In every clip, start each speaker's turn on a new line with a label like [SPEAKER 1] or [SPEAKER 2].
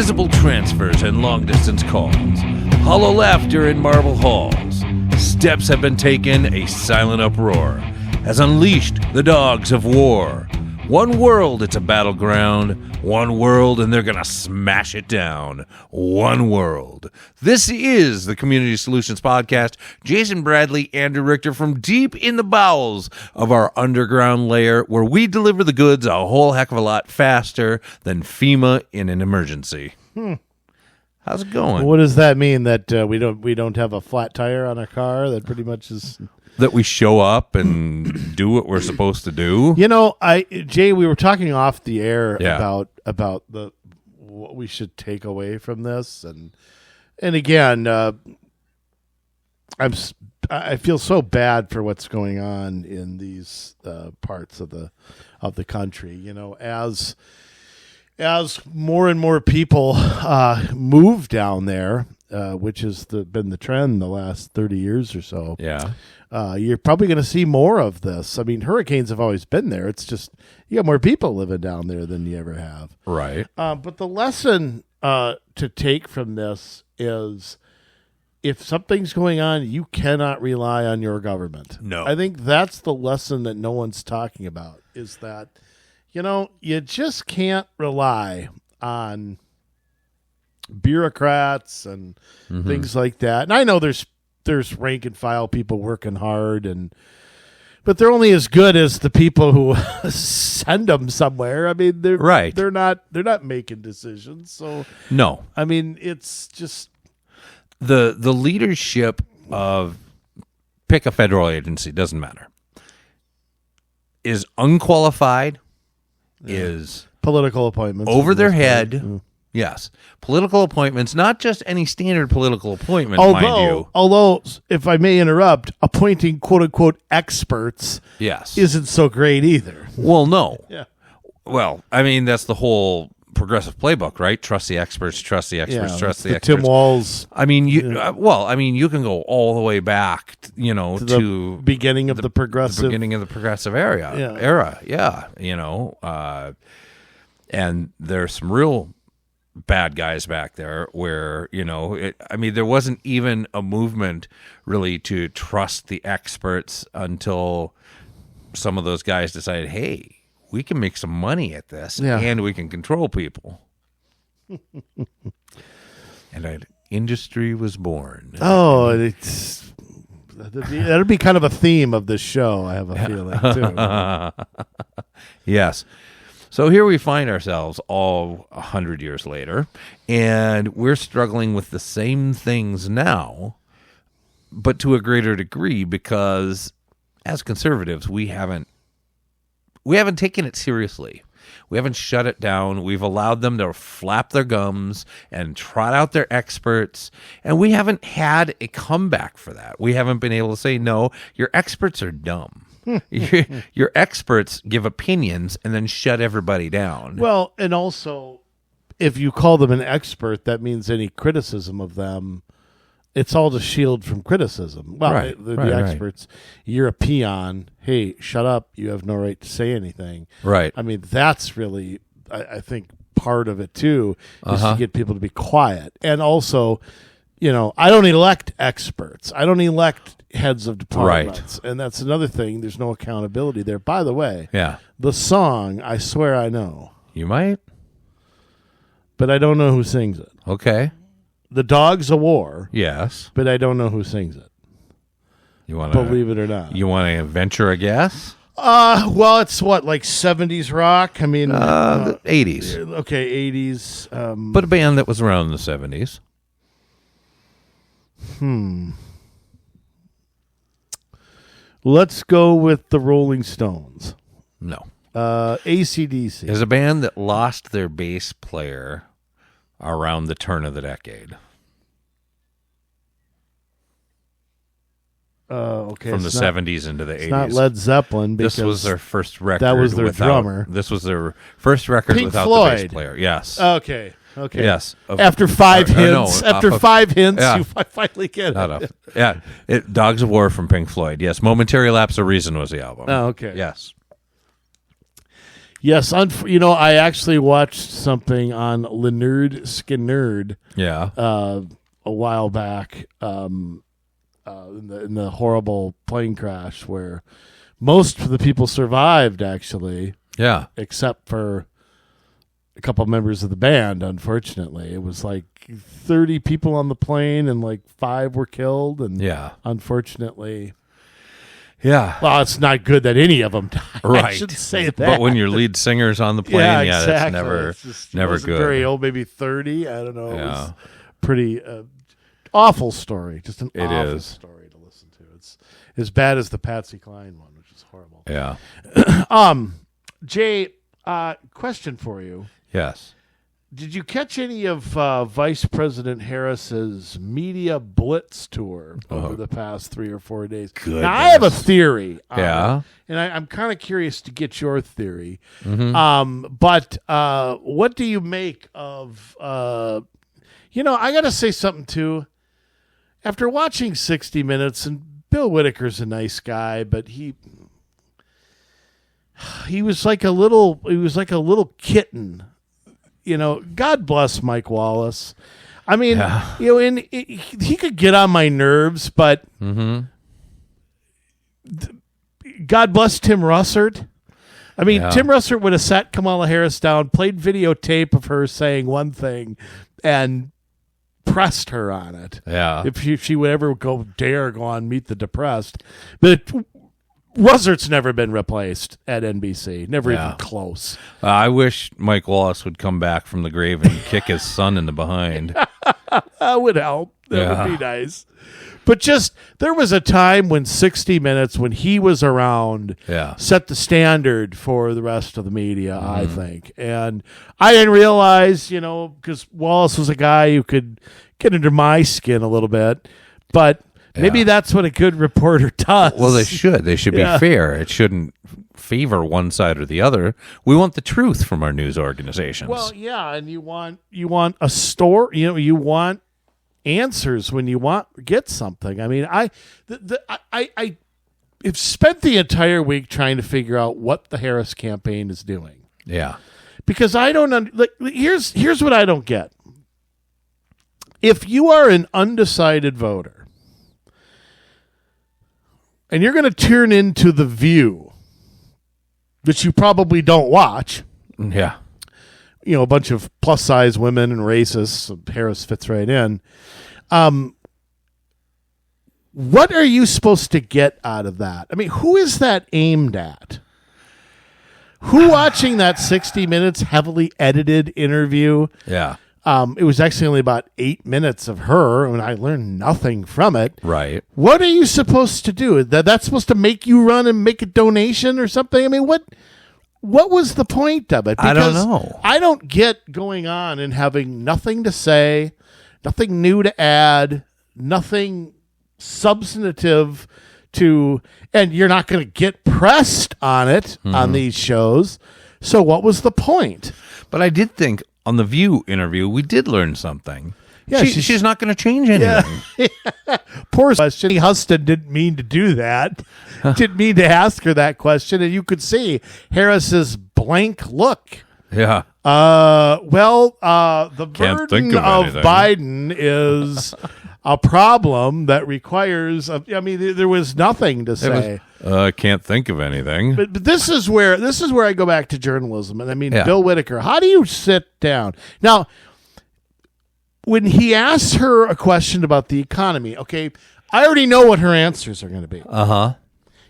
[SPEAKER 1] Invisible transfers and long-distance calls. Hollow laughter in marble halls. Steps have been taken, a silent uproar has unleashed the dogs of war. One world, it's a battleground. One world, and they're gonna smash it down. One world. This is the Community Solutions Podcast. Jason Bradley, Andrew Richter, from deep in the bowels of our underground lair, where we deliver the goods a whole heck of a lot faster than FEMA in an emergency. How's it going?
[SPEAKER 2] What does that mean? That we don't have a flat tire on our car? That pretty much is.
[SPEAKER 1] That we show up and do what we're supposed to do.
[SPEAKER 2] You know, Jay, we were talking off the air
[SPEAKER 1] Yeah.
[SPEAKER 2] about what we should take away from this, and again, I feel so bad for what's going on in these parts of the country. You know, as more and more people move down there, which has been the trend the last 30 years or so.
[SPEAKER 1] Yeah.
[SPEAKER 2] You're probably going to see more of this. I mean, hurricanes have always been there. It's just you got more people living down there than you ever have.
[SPEAKER 1] Right.
[SPEAKER 2] But the lesson to take from this is if something's going on, you cannot rely on your government.
[SPEAKER 1] No.
[SPEAKER 2] I think that's the lesson that no one's talking about is that, you know, you just can't rely on bureaucrats and things like that. And I know there's rank and file people working hard, but they're only as good as the people who send them somewhere. I mean, they're not making decisions. So
[SPEAKER 1] No.
[SPEAKER 2] I mean, it's just
[SPEAKER 1] The leadership of, pick a federal agency, doesn't matter, is unqualified, is
[SPEAKER 2] political appointments
[SPEAKER 1] over their
[SPEAKER 2] for the most
[SPEAKER 1] head.
[SPEAKER 2] part.
[SPEAKER 1] Yes. Political appointments, not just any standard political appointment, mind you.
[SPEAKER 2] Although, if I may interrupt, appointing quote unquote experts
[SPEAKER 1] Yes.
[SPEAKER 2] isn't so great either.
[SPEAKER 1] Well, no.
[SPEAKER 2] Yeah.
[SPEAKER 1] Well, I mean, that's the whole progressive playbook, right? Trust the experts, trust the experts, trust the
[SPEAKER 2] the
[SPEAKER 1] experts.
[SPEAKER 2] Tim Walz
[SPEAKER 1] I mean, you can go all the way back, to
[SPEAKER 2] the beginning of the progressive.
[SPEAKER 1] beginning of the progressive era. Yeah. And there's some real bad guys back there where, there wasn't even a movement really to trust the experts until some of those guys decided, hey, we can make some money at this and we can control people. And an industry was born.
[SPEAKER 2] Oh, that'll be kind of a theme of this show, I have a feeling, too.
[SPEAKER 1] Yes. So here we find ourselves all 100 years later, and we're struggling with the same things now, but to a greater degree because as conservatives, we haven't taken it seriously. We haven't shut it down. We've allowed them to flap their gums and trot out their experts, and we haven't had a comeback for that. We haven't been able to say, no, your experts are dumb. Your experts give opinions and then shut everybody down.
[SPEAKER 2] Well, and also, if you call them an expert, that means any criticism of them, it's all to shield from criticism. Well,
[SPEAKER 1] Right,
[SPEAKER 2] the
[SPEAKER 1] right.
[SPEAKER 2] experts, you're a peon. Hey, shut up. You have no right to say anything.
[SPEAKER 1] Right.
[SPEAKER 2] I mean, that's really, I think, part of it, too, is to get people to be quiet. And also, I don't elect experts. I don't elect heads of departments. And that's another thing. There's no accountability there. By the way, the song, I Swear I Know.
[SPEAKER 1] You might.
[SPEAKER 2] But I don't know who sings it.
[SPEAKER 1] Okay.
[SPEAKER 2] The Dogs of War.
[SPEAKER 1] Yes.
[SPEAKER 2] But I don't know who sings it.
[SPEAKER 1] You want to
[SPEAKER 2] believe it or not.
[SPEAKER 1] You want to venture a guess?
[SPEAKER 2] Well, it's what, like 70s rock? I mean,
[SPEAKER 1] The 80s.
[SPEAKER 2] Okay, 80s.
[SPEAKER 1] But a band that was around in the 70s.
[SPEAKER 2] Let's go with the Rolling Stones.
[SPEAKER 1] No.
[SPEAKER 2] AC/DC.
[SPEAKER 1] There's a band that lost their bass player around the turn of the decade.
[SPEAKER 2] Okay,
[SPEAKER 1] From the 70s into the 80s.
[SPEAKER 2] It's not Led Zeppelin because
[SPEAKER 1] this was their first record.
[SPEAKER 2] that was their drummer.
[SPEAKER 1] This was their first record
[SPEAKER 2] Pink
[SPEAKER 1] without
[SPEAKER 2] Floyd.
[SPEAKER 1] the bass player. Yes.
[SPEAKER 2] Okay.
[SPEAKER 1] Yes.
[SPEAKER 2] After five hints,
[SPEAKER 1] Yeah.
[SPEAKER 2] you finally get it.
[SPEAKER 1] Dogs of War from Pink Floyd. Yes. Momentary Lapse of Reason was the album.
[SPEAKER 2] Oh, okay.
[SPEAKER 1] Yes.
[SPEAKER 2] Yes, I actually watched something on Lynyrd Skynyrd
[SPEAKER 1] Yeah.
[SPEAKER 2] a while back in the horrible plane crash where most of the people survived, actually,
[SPEAKER 1] Yeah.
[SPEAKER 2] except for a couple members of the band, unfortunately. It was like 30 people on the plane and like 5 were killed. And
[SPEAKER 1] Yeah.
[SPEAKER 2] unfortunately,
[SPEAKER 1] Yeah.
[SPEAKER 2] well, it's not good that any of them died.
[SPEAKER 1] Right.
[SPEAKER 2] I should say that.
[SPEAKER 1] But when your lead singer's on the plane,
[SPEAKER 2] exactly.
[SPEAKER 1] that's never
[SPEAKER 2] It's just,
[SPEAKER 1] never
[SPEAKER 2] wasn't
[SPEAKER 1] good.
[SPEAKER 2] very old, maybe 30. I don't know. It
[SPEAKER 1] Yeah.
[SPEAKER 2] was pretty awful story. Just an
[SPEAKER 1] It
[SPEAKER 2] awful
[SPEAKER 1] is.
[SPEAKER 2] story to listen to. It's as bad as the Patsy Cline one, which is horrible.
[SPEAKER 1] Yeah.
[SPEAKER 2] Jay, question for you.
[SPEAKER 1] Yes.
[SPEAKER 2] Did you catch any of Vice President Harris's media blitz tour over the past 3 or 4 days?
[SPEAKER 1] Goodness.
[SPEAKER 2] Now, I have a theory.
[SPEAKER 1] Yeah.
[SPEAKER 2] And I'm kind of curious to get your theory.
[SPEAKER 1] Mm-hmm.
[SPEAKER 2] But what do you make of, I got to say something, too. After watching 60 Minutes, and Bill Whitaker's a nice guy, but he was like a little kitten. God bless Mike Wallace. I mean, he could get on my nerves, but God bless Tim Russert. I mean, Tim Russert would have sat Kamala Harris down, played videotape of her saying one thing, and pressed her on it.
[SPEAKER 1] Yeah.
[SPEAKER 2] If she would ever dare go on Meet the Depressed. But Russert's never been replaced at NBC. Never even close.
[SPEAKER 1] I wish Mike Wallace would come back from the grave and kick his son in the behind.
[SPEAKER 2] That would help. That would be nice. But just, there was a time when 60 Minutes, when he was around, set the standard for the rest of the media, I think. And I didn't realize, because Wallace was a guy who could get under my skin a little bit. But maybe that's what a good reporter does.
[SPEAKER 1] Well, they should. They should be fair. It shouldn't favor one side or the other. We want the truth from our news organizations.
[SPEAKER 2] Well, yeah, and you want a story. You want answers when you get something. I mean, I have spent the entire week trying to figure out what the Harris campaign is doing.
[SPEAKER 1] Yeah,
[SPEAKER 2] because I don't here's what I don't get. If you are an undecided voter and you're going to tune into The View, which you probably don't watch.
[SPEAKER 1] Yeah.
[SPEAKER 2] A bunch of plus-size women and racists. Harris fits right in. What are you supposed to get out of that? I mean, who is that aimed at? Who watching that 60 Minutes heavily edited interview?
[SPEAKER 1] Yeah.
[SPEAKER 2] It was actually only about 8 minutes of her, and I learned nothing from it.
[SPEAKER 1] Right.
[SPEAKER 2] What are you supposed to do? That's supposed to make you run and make a donation or something? I mean, what was the point of it? Because
[SPEAKER 1] I don't know.
[SPEAKER 2] I don't get going on and having nothing to say, nothing new to add, nothing substantive and you're not going to get pressed on it on these shows. So what was the point?
[SPEAKER 1] But I did think on the View interview, we did learn something.
[SPEAKER 2] Yeah,
[SPEAKER 1] she's not going to change anything.
[SPEAKER 2] Poor question. Huston didn't mean to do that. Didn't mean to ask her that question. And you could see Harris's blank look.
[SPEAKER 1] Yeah.
[SPEAKER 2] The
[SPEAKER 1] Can't
[SPEAKER 2] burden
[SPEAKER 1] think of
[SPEAKER 2] of
[SPEAKER 1] anything.
[SPEAKER 2] Biden is a problem that requires. There was nothing to say.
[SPEAKER 1] I can't think of anything.
[SPEAKER 2] But this is where I go back to journalism, and I mean Bill Whitaker. How do you sit down now? When he asks her a question about the economy, okay, I already know what her answers are going to be.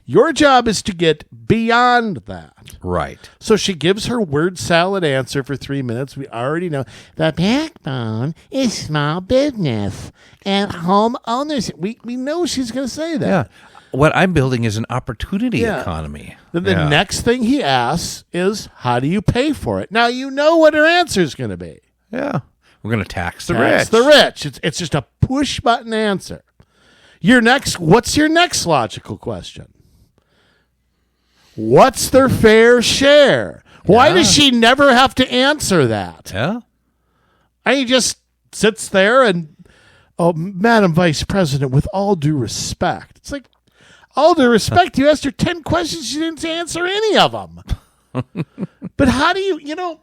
[SPEAKER 2] Your job is to get beyond that.
[SPEAKER 1] Right.
[SPEAKER 2] So she gives her word salad answer for 3 minutes. We already know the backbone is small business and home ownership. We know she's going to say that.
[SPEAKER 1] Yeah. What I'm building is an opportunity economy.
[SPEAKER 2] Then the next thing he asks is, how do you pay for it? Now you know what her answer is going to be.
[SPEAKER 1] Yeah. We're going to tax the
[SPEAKER 2] Tax
[SPEAKER 1] rich.
[SPEAKER 2] the rich. It's just a push button answer. What's your next logical question? What's their fair share? Why does she never have to answer that?
[SPEAKER 1] Yeah.
[SPEAKER 2] And he just sits there and, Madam Vice President, with all due respect. It's like, all due respect, you asked her 10 questions, she didn't answer any of them. But how do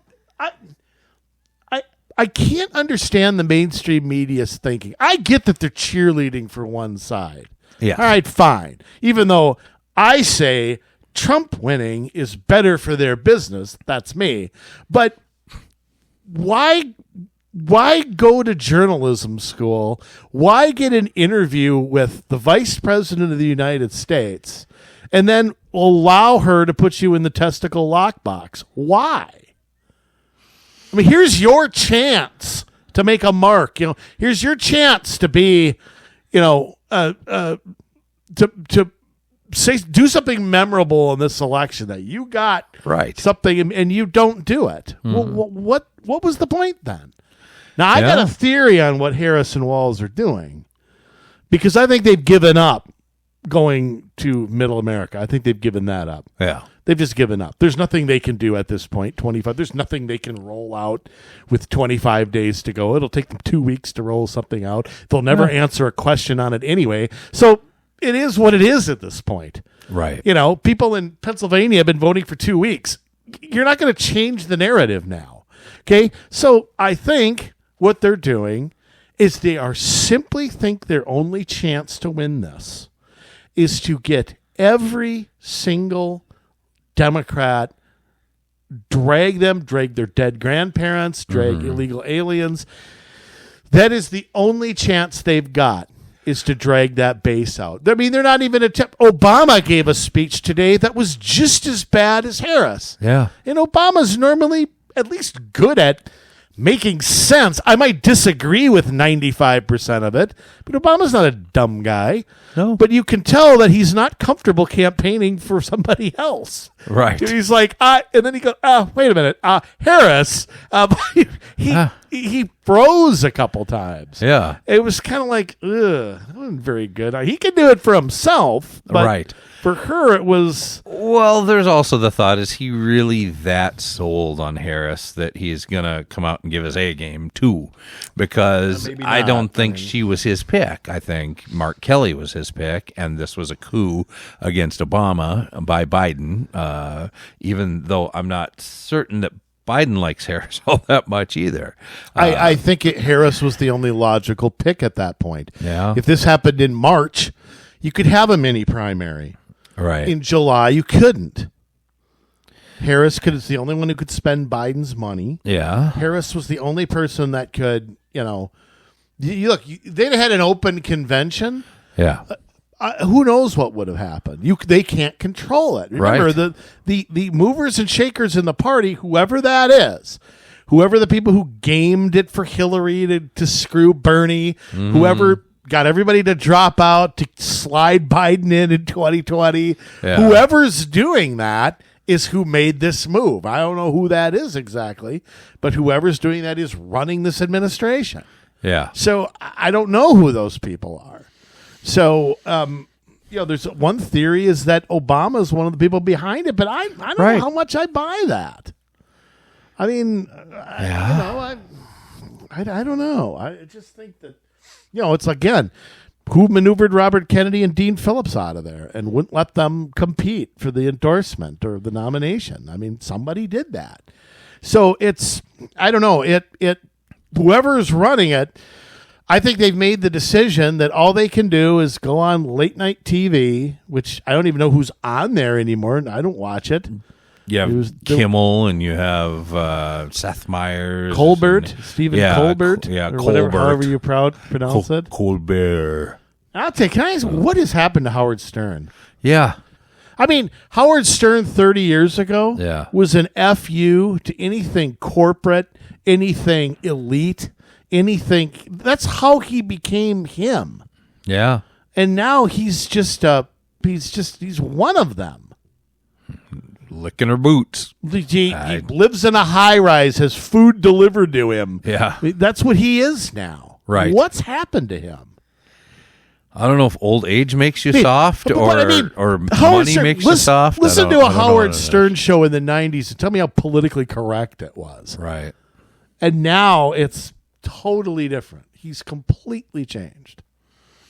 [SPEAKER 2] I can't understand the mainstream media's thinking. I get that they're cheerleading for one side.
[SPEAKER 1] Yeah.
[SPEAKER 2] All right, fine. Even though I say Trump winning is better for their business, that's me. But why go to journalism school? Why get an interview with the vice president of the United States and then allow her to put you in the testicle lockbox? Why? I mean, here's your chance to make a mark. Here's your chance to be, to say, do something memorable in this election that you got
[SPEAKER 1] right
[SPEAKER 2] something and you don't do it. Well, what was the point then? Now, I got a theory on what Harris and Walz are doing because I think they've given up going to Middle America. I think they've given that up.
[SPEAKER 1] Yeah.
[SPEAKER 2] They've just given up. There's nothing they can do at this point. 25. There's nothing they can roll out with 25 days to go. It'll take them 2 weeks to roll something out. They'll never answer a question on it anyway. So it is what it is at this point.
[SPEAKER 1] Right.
[SPEAKER 2] People in Pennsylvania have been voting for 2 weeks. You're not going to change the narrative now. Okay? So I think what they're doing is they are simply think their only chance to win this is to get every single Democrat, drag their dead grandparents, drag illegal aliens. That is the only chance they've got, is to drag that base out. I mean, they're not even Obama gave a speech today that was just as bad as Harris.
[SPEAKER 1] Yeah.
[SPEAKER 2] And Obama's normally at least good at making sense. I might disagree with 95% of it, but Obama's not a dumb guy.
[SPEAKER 1] No.
[SPEAKER 2] But you can tell that he's not comfortable campaigning for somebody else.
[SPEAKER 1] Right.
[SPEAKER 2] He's like, and then he goes, wait a minute, Harris. He froze a couple times.
[SPEAKER 1] Yeah.
[SPEAKER 2] It was kind of like, that wasn't very good. He can do it for himself, but
[SPEAKER 1] right.
[SPEAKER 2] For her, it was...
[SPEAKER 1] Well, there's also the thought, is he really that sold on Harris that he's going to come out and give his A game, too? Because I don't think she was his pick. I think Mark Kelly was his pick, and this was a coup against Obama by Biden, even though I'm not certain that Biden likes Harris all that much either.
[SPEAKER 2] I think Harris was the only logical pick at that point.
[SPEAKER 1] Yeah.
[SPEAKER 2] If this happened in March, you could have a mini primary.
[SPEAKER 1] Right.
[SPEAKER 2] In July, you couldn't. Harris is the only one who could spend Biden's money.
[SPEAKER 1] Yeah.
[SPEAKER 2] Harris was the only person that could, look, they'd had an open convention.
[SPEAKER 1] Yeah.
[SPEAKER 2] Who knows what would have happened? They can't control it. Remember,
[SPEAKER 1] right.
[SPEAKER 2] the movers and shakers in the party, whoever that is, whoever the people who gamed it for Hillary to screw Bernie, whoever got everybody to drop out to slide Biden in 2020, whoever's doing that is who made this move. I don't know who that is exactly, but whoever's doing that is running this administration.
[SPEAKER 1] Yeah.
[SPEAKER 2] So I don't know who those people are. So, there's one theory is that Obama is one of the people behind it, but I don't know how much I buy that. I mean, I don't know. I just think that, it's again, who maneuvered Robert Kennedy and Dean Phillips out of there and wouldn't let them compete for the endorsement or the nomination. I mean, somebody did that. So I don't know. Whoever is running it, I think they've made the decision that all they can do is go on late night TV, which I don't even know who's on there anymore. I don't watch it.
[SPEAKER 1] You have Kimmel and you have Seth Meyers.
[SPEAKER 2] Colbert, Stephen Colbert.
[SPEAKER 1] Yeah,
[SPEAKER 2] or
[SPEAKER 1] Colbert.
[SPEAKER 2] Whatever, however you pronounce it.
[SPEAKER 1] Colbert.
[SPEAKER 2] Can I ask, what has happened to Howard Stern?
[SPEAKER 1] Yeah.
[SPEAKER 2] I mean, Howard Stern 30 years ago was an FU to anything corporate, anything elite, anything. That's how he became him.
[SPEAKER 1] Yeah.
[SPEAKER 2] And now he's one of them.
[SPEAKER 1] Licking her boots.
[SPEAKER 2] He lives in a high rise, has food delivered to him.
[SPEAKER 1] Yeah.
[SPEAKER 2] That's what he is now.
[SPEAKER 1] Right.
[SPEAKER 2] What's happened to him?
[SPEAKER 1] I don't know if old age makes you soft or money
[SPEAKER 2] Stern,
[SPEAKER 1] makes you soft.
[SPEAKER 2] Listen to a Howard Stern show in the 90s and tell me how politically correct it was.
[SPEAKER 1] Right.
[SPEAKER 2] And now it's totally different. He's completely changed.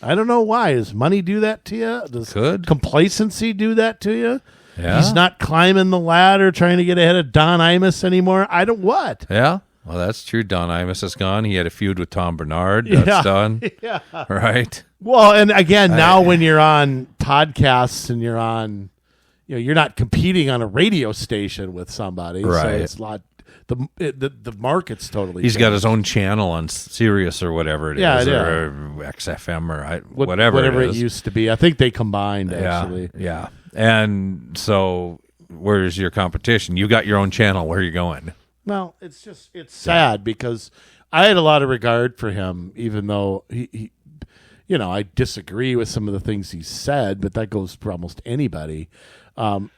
[SPEAKER 2] I don't know why. Does money do that to you? Does complacency do that to you?
[SPEAKER 1] Yeah.
[SPEAKER 2] He's not climbing the ladder trying to get ahead of Don Imus anymore. I don't what.
[SPEAKER 1] Yeah. Well, that's true. Don Imus is gone. He had a feud with Tom Bernard. That's done.
[SPEAKER 2] Yeah.
[SPEAKER 1] Right.
[SPEAKER 2] Well, and again, now when you're on podcasts and you're on, you're not competing on a radio station with somebody.
[SPEAKER 1] Right.
[SPEAKER 2] So it's a lot. The market's totally.
[SPEAKER 1] He's
[SPEAKER 2] changed.
[SPEAKER 1] got his own channel on Sirius or whatever it is, or XFM or whatever
[SPEAKER 2] it used to be. I think they combined actually.
[SPEAKER 1] Yeah. And so, where's your competition? You got your own channel. Where are you going?
[SPEAKER 2] Well, it's sad because I had a lot of regard for him, even though he I disagree with some of the things he said, but that goes for almost anybody.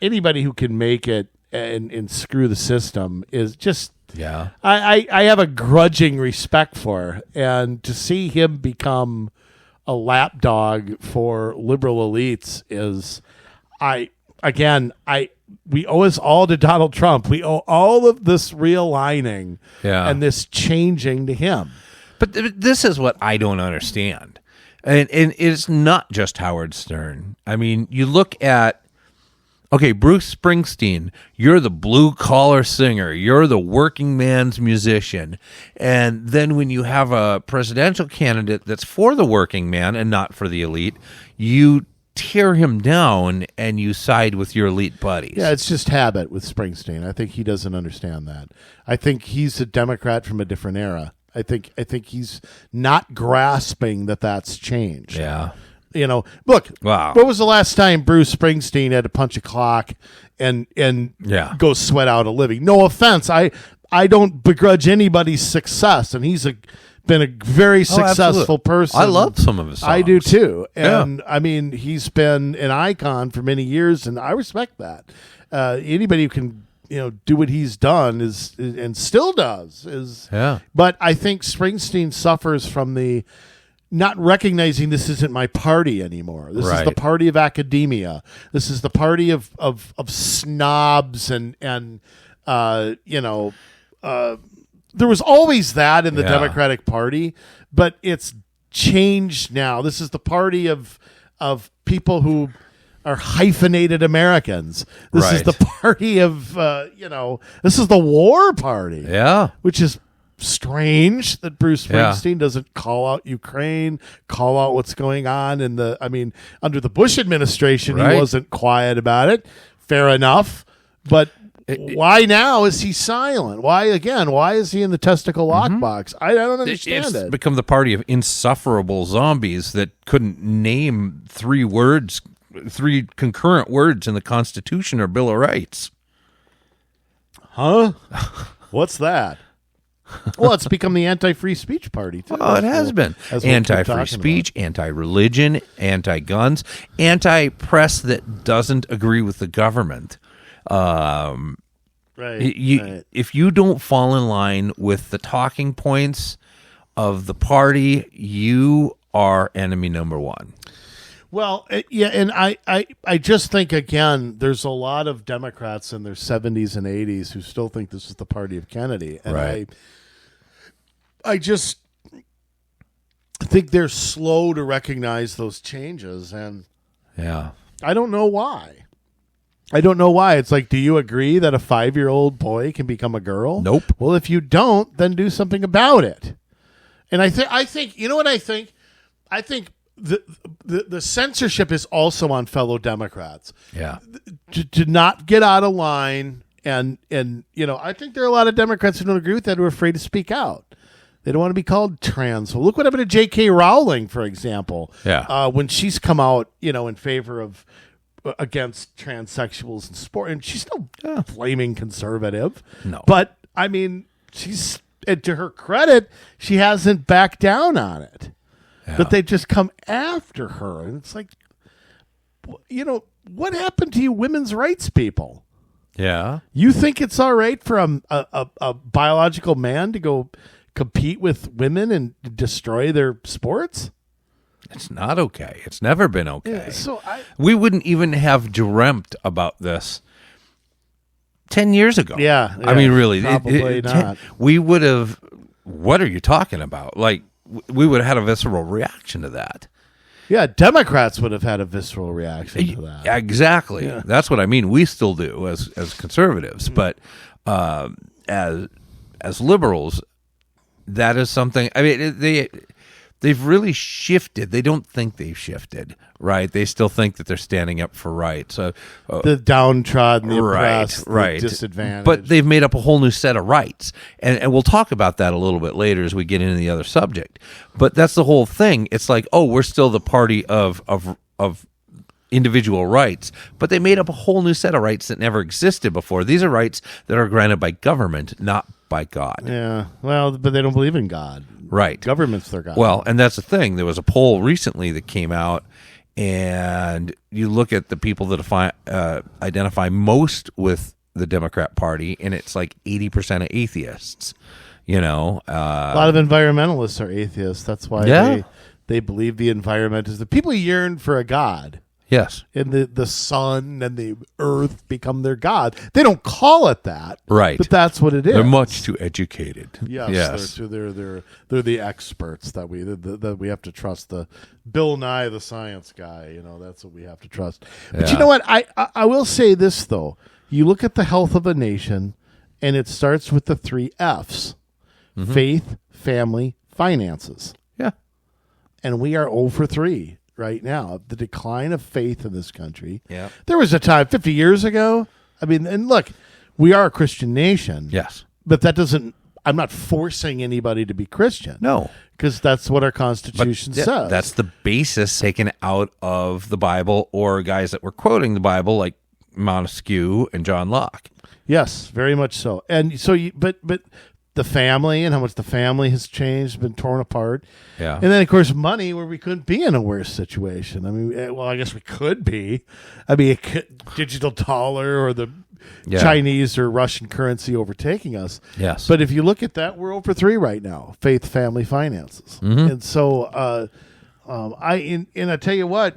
[SPEAKER 2] Anybody who can make it and screw the system is just.
[SPEAKER 1] Yeah.
[SPEAKER 2] I have a grudging respect for, and to see him become a lapdog for liberal elites is, we owe us all to Donald Trump. We owe all of this realigning and this changing to him.
[SPEAKER 1] But this is what I don't understand. And it's not just Howard Stern. I mean, you look at, Bruce Springsteen, you're the blue-collar singer. You're the working man's musician. And then when you have a presidential candidate that's for the working man and not for the elite, you tear him down and you side with your elite buddies.
[SPEAKER 2] Yeah, it's just habit with Springsteen. I think he doesn't understand that. I think he's a Democrat from a different era. I think he's not grasping that that's changed.
[SPEAKER 1] Yeah.
[SPEAKER 2] Look, wow. What was the last time Bruce Springsteen had to punch a clock and go sweat out a living? No offense. I don't begrudge anybody's success, and he's been a very successful person.
[SPEAKER 1] I love some of his songs.
[SPEAKER 2] I do too. And I mean, he's been an icon for many years, and I respect that. Anybody who can do what he's done is and still does is.
[SPEAKER 1] Yeah.
[SPEAKER 2] But I think Springsteen suffers from the not recognizing this isn't my party anymore. This is the party of academia. This is the party of snobs and there was always that in the Democratic Party, but it's changed now. This is the party of people who are hyphenated Americans. This is the party of this is the war party.
[SPEAKER 1] Yeah.
[SPEAKER 2] Which is strange that Bruce Springsteen doesn't call out Ukraine, call out what's going on under the Bush administration, he wasn't quiet about it. Fair enough. But why now is he silent? Why is he in the testicle lockbox? I don't understand it.
[SPEAKER 1] It's become the party of insufferable zombies that couldn't name three concurrent words in the Constitution or Bill of Rights.
[SPEAKER 2] Huh? What's that? Well, it's become the anti-free speech party, too.
[SPEAKER 1] Oh, it has been. Anti-free speech, anti-religion, anti-guns, anti-press that doesn't agree with the government. If you don't fall in line with the talking points of the party, you are enemy number one.
[SPEAKER 2] Well, and I just think, again, there's a lot of Democrats in their 70s and 80s who still think this is the party of Kennedy. And I just think they're slow to recognize those changes. And I don't know why. It's like, do you agree that a 5-year-old boy can become a girl?
[SPEAKER 1] Nope.
[SPEAKER 2] Well, if you don't, then do something about it. And I think, you know what I think? I think the censorship is also on fellow Democrats.
[SPEAKER 1] Yeah.
[SPEAKER 2] To not get out of line. And I think there are a lot of Democrats who don't agree with that who are afraid to speak out. They don't want to be called trans. Well, look what happened to J.K. Rowling, for example.
[SPEAKER 1] Yeah.
[SPEAKER 2] When she's come out, in favor of against transsexuals in sport, and she's still flaming conservative.
[SPEAKER 1] No.
[SPEAKER 2] But I mean, to her credit, she hasn't backed down on it. Yeah. But they just come after her, and it's like, what happened to you women's rights people?
[SPEAKER 1] Yeah.
[SPEAKER 2] You think it's all right for a biological man to go compete with women and destroy their sports?
[SPEAKER 1] It's not okay. It's never been okay.
[SPEAKER 2] Yeah, so
[SPEAKER 1] we wouldn't even have dreamt about this 10 years ago.
[SPEAKER 2] Yeah.
[SPEAKER 1] I mean, really.
[SPEAKER 2] Probably not.
[SPEAKER 1] We would have, what are you talking about? Like, we would have had a visceral reaction to that.
[SPEAKER 2] Yeah, Democrats would have had a visceral reaction to that.
[SPEAKER 1] Exactly.
[SPEAKER 2] Yeah.
[SPEAKER 1] That's what I mean. We still do as conservatives, but as liberals, that is something. I mean, they've really shifted. They don't think they've shifted, right? They still think that they're standing up for rights. So,
[SPEAKER 2] the downtrodden, the oppressed, the disadvantaged.
[SPEAKER 1] But they've made up a whole new set of rights, and we'll talk about that a little bit later as we get into the other subject. But that's the whole thing. It's like, oh, we're still the party of individual rights, but they made up a whole new set of rights that never existed before. These are rights that are granted by government, not by God.
[SPEAKER 2] Yeah, well, but they don't believe in God.
[SPEAKER 1] Right.
[SPEAKER 2] Government's their God.
[SPEAKER 1] Well, and that's the thing. There was a poll recently that came out, and you look at the people that identify most with the Democrat Party, and it's like 80% of atheists. You know,
[SPEAKER 2] a lot of environmentalists are atheists. That's why they believe the environment is the people yearn for a God.
[SPEAKER 1] Yes.
[SPEAKER 2] And the sun and the earth become their God. They don't call it that.
[SPEAKER 1] Right.
[SPEAKER 2] But that's what it is.
[SPEAKER 1] They're much too educated.
[SPEAKER 2] Yes. They're the experts that we have to trust. The Bill Nye the science guy, that's what we have to trust. But you know what? I will say this, though. You look at the health of a nation, and it starts with the 3 F's. Mm-hmm. Faith, family, finances.
[SPEAKER 1] Yeah.
[SPEAKER 2] And we are 0 for 3. Right now, the decline of faith in this country.
[SPEAKER 1] Yeah.
[SPEAKER 2] There was a time 50 years ago. I mean, and look, we are a Christian nation.
[SPEAKER 1] Yes.
[SPEAKER 2] But that doesn't, I'm not forcing anybody to be Christian.
[SPEAKER 1] No.
[SPEAKER 2] Because that's what our Constitution says.
[SPEAKER 1] That's the basis taken out of the Bible, or guys that were quoting the Bible like Montesquieu and John Locke.
[SPEAKER 2] Yes, very much so. And so, but the family and how much the family has changed, been torn apart.
[SPEAKER 1] Yeah.
[SPEAKER 2] And then, of course, money, where we couldn't be in a worse situation. I mean, well, I guess we could be. I mean, digital dollar or the Chinese or Russian currency overtaking us.
[SPEAKER 1] Yes.
[SPEAKER 2] But if you look at that, we're 0 for 3 right now, faith, family, finances.
[SPEAKER 1] Mm-hmm.
[SPEAKER 2] And so I tell you what,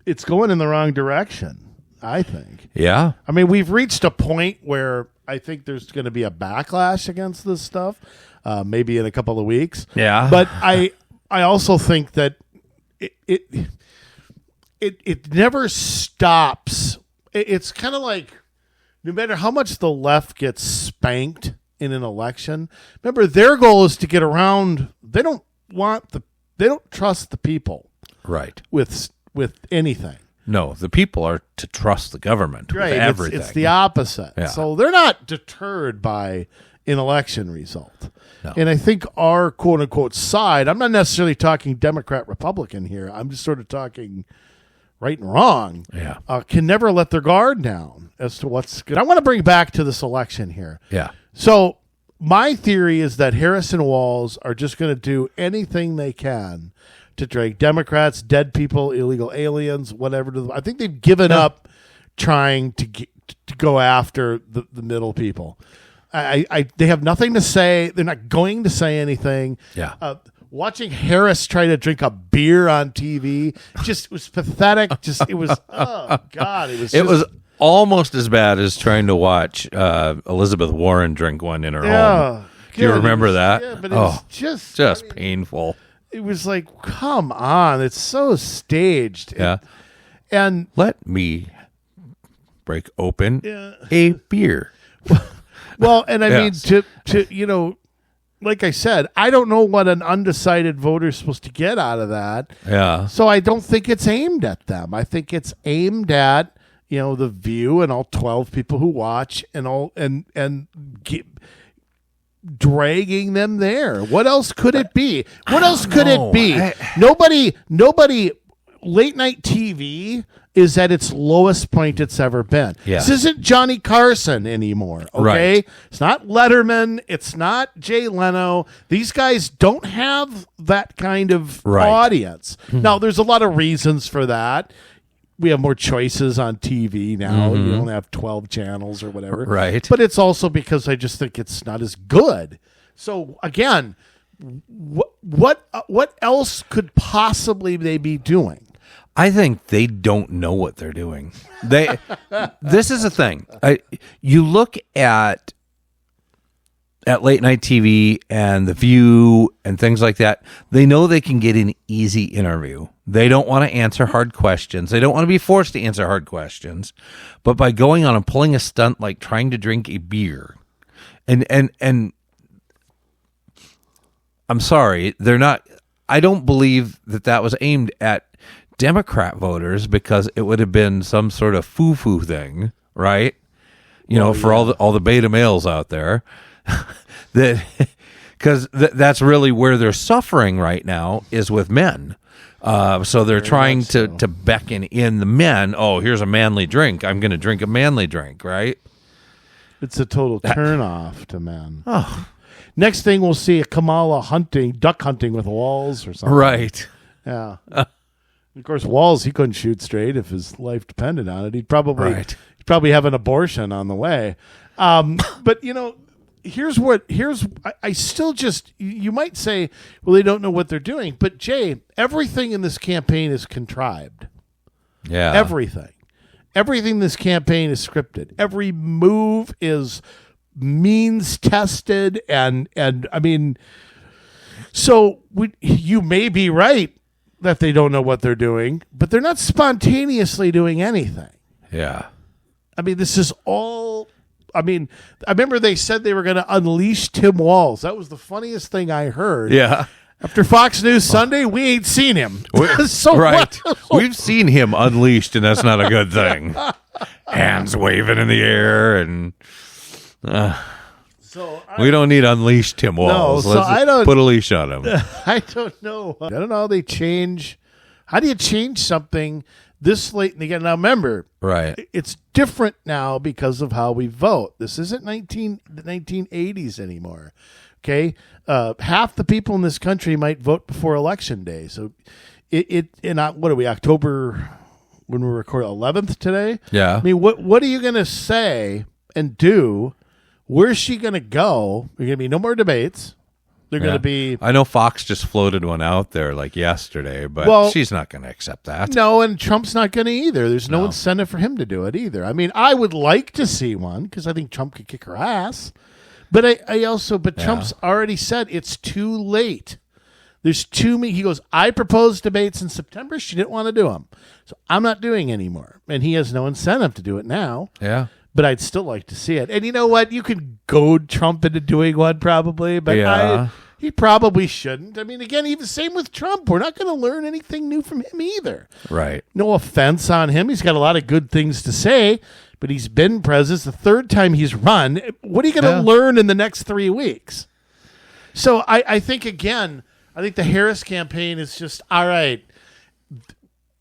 [SPEAKER 2] it's going in the wrong direction, I think.
[SPEAKER 1] Yeah.
[SPEAKER 2] I mean, we've reached a point where I think there's going to be a backlash against this stuff, maybe in a couple of weeks.
[SPEAKER 1] Yeah.
[SPEAKER 2] But I also think that it never stops. It's kind of like no matter how much the left gets spanked in an election, remember their goal is to get around. They don't trust the people.
[SPEAKER 1] Right.
[SPEAKER 2] With anything.
[SPEAKER 1] No, the people are to trust the government with everything.
[SPEAKER 2] It's the opposite.
[SPEAKER 1] Yeah.
[SPEAKER 2] So they're not deterred by an election result.
[SPEAKER 1] No.
[SPEAKER 2] And I think our quote-unquote side, I'm not necessarily talking Democrat-Republican here. I'm just sort of talking right and wrong, can never let their guard down as to what's good. I want to bring back to this election here.
[SPEAKER 1] Yeah.
[SPEAKER 2] So my theory is that Harris and Walz are just going to do anything they can to drag Democrats, dead people, illegal aliens, whatever. I think they've given up trying to go after the middle people. They have nothing to say. They're not going to say anything.
[SPEAKER 1] Yeah.
[SPEAKER 2] Watching Harris try to drink a beer on TV just was pathetic. It was oh God, it was
[SPEAKER 1] almost as bad as trying to watch Elizabeth Warren drink one in her home. Do you remember that?
[SPEAKER 2] Yeah, but it was just
[SPEAKER 1] painful.
[SPEAKER 2] It was like, come on, it's so staged.
[SPEAKER 1] Yeah.
[SPEAKER 2] And
[SPEAKER 1] let me break open a beer.
[SPEAKER 2] Well, and I mean, to like I said, I don't know what an undecided voter is supposed to get out of that.
[SPEAKER 1] Yeah.
[SPEAKER 2] So I don't think it's aimed at them. I think it's aimed at, The View and all 12 people who watch and dragging them there. What else could it be? What else could it be? Nobody, late night TV is at its lowest point it's ever been.
[SPEAKER 1] Yeah.
[SPEAKER 2] This isn't Johnny Carson anymore, okay?
[SPEAKER 1] Right.
[SPEAKER 2] It's not Letterman. It's not Jay Leno. These guys don't have that kind of audience. Now, there's a lot of reasons for that. We have more choices on TV now. You don't have 12 channels or whatever.
[SPEAKER 1] Right.
[SPEAKER 2] But it's also because I just think it's not as good. So, again, what else could possibly they be doing?
[SPEAKER 1] I think they don't know what they're doing. This is a thing. You look at at late night TV and The View and things like that, they know they can get an easy interview. They don't want to answer hard questions. They don't want to be forced to answer hard questions. But by going on and pulling a stunt like trying to drink a beer, and I'm sorry, they're not. I don't believe that was aimed at Democrat voters, because it would have been some sort of foo-foo thing, right? For all the beta males out there, that because that's really where they're suffering right now is with men. So they're trying to beckon in the men. Oh, here's a manly drink. I'm going to drink a manly drink, right?
[SPEAKER 2] It's a total turnoff to men. Oh. Next thing we'll see a Kamala duck hunting with Walz or something.
[SPEAKER 1] Right.
[SPEAKER 2] Yeah. Of course, Walz, he couldn't shoot straight if his life depended on it. He'd probably have an abortion on the way. But I still just, you might say, well, they don't know what they're doing. But Jay, everything in this campaign is contrived.
[SPEAKER 1] Yeah.
[SPEAKER 2] Everything in this campaign is scripted. Every move is means tested. And I mean, so you may be right that they don't know what they're doing, but they're not spontaneously doing anything.
[SPEAKER 1] Yeah.
[SPEAKER 2] I mean, this is all... I mean, I remember they said they were going to unleash Tim Walz. That was the funniest thing I heard.
[SPEAKER 1] Yeah.
[SPEAKER 2] After Fox News Sunday, we ain't seen him. So
[SPEAKER 1] right. We've seen him unleashed, and that's not a good thing. Hands waving in the air, and... we don't need unleashed Tim Walz.
[SPEAKER 2] No, so
[SPEAKER 1] Let's
[SPEAKER 2] I don't
[SPEAKER 1] put a leash on him.
[SPEAKER 2] I don't know. I don't know how they change. How do you change something this late in the game? Now, remember,
[SPEAKER 1] right?
[SPEAKER 2] It's different now because of how we vote. This isn't the 1980s anymore. Okay, half the people in this country might vote before Election Day. So, what are we? October when we record 11th today.
[SPEAKER 1] Yeah.
[SPEAKER 2] I mean, what are you going to say and do? Where's she going to go? There's going to be no more debates. They're going to be...
[SPEAKER 1] I know Fox just floated one out there like yesterday, but she's not going to accept that.
[SPEAKER 2] No, and Trump's not going to either. There's no incentive for him to do it either. I mean, I would like to see one because I think Trump could kick her ass. But Trump's already said it's too late. There's too many... He goes, I proposed debates in September. She didn't want to do them. So I'm not doing anymore. And he has no incentive to do it now.
[SPEAKER 1] Yeah.
[SPEAKER 2] But I'd still like to see it. And you know what? You could goad Trump into doing one probably, but he probably shouldn't. I mean, again, even same with Trump. We're not going to learn anything new from him either.
[SPEAKER 1] Right.
[SPEAKER 2] No offense on him. He's got a lot of good things to say, but he's been president. It's the third time he's run. What are you going to learn in the next 3 weeks? So I think, again, the Harris campaign is just, all right,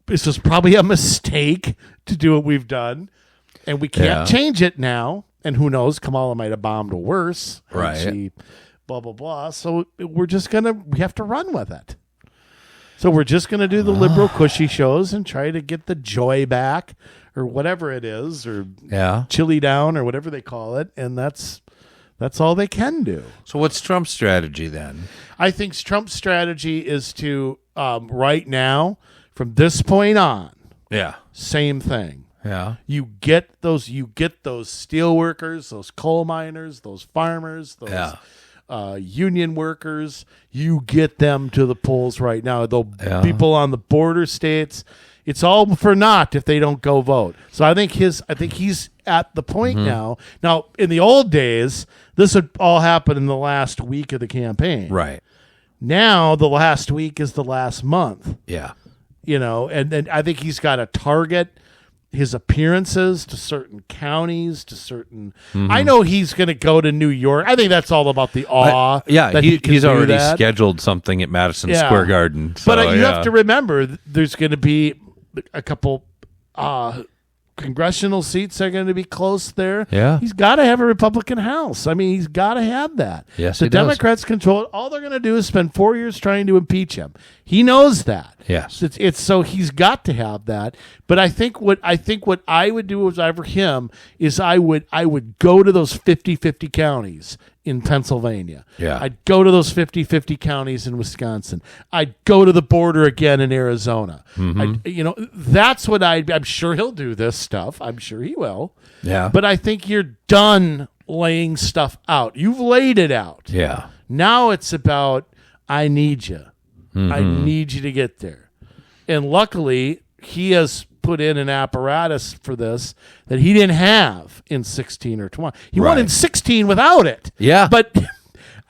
[SPEAKER 2] this was probably a mistake to do what we've done. And we can't change it now. And who knows? Kamala might have bombed worse.
[SPEAKER 1] Right.
[SPEAKER 2] Blah, blah, blah. So we have to run with it. So we're just going to do the liberal cushy shows and try to get the joy back or whatever it is, or chili down or whatever they call it. And that's all they can do.
[SPEAKER 1] So what's Trump's strategy then?
[SPEAKER 2] I think Trump's strategy is to, right now, from this point on, same thing.
[SPEAKER 1] Yeah.
[SPEAKER 2] You get those steel workers, those coal miners, those farmers, those union workers. You get them to the polls right now. The people on the border states, it's all for naught if they don't go vote. So I think he's at the point now. Now, in the old days, this would all happen in the last week of the campaign.
[SPEAKER 1] Right.
[SPEAKER 2] Now the last week is the last month.
[SPEAKER 1] Yeah.
[SPEAKER 2] And I think he's got to target his appearances to certain counties, to certain... I know he's going to go to New York. I think that's all about the awe.
[SPEAKER 1] He's already scheduled something at Madison Square Garden. So,
[SPEAKER 2] but you have to remember, there's going to be a couple congressional seats that are going to be close there.
[SPEAKER 1] Yeah.
[SPEAKER 2] He's got to have a Republican House. I mean, he's got to have that.
[SPEAKER 1] Yes,
[SPEAKER 2] the Democrats control it. All they're going to do is spend 4 years trying to impeach him. He knows that.
[SPEAKER 1] Yes.
[SPEAKER 2] It's so he's got to have that. But I think what I would do if I were him is I would go to those 50-50 counties in Pennsylvania.
[SPEAKER 1] Yeah.
[SPEAKER 2] I'd go to those 50-50 counties in Wisconsin. I'd go to the border again in Arizona. That's what I'm sure he'll do this stuff. I'm sure he will.
[SPEAKER 1] Yeah.
[SPEAKER 2] But I think you're done laying stuff out. You've laid it out.
[SPEAKER 1] Yeah.
[SPEAKER 2] Now it's about, I need you. I need you to get there. And luckily, he has put in an apparatus for this that he didn't have in 16 or 20. He won in 16 without it.
[SPEAKER 1] Yeah.
[SPEAKER 2] But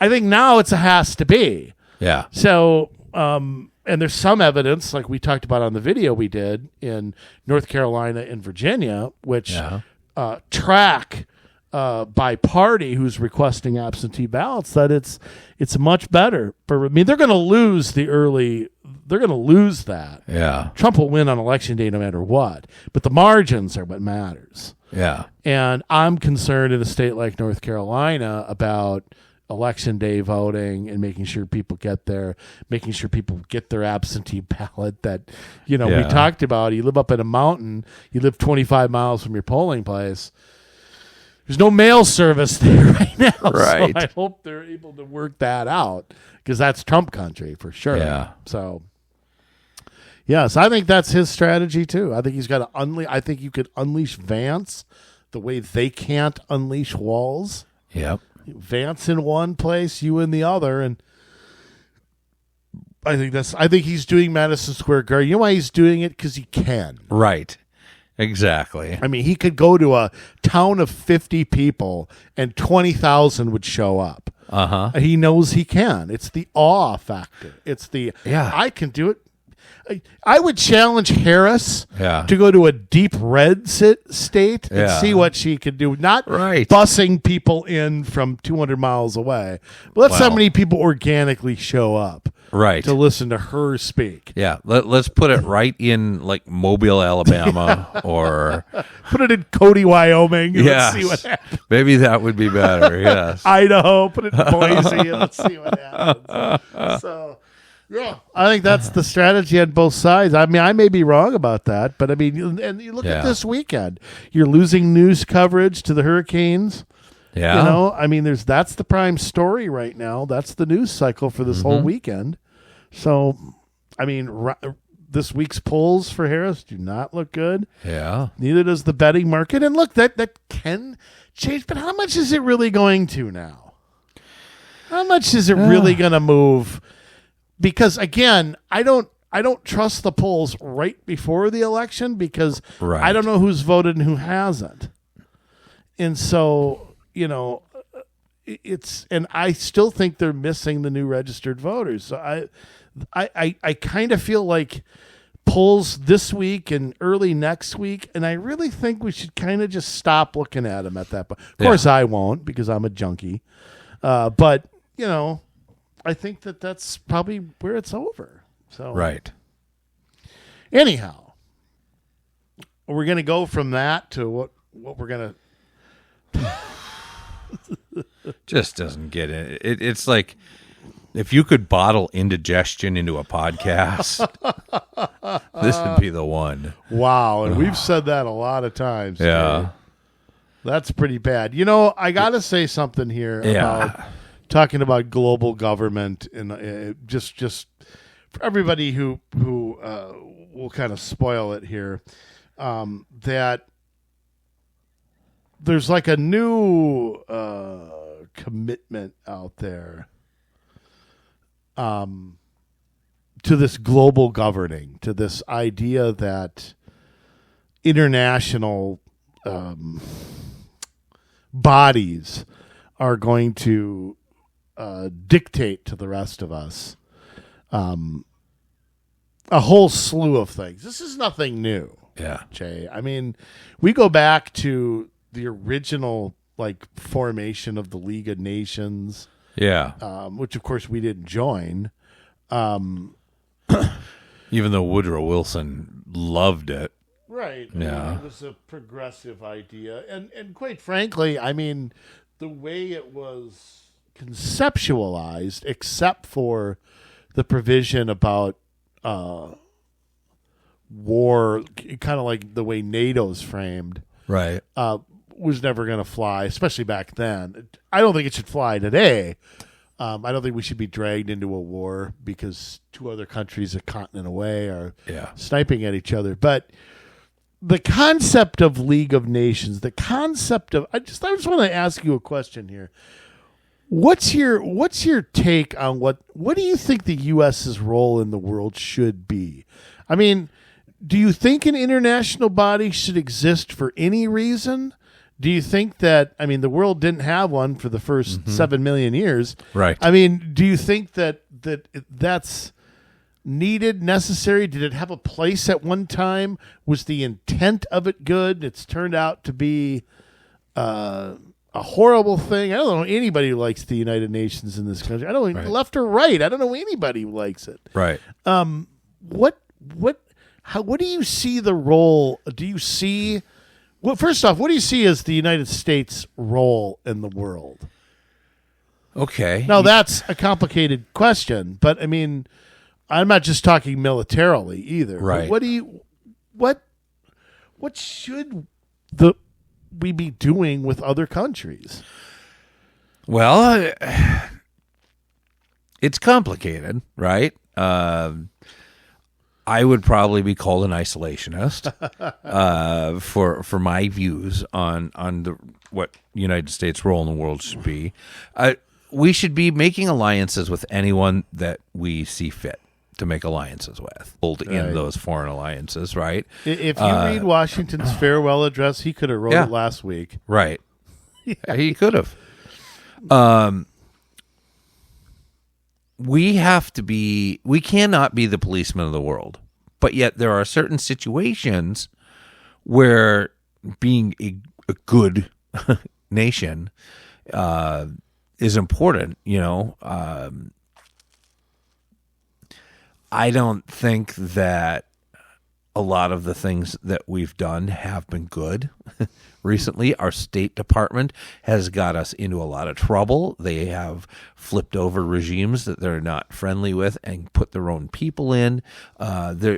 [SPEAKER 2] I think now it's a has to be.
[SPEAKER 1] Yeah.
[SPEAKER 2] So, and there's some evidence, like we talked about on the video we did in North Carolina and Virginia, which track by party who's requesting absentee ballots, that it's much better. I mean, they're going to lose they're going to lose that.
[SPEAKER 1] Yeah.
[SPEAKER 2] Trump will win on election day no matter what, but the margins are what matters.
[SPEAKER 1] Yeah.
[SPEAKER 2] And I'm concerned in a state like North Carolina about election day voting and making sure people get there, making sure people get their absentee ballot that, we talked about. You live up in a mountain, you live 25 miles from your polling place. There's no mail service there right now.
[SPEAKER 1] Right.
[SPEAKER 2] So I hope they're able to work that out because that's Trump country for sure.
[SPEAKER 1] Yeah.
[SPEAKER 2] So, yes, I think that's his strategy too. I think he's got to I think you could unleash Vance the way they can't unleash Walz.
[SPEAKER 1] Yep.
[SPEAKER 2] Vance in one place, you in the other, and I think he's doing Madison Square Garden. You know why he's doing it? Because he can.
[SPEAKER 1] Right. Exactly.
[SPEAKER 2] I mean, he could go to a town of 50 people and 20,000 would show up. He knows he can. It's the awe factor. It's the I can do it. I would challenge Harris to go to a deep red state and see what she could do. Not busing people in from 200 miles away. But let's how many people organically show up to listen to her speak.
[SPEAKER 1] Yeah, let's put it right in like Mobile, Alabama, or
[SPEAKER 2] put it in Cody, Wyoming. Let's see what happens.
[SPEAKER 1] Maybe that would be better. Yes,
[SPEAKER 2] Idaho. Put it in Boise. And let's see what happens. So. Yeah, I think that's the strategy on both sides. I mean, I may be wrong about that, but I mean, and you look at this weekend. You're losing news coverage to the Hurricanes.
[SPEAKER 1] Yeah,
[SPEAKER 2] I mean, that's the prime story right now. That's the news cycle for this whole weekend. So, I mean, this week's polls for Harris do not look good.
[SPEAKER 1] Yeah,
[SPEAKER 2] neither does the betting market. And look, that can change, but how much is it really going to now? How much is it really going to move? Because again, I don't trust the polls right before the election because I don't know who's voted and who hasn't. And so, and I still think they're missing the new registered voters. So I kind of feel like polls this week and early next week, and I really think we should kind of just stop looking at them at that point. Of course I won't because I'm a junkie. But, I think that's probably where it's over. So anyhow, we're going to go from that to what we're going
[SPEAKER 1] to just doesn't get it. It's like if you could bottle indigestion into a podcast, this would be the one.
[SPEAKER 2] Wow, and we've said that a lot of times.
[SPEAKER 1] Yeah.
[SPEAKER 2] Today. That's pretty bad. I got to say something here about talking about global government and just for everybody who will kind of spoil it here, that there's like a new commitment out there to this global governing, to this idea that international bodies are going to dictate to the rest of us a whole slew of things. This is nothing new.
[SPEAKER 1] Yeah,
[SPEAKER 2] Jay. I mean, we go back to the original formation of the League of Nations.
[SPEAKER 1] Yeah.
[SPEAKER 2] Which of course we didn't join.
[SPEAKER 1] Even though Woodrow Wilson loved it.
[SPEAKER 2] Right.
[SPEAKER 1] Yeah.
[SPEAKER 2] It was a progressive idea. And quite frankly, I mean, the way it was conceptualized, except for the provision about war, kind of like the way NATO's framed,
[SPEAKER 1] right,
[SPEAKER 2] was never going to fly, especially back then. I don't think it should fly today. I don't think we should be dragged into a war because two other countries a continent away are sniping at each other. But the concept of League of Nations, the concept of I just want to ask you a question here. What's your take on what do you think the U.S.'s role in the world should be? I mean, do you think an international body should exist for any reason? Do you think that, I mean, the world didn't have one for the first 7 million years.
[SPEAKER 1] Right.
[SPEAKER 2] I mean, do you think that's needed, necessary? Did it have a place at one time? Was the intent of it good? It's turned out to be a horrible thing. I don't know anybody who likes the United Nations in this country. I don't know, left or right. I don't know anybody who likes it.
[SPEAKER 1] Right.
[SPEAKER 2] What do you see the role? Do you see... Well, first off, what do you see as the United States' role in the world?
[SPEAKER 1] Okay.
[SPEAKER 2] Now, that's a complicated question, but I mean, I'm not just talking militarily either.
[SPEAKER 1] Right.
[SPEAKER 2] What should we be doing with other countries?
[SPEAKER 1] Well, it's complicated, right? I would probably be called an isolationist for my views on what United States' role in the world should be. We should be making alliances with anyone that we see fit to make alliances with, in those foreign alliances, right?
[SPEAKER 2] If you read Washington's farewell address, he could have wrote it last week.
[SPEAKER 1] Right. Yeah, he could have. We cannot be the policeman of the world, but yet there are certain situations where being a good nation is important. I don't think that a lot of the things that we've done have been good. Recently, our State Department has got us into a lot of trouble. They have flipped over regimes that they're not friendly with and put their own people in.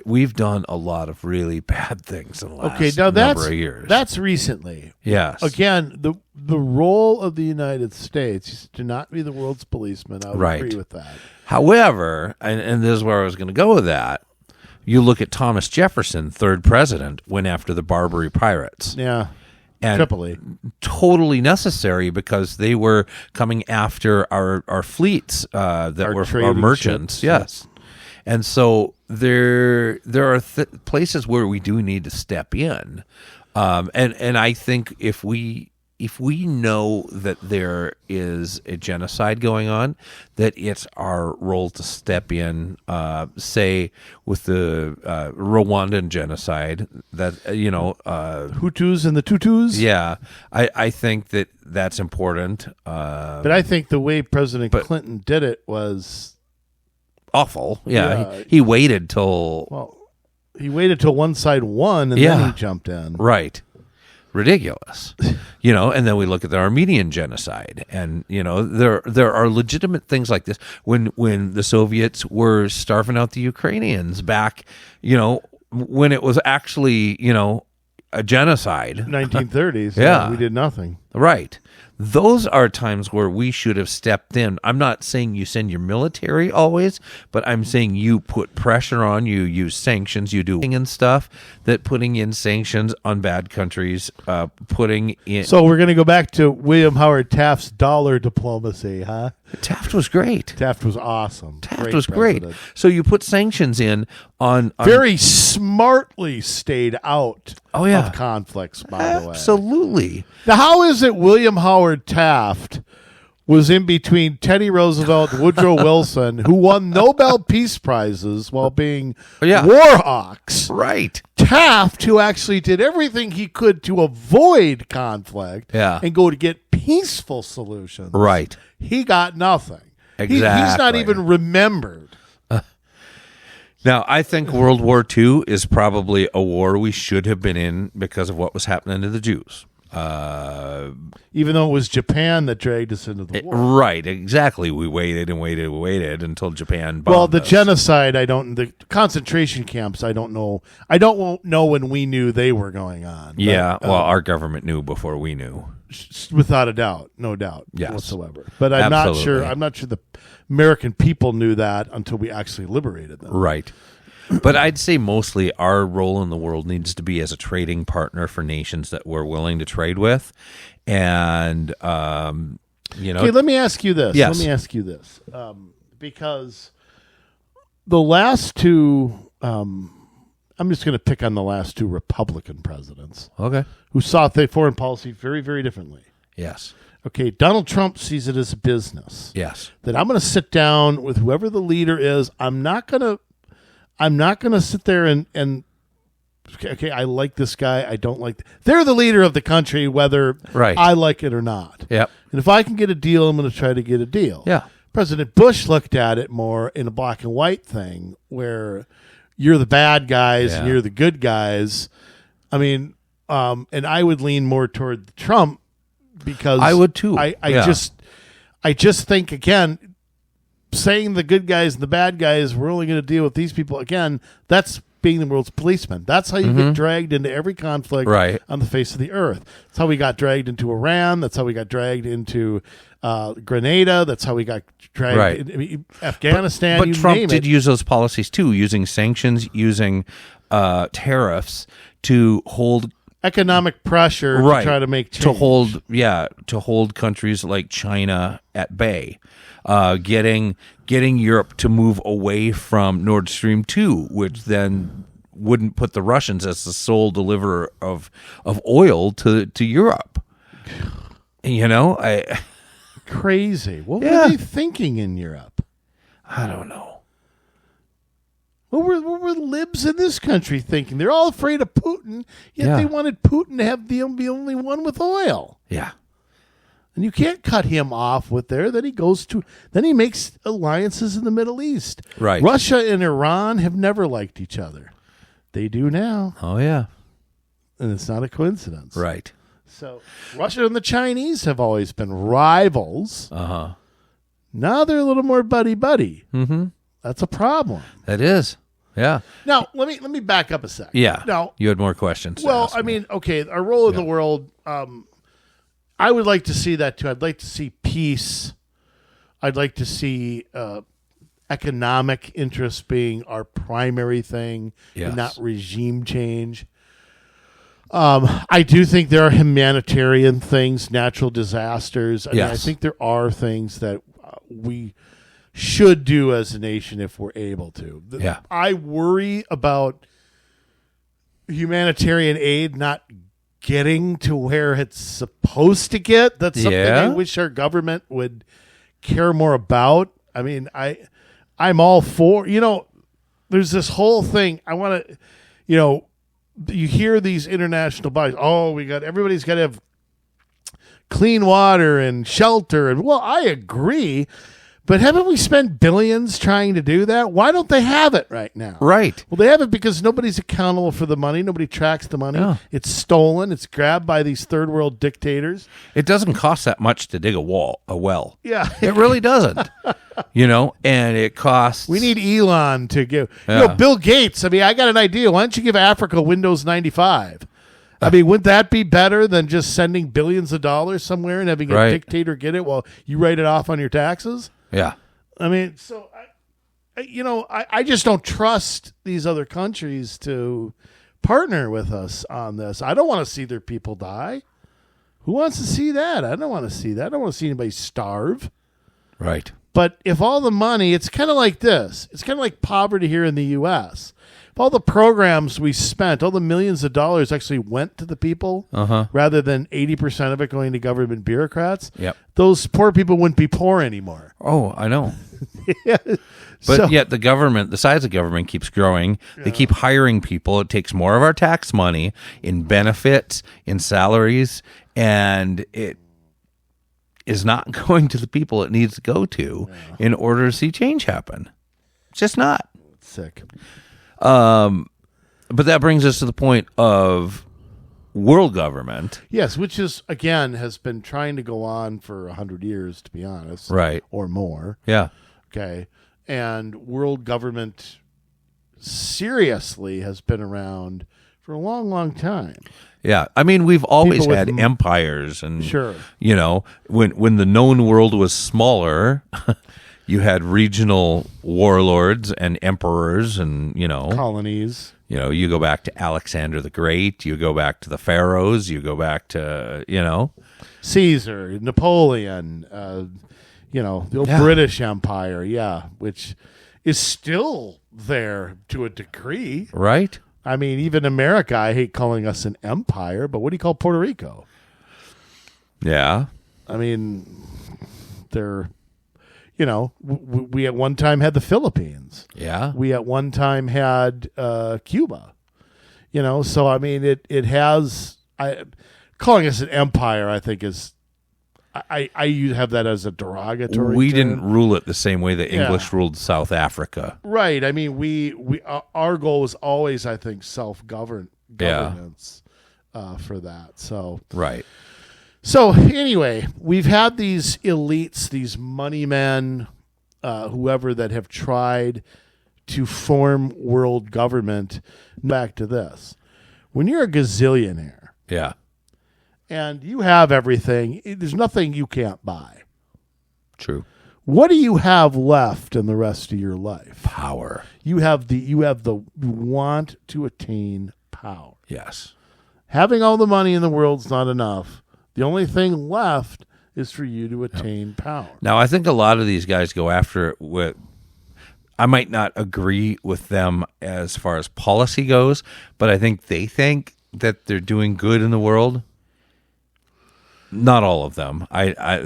[SPEAKER 1] We've done a lot of really bad things in the last number of years.
[SPEAKER 2] That's recently.
[SPEAKER 1] Yes.
[SPEAKER 2] Again, the role of the United States is to not be the world's policeman. I would agree with that.
[SPEAKER 1] However, and this is where I was going to go with that, you look at Thomas Jefferson, third president, went after the Barbary pirates.
[SPEAKER 2] Yeah.
[SPEAKER 1] And
[SPEAKER 2] Tripoli.
[SPEAKER 1] Totally necessary because they were coming after our fleets that were our merchants.
[SPEAKER 2] Ships.
[SPEAKER 1] Yes. And so there are places where we do need to step in. And I think if we know that there is a genocide going on, that it's our role to step in, say with the Rwandan genocide, that
[SPEAKER 2] Hutus and the Tutus.
[SPEAKER 1] Yeah, I think that's important.
[SPEAKER 2] But I think the way President Clinton did it was
[SPEAKER 1] awful. Yeah, he waited till
[SPEAKER 2] one side won, and then he jumped in.
[SPEAKER 1] Right. Ridiculous, and then we look at the Armenian genocide, and there are legitimate things like this. When the Soviets were starving out the Ukrainians back, when it was actually a genocide,
[SPEAKER 2] 1930s. We did nothing.
[SPEAKER 1] Right. Those are times where we should have stepped in. I'm not saying you send your military always, but I'm saying you put pressure on, you use sanctions, you do and stuff, that putting in sanctions on bad countries, putting in...
[SPEAKER 2] So we're going to go back to William Howard Taft's dollar diplomacy, huh?
[SPEAKER 1] Taft was great.
[SPEAKER 2] Taft was awesome.
[SPEAKER 1] Taft was great. So you put sanctions in on...
[SPEAKER 2] Very smartly stayed out of conflicts, by the way.
[SPEAKER 1] Absolutely.
[SPEAKER 2] Now, how is it William Howard Taft was in between Teddy Roosevelt and Woodrow Wilson, who won Nobel Peace Prizes while being war hawks?
[SPEAKER 1] Right.
[SPEAKER 2] Taft, who actually did everything he could to avoid conflict and go to get peaceful solutions.
[SPEAKER 1] Right.
[SPEAKER 2] He got nothing.
[SPEAKER 1] Exactly.
[SPEAKER 2] He's not even remembered.
[SPEAKER 1] Now, I think World War II is probably a war we should have been in because of what was happening to the Jews.
[SPEAKER 2] Even though it was Japan that dragged us into the war.
[SPEAKER 1] Right, exactly. We waited until Japan bombed
[SPEAKER 2] the
[SPEAKER 1] us.
[SPEAKER 2] Genocide, the concentration camps, I don't know. I don't know when we knew they were going on.
[SPEAKER 1] Yeah, but, our government knew before we knew.
[SPEAKER 2] Without a doubt, no doubt whatsoever. But I'm
[SPEAKER 1] Absolutely.
[SPEAKER 2] not sure the American people knew that until we actually liberated them.
[SPEAKER 1] Right. But I'd say mostly our role in the world needs to be as a trading partner for nations that we're willing to trade with. And,
[SPEAKER 2] Okay, let me ask you this.
[SPEAKER 1] Yes.
[SPEAKER 2] Let me ask you this. Because the last two, I'm just going to pick on the last two Republican presidents
[SPEAKER 1] Okay.
[SPEAKER 2] who saw foreign policy very, very differently.
[SPEAKER 1] Yes.
[SPEAKER 2] Okay, Donald Trump sees it as a business.
[SPEAKER 1] Yes.
[SPEAKER 2] That I'm going to sit down with whoever the leader is. I'm not going to sit there and okay, I like this guy. I don't like. They're the leader of the country, whether
[SPEAKER 1] Right.
[SPEAKER 2] I like it or not.
[SPEAKER 1] Yep.
[SPEAKER 2] And if I can get a deal, I'm going to try to get a deal.
[SPEAKER 1] Yeah.
[SPEAKER 2] President Bush looked at it more in a black and white thing, where you're the bad guys and
[SPEAKER 1] Yeah.
[SPEAKER 2] you're the good guys. I mean, and I would lean more toward Trump because
[SPEAKER 1] I would too.
[SPEAKER 2] I
[SPEAKER 1] Yeah.
[SPEAKER 2] just think, again, saying the good guys and the bad guys, we're only going to deal with these people. Again, that's being the world's policeman. That's how you get dragged into every conflict
[SPEAKER 1] Right.
[SPEAKER 2] on the face of the earth. That's how we got dragged into Iran. That's how we got dragged into Grenada. That's how we got dragged
[SPEAKER 1] Right.
[SPEAKER 2] in Afghanistan.
[SPEAKER 1] But
[SPEAKER 2] you
[SPEAKER 1] Trump
[SPEAKER 2] name
[SPEAKER 1] did
[SPEAKER 2] it.
[SPEAKER 1] use those policies too, using sanctions, using tariffs to hold
[SPEAKER 2] Economic pressure
[SPEAKER 1] right
[SPEAKER 2] to try to make change.
[SPEAKER 1] to hold countries like China at bay, getting Europe to move away from Nord Stream 2, which then wouldn't put the Russians as the sole deliverer of oil to Europe. I
[SPEAKER 2] Crazy. What
[SPEAKER 1] Yeah.
[SPEAKER 2] were they thinking in Europe?
[SPEAKER 1] don't know.
[SPEAKER 2] What were libs in this country thinking? They're all afraid of Putin, yet
[SPEAKER 1] Yeah.
[SPEAKER 2] they wanted Putin to have be the only one with oil.
[SPEAKER 1] Yeah.
[SPEAKER 2] And you can't cut him off with there. Then he makes alliances in the Middle East.
[SPEAKER 1] Right.
[SPEAKER 2] Russia and Iran have never liked each other. They do now,
[SPEAKER 1] Oh yeah.
[SPEAKER 2] and it's not a coincidence.
[SPEAKER 1] Right.
[SPEAKER 2] So Russia and the Chinese have always been rivals.
[SPEAKER 1] Uh-huh.
[SPEAKER 2] Now they're a little more buddy-buddy.
[SPEAKER 1] Mm-hmm.
[SPEAKER 2] That's a problem.
[SPEAKER 1] That is. Yeah.
[SPEAKER 2] Now, let me back up a sec.
[SPEAKER 1] Yeah.
[SPEAKER 2] Now,
[SPEAKER 1] You had more questions. to
[SPEAKER 2] well,
[SPEAKER 1] ask
[SPEAKER 2] I
[SPEAKER 1] me.
[SPEAKER 2] mean, okay, our role in the world, I would like to see that too. I'd like to see peace. I'd like to see economic interests being our primary thing
[SPEAKER 1] Yes.
[SPEAKER 2] and not regime change. I do think there are humanitarian things, natural disasters. I mean, I
[SPEAKER 1] Yes.
[SPEAKER 2] think there are things that we should do as a nation if we're able to.
[SPEAKER 1] Yeah.
[SPEAKER 2] I worry about humanitarian aid not getting to where it's supposed to get. That's something
[SPEAKER 1] Yeah.
[SPEAKER 2] I wish our government would care more about. I mean, I'm all for, there's this whole thing. I want to, you hear these international bodies, everybody's got to have clean water and shelter. And well, I agree. But haven't we spent billions trying to do that? Why don't they have it right now?
[SPEAKER 1] Right.
[SPEAKER 2] Well, they have it because nobody's accountable for the money. Nobody tracks the money.
[SPEAKER 1] Yeah.
[SPEAKER 2] It's stolen. It's grabbed by these third world dictators.
[SPEAKER 1] It doesn't cost that much to dig a well.
[SPEAKER 2] Yeah.
[SPEAKER 1] It really doesn't. And it costs.
[SPEAKER 2] We need Elon to give.
[SPEAKER 1] Yeah.
[SPEAKER 2] Bill Gates. I mean, I got an idea. Why don't you give Africa Windows 95? I mean, wouldn't that be better than just sending billions of dollars somewhere and having a
[SPEAKER 1] Right.
[SPEAKER 2] dictator get it while you write it off on your taxes?
[SPEAKER 1] Yeah.
[SPEAKER 2] I mean, so I just don't trust these other countries to partner with us on this. I don't want to see their people die. Who wants to see that? I don't want to see that. I don't want to see anybody starve.
[SPEAKER 1] Right.
[SPEAKER 2] But if all the money, it's kind of like this. It's kind of like poverty here in the U.S. If all the programs we spent, all the millions of dollars actually went to the people rather than 80% of it going to government bureaucrats,
[SPEAKER 1] Yep.
[SPEAKER 2] those poor people wouldn't be poor anymore.
[SPEAKER 1] Oh, I know. But yet the size of government keeps growing. They keep hiring people. It takes more of our tax money in benefits, in salaries, and it is not going to the people it needs to go to in order to see change happen. It's just not.
[SPEAKER 2] Sick.
[SPEAKER 1] But that brings us to the point of world government.
[SPEAKER 2] Yes, which is, again, has been trying to go on for 100 years, to be honest.
[SPEAKER 1] Right.
[SPEAKER 2] Or more.
[SPEAKER 1] Yeah.
[SPEAKER 2] Okay. And world government seriously has been around for a long, long time.
[SPEAKER 1] Yeah. I mean, we've always
[SPEAKER 2] People with
[SPEAKER 1] had empires and,
[SPEAKER 2] Sure.
[SPEAKER 1] when the known world was smaller, You had regional warlords and emperors, and
[SPEAKER 2] colonies.
[SPEAKER 1] You go back to Alexander the Great. You go back to the pharaohs. You go back to
[SPEAKER 2] Caesar, Napoleon. The old British Empire. Which is still there to a degree,
[SPEAKER 1] right?
[SPEAKER 2] I mean, even America. I hate calling us an empire, but what do you call Puerto Rico?
[SPEAKER 1] Yeah.
[SPEAKER 2] I mean, they're, we at one time had the Philippines.
[SPEAKER 1] Yeah.
[SPEAKER 2] We at one time had Cuba. So I mean, it has. Calling us an empire, I think is. I have that as a derogatory.
[SPEAKER 1] We
[SPEAKER 2] term.
[SPEAKER 1] didn't rule it the same way the English ruled South Africa.
[SPEAKER 2] Right. I mean, our goal was always, I think, governance for that. So
[SPEAKER 1] right.
[SPEAKER 2] So anyway, we've had these elites, these money men, whoever that have tried to form world government. Back to this. When you're a gazillionaire,
[SPEAKER 1] yeah,
[SPEAKER 2] and you have everything, there's nothing you can't buy.
[SPEAKER 1] True.
[SPEAKER 2] What do you have left in the rest of your life?
[SPEAKER 1] Power.
[SPEAKER 2] You have the want to attain power.
[SPEAKER 1] Yes.
[SPEAKER 2] Having all the money in the world's not enough. The only thing left is for you to attain power.
[SPEAKER 1] Now, I think a lot of these guys go after it with. I might not agree with them as far as policy goes, but I think they think that they're doing good in the world. Not all of them.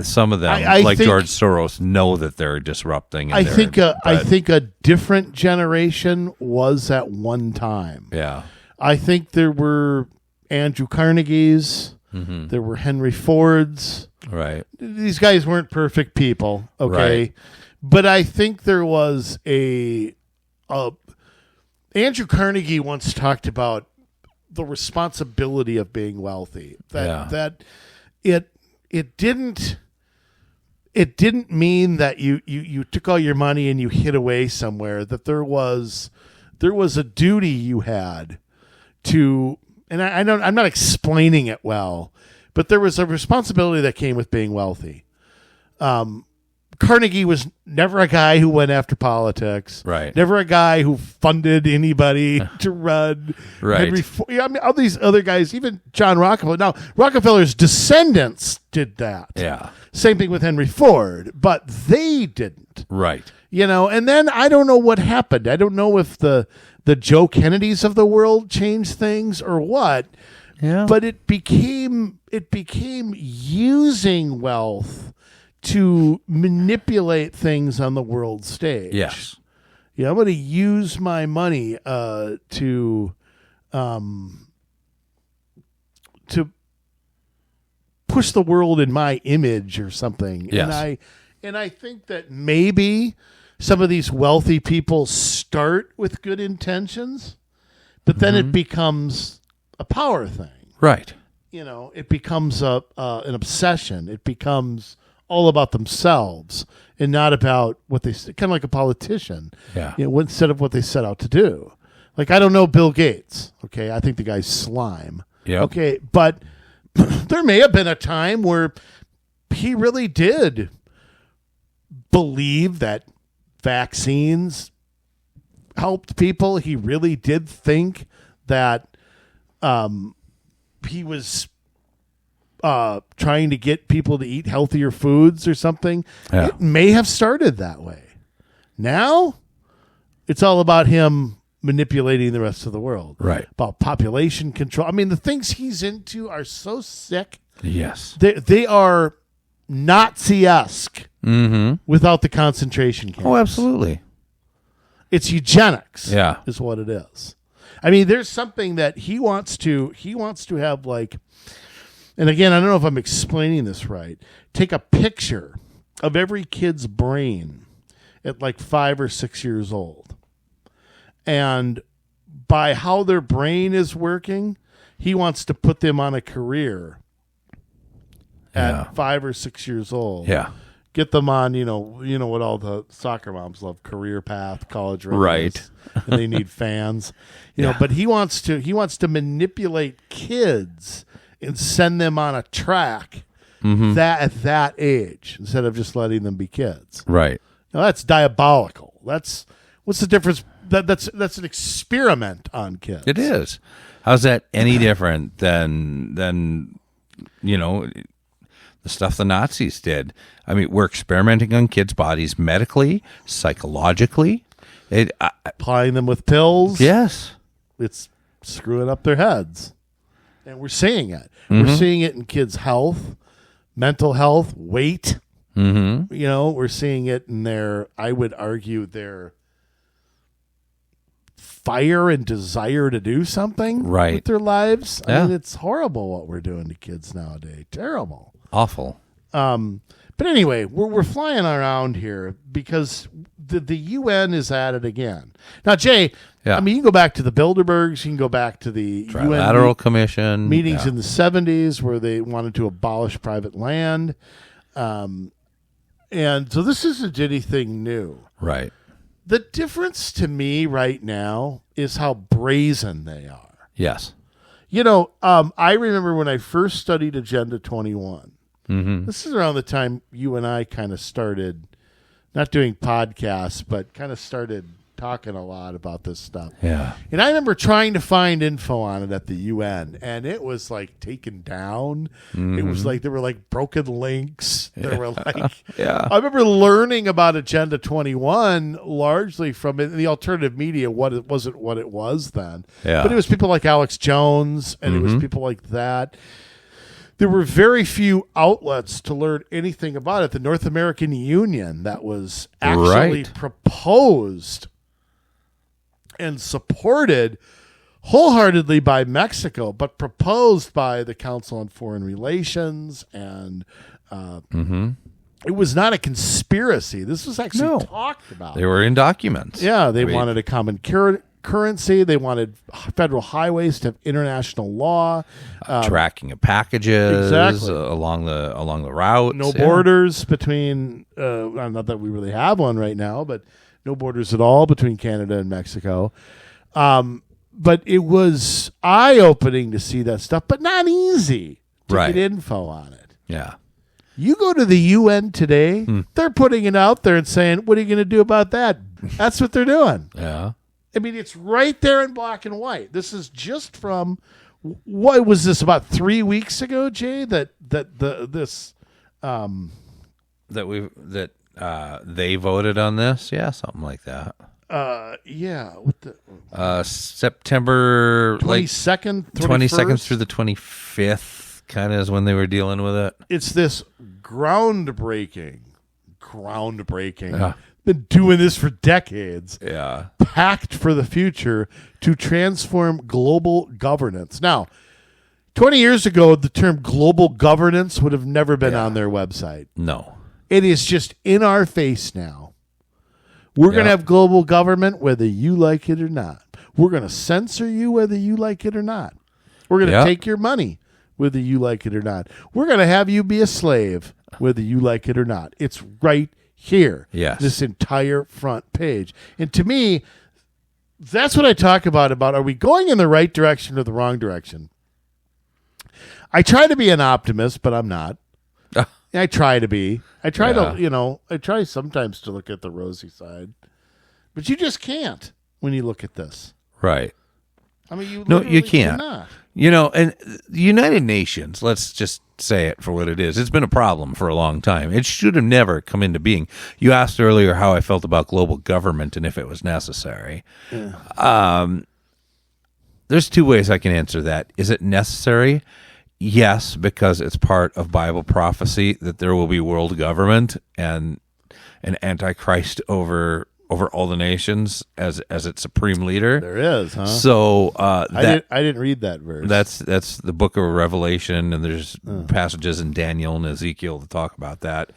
[SPEAKER 1] Some of them, like think, George Soros, know that they're disrupting.
[SPEAKER 2] I think a different generation was at one time.
[SPEAKER 1] Yeah.
[SPEAKER 2] I think there were Andrew Carnegie's. Mm-hmm. There were Henry Ford's.
[SPEAKER 1] Right.
[SPEAKER 2] These guys weren't perfect people. Okay.
[SPEAKER 1] Right.
[SPEAKER 2] But I think there was Andrew Carnegie once talked about the responsibility of being wealthy. That it didn't mean that you took all your money and you hid away somewhere. That there was a duty you had to, and I'm not explaining it well, but there was a responsibility that came with being wealthy. Carnegie was never a guy who went after politics.
[SPEAKER 1] Right.
[SPEAKER 2] Never a guy who funded anybody to run.
[SPEAKER 1] Right.
[SPEAKER 2] I mean, all these other guys, even John Rockefeller. Now, Rockefeller's descendants did that.
[SPEAKER 1] Yeah.
[SPEAKER 2] Same thing with Henry Ford, but they didn't.
[SPEAKER 1] Right.
[SPEAKER 2] And then I don't know what happened. I don't know if the Joe Kennedys of the world changed things or what.
[SPEAKER 1] Yeah.
[SPEAKER 2] But it became using wealth to manipulate things on the world stage.
[SPEAKER 1] Yes.
[SPEAKER 2] Yeah, I'm going to use my money to push the world in my image or something.
[SPEAKER 1] Yes.
[SPEAKER 2] And I think that maybe some of these wealthy people start with good intentions, but then it becomes a power thing.
[SPEAKER 1] Right.
[SPEAKER 2] It becomes an obsession. It becomes all about themselves and not about what they, kind of like a politician.
[SPEAKER 1] Yeah.
[SPEAKER 2] Instead of what they set out to do. Like, I don't know Bill Gates. Okay. I think the guy's slime.
[SPEAKER 1] Yeah.
[SPEAKER 2] Okay. But there may have been a time where he really did believe that vaccines helped people. He really did think that he was trying to get people to eat healthier foods or something.
[SPEAKER 1] Yeah.
[SPEAKER 2] It may have started that way. Now, it's all about him manipulating the rest of the world.
[SPEAKER 1] Right.
[SPEAKER 2] About population control. I mean, the things he's into are so sick.
[SPEAKER 1] Yes.
[SPEAKER 2] They are Nazi-esque without the concentration camps.
[SPEAKER 1] Oh, absolutely.
[SPEAKER 2] It's eugenics.
[SPEAKER 1] Yeah.
[SPEAKER 2] Is what it is. I mean, there's something that he wants to have, like, and again, I don't know if I'm explaining this right. Take a picture of every kid's brain at like 5 or 6 years old. And by how their brain is working, he wants to put them on a career at 5 or 6 years old.
[SPEAKER 1] Yeah.
[SPEAKER 2] Get them on, what all the soccer moms love, career path, college readiness,
[SPEAKER 1] right?
[SPEAKER 2] And they need fans, know. But he wants to manipulate kids and send them on a track that at that age instead of just letting them be kids,
[SPEAKER 1] right?
[SPEAKER 2] Now that's diabolical. What's the difference? That's an experiment on kids.
[SPEAKER 1] It is. How's that any different than the stuff the Nazis did? I mean, we're experimenting on kids' bodies medically, psychologically.
[SPEAKER 2] Applying them with pills.
[SPEAKER 1] Yes.
[SPEAKER 2] It's screwing up their heads. And we're seeing it. We're seeing it in kids' health, mental health, weight.
[SPEAKER 1] Mm-hmm.
[SPEAKER 2] We're seeing it in I would argue, their fire and desire to do something with their lives.
[SPEAKER 1] Yeah.
[SPEAKER 2] I mean, it's horrible what we're doing to kids nowadays. Terrible.
[SPEAKER 1] Awful.
[SPEAKER 2] But anyway, we're flying around here because the UN is at it again. Now, Jay, I mean, you can go back to the Bilderbergs. You can go back to the
[SPEAKER 1] Trilateral
[SPEAKER 2] UN
[SPEAKER 1] Commission
[SPEAKER 2] meetings in the 70s where they wanted to abolish private land. And so this isn't anything new.
[SPEAKER 1] Right.
[SPEAKER 2] The difference to me right now is how brazen they are.
[SPEAKER 1] Yes.
[SPEAKER 2] I remember when I first studied Agenda 21.
[SPEAKER 1] Mm-hmm.
[SPEAKER 2] This is around the time you and I kind of started, not doing podcasts, but kind of started talking a lot about this stuff.
[SPEAKER 1] Yeah.
[SPEAKER 2] And I remember trying to find info on it at the UN, and it was like taken down.
[SPEAKER 1] Mm-hmm.
[SPEAKER 2] It was like there were like broken links. There were like,
[SPEAKER 1] Yeah.
[SPEAKER 2] I remember learning about Agenda 21 largely from the alternative media. It wasn't what it was then,
[SPEAKER 1] Yeah.
[SPEAKER 2] but it was people like Alex Jones, and it was people like that. There were very few outlets to learn anything about it. The North American Union, that was actually proposed and supported wholeheartedly by Mexico, but proposed by the Council on Foreign Relations, and it was not a conspiracy. This was actually talked about.
[SPEAKER 1] They were in documents.
[SPEAKER 2] Yeah, they wanted a common currency. They wanted federal highways to have international law,
[SPEAKER 1] tracking of packages along the route.
[SPEAKER 2] No borders between. Not that we really have one right now, but no borders at all between Canada and Mexico. But it was eye-opening to see that stuff, but not easy to get info on it.
[SPEAKER 1] Yeah.
[SPEAKER 2] You go to the UN today, they're putting it out there and saying, "What are you going to do about that?" That's what they're doing.
[SPEAKER 1] Yeah.
[SPEAKER 2] I mean, it's right there in black and white. This is just from, what was this, about 3 weeks ago, Jay?
[SPEAKER 1] They voted on this. Yeah, something like that.
[SPEAKER 2] What the
[SPEAKER 1] September
[SPEAKER 2] 22nd,
[SPEAKER 1] 22nd through the 25th, kind of is when they were dealing with it.
[SPEAKER 2] It's this groundbreaking. Been doing this for decades.
[SPEAKER 1] Yeah.
[SPEAKER 2] Pact for the future to transform global governance. Now, 20 years ago, the term global governance would have never been on their website.
[SPEAKER 1] No.
[SPEAKER 2] It is just in our face now. We're going to have global government whether you like it or not. We're going to censor you whether you like it or not. We're going to take your money whether you like it or not. We're going to have you be a slave whether you like it or not. It's right here.
[SPEAKER 1] Yes.
[SPEAKER 2] This entire front page. And to me, that's what I talk about are we going in the right direction or the wrong direction? I try to be an optimist, but I'm not. I try to be. I try to, I try sometimes to look at the rosy side. But you just can't when you look at this.
[SPEAKER 1] Right.
[SPEAKER 2] I mean,
[SPEAKER 1] you can't.
[SPEAKER 2] cannot.
[SPEAKER 1] And the United Nations, let's just say it for what it is. It's been a problem for a long time. It should have never come into being. You asked earlier how I felt about global government and if it was necessary. Yeah. There's two ways I can answer that. Is it necessary? Yes, because it's part of Bible prophecy that there will be world government and an antichrist over all the nations as its supreme leader.
[SPEAKER 2] There is, huh?
[SPEAKER 1] So
[SPEAKER 2] I didn't read that verse.
[SPEAKER 1] That's the book of Revelation, and there's passages in Daniel and Ezekiel to talk about that.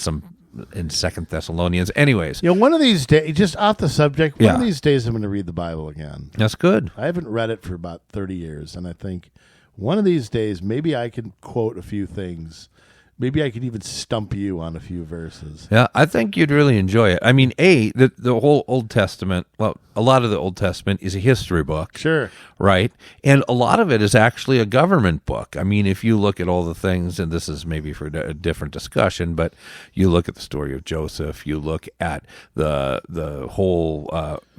[SPEAKER 1] Some in 2 Thessalonians. Anyways,
[SPEAKER 2] one of these days, just off the subject, one of these days I'm going to read the Bible again.
[SPEAKER 1] That's good.
[SPEAKER 2] I haven't read it for about 30 years, and I think one of these days maybe I can quote a few things Maybe I could even stump you on a few verses.
[SPEAKER 1] Yeah, I think you'd really enjoy it. I mean, the whole Old Testament, well, a lot of the Old Testament is a history book.
[SPEAKER 2] Sure.
[SPEAKER 1] Right? And a lot of it is actually a government book. I mean, if you look at all the things, and this is maybe for a different discussion, but you look at the story of Joseph, you look at the whole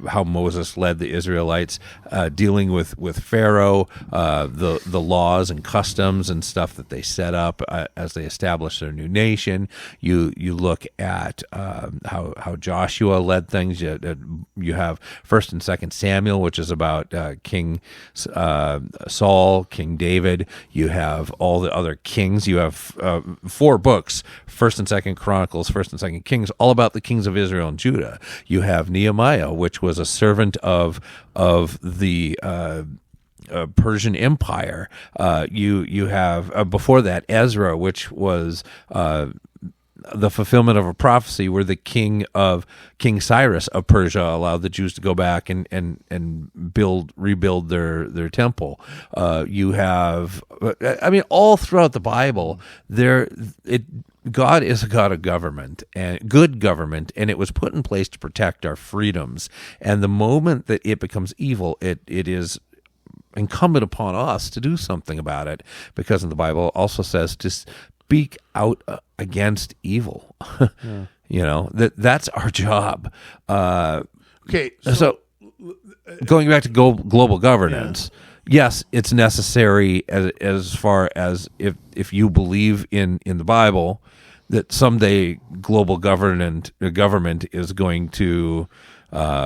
[SPEAKER 1] how Moses led the Israelites dealing with Pharaoh, the laws and customs and stuff that they set up as they established their new nation. You look at how Joshua led things. You have 1st and 2nd Samuel, which is about King Saul, King David. You have all the other kings. You have 4 books: 1st and 2nd Chronicles, 1st and 2nd Kings, all about the kings of Israel and Judah. You have Nehemiah, which was a servant of the Persian Empire. You have before that Ezra, which was the fulfillment of a prophecy where the King Cyrus of Persia allowed the Jews to go back and rebuild their temple. You have, I mean, all throughout the Bible, God is a God of government and good government, and it was put in place to protect our freedoms. And the moment that it becomes evil, it is incumbent upon us to do something about it, because in the Bible also says to speak out against evil. Yeah. You know, that's our job.
[SPEAKER 2] Okay,
[SPEAKER 1] so going back to global governance, yes, it's necessary as far as if you believe in the Bible that someday global government is going to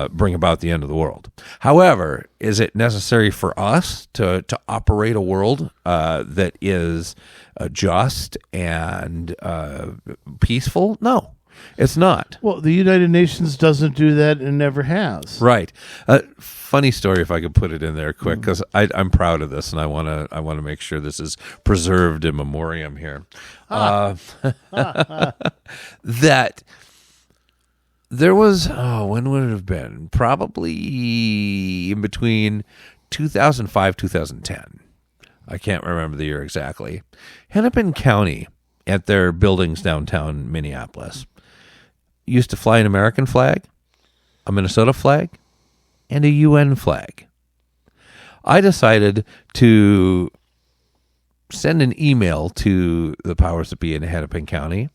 [SPEAKER 1] bring about the end of the world. However, is it necessary for us to operate a world that is just and peaceful? No, it's not.
[SPEAKER 2] Well, the United Nations doesn't do that and never has.
[SPEAKER 1] Right. Funny story, if I could put it in there quick, because I'm proud of this, and I want to make sure this is preserved in memoriam here. That there was, when would it have been? Probably in between 2005, 2010. I can't remember the year exactly. Hennepin County, at their buildings downtown Minneapolis, used to fly an American flag, a Minnesota flag, and a UN flag. I decided to send an email to the powers that be in Hennepin County.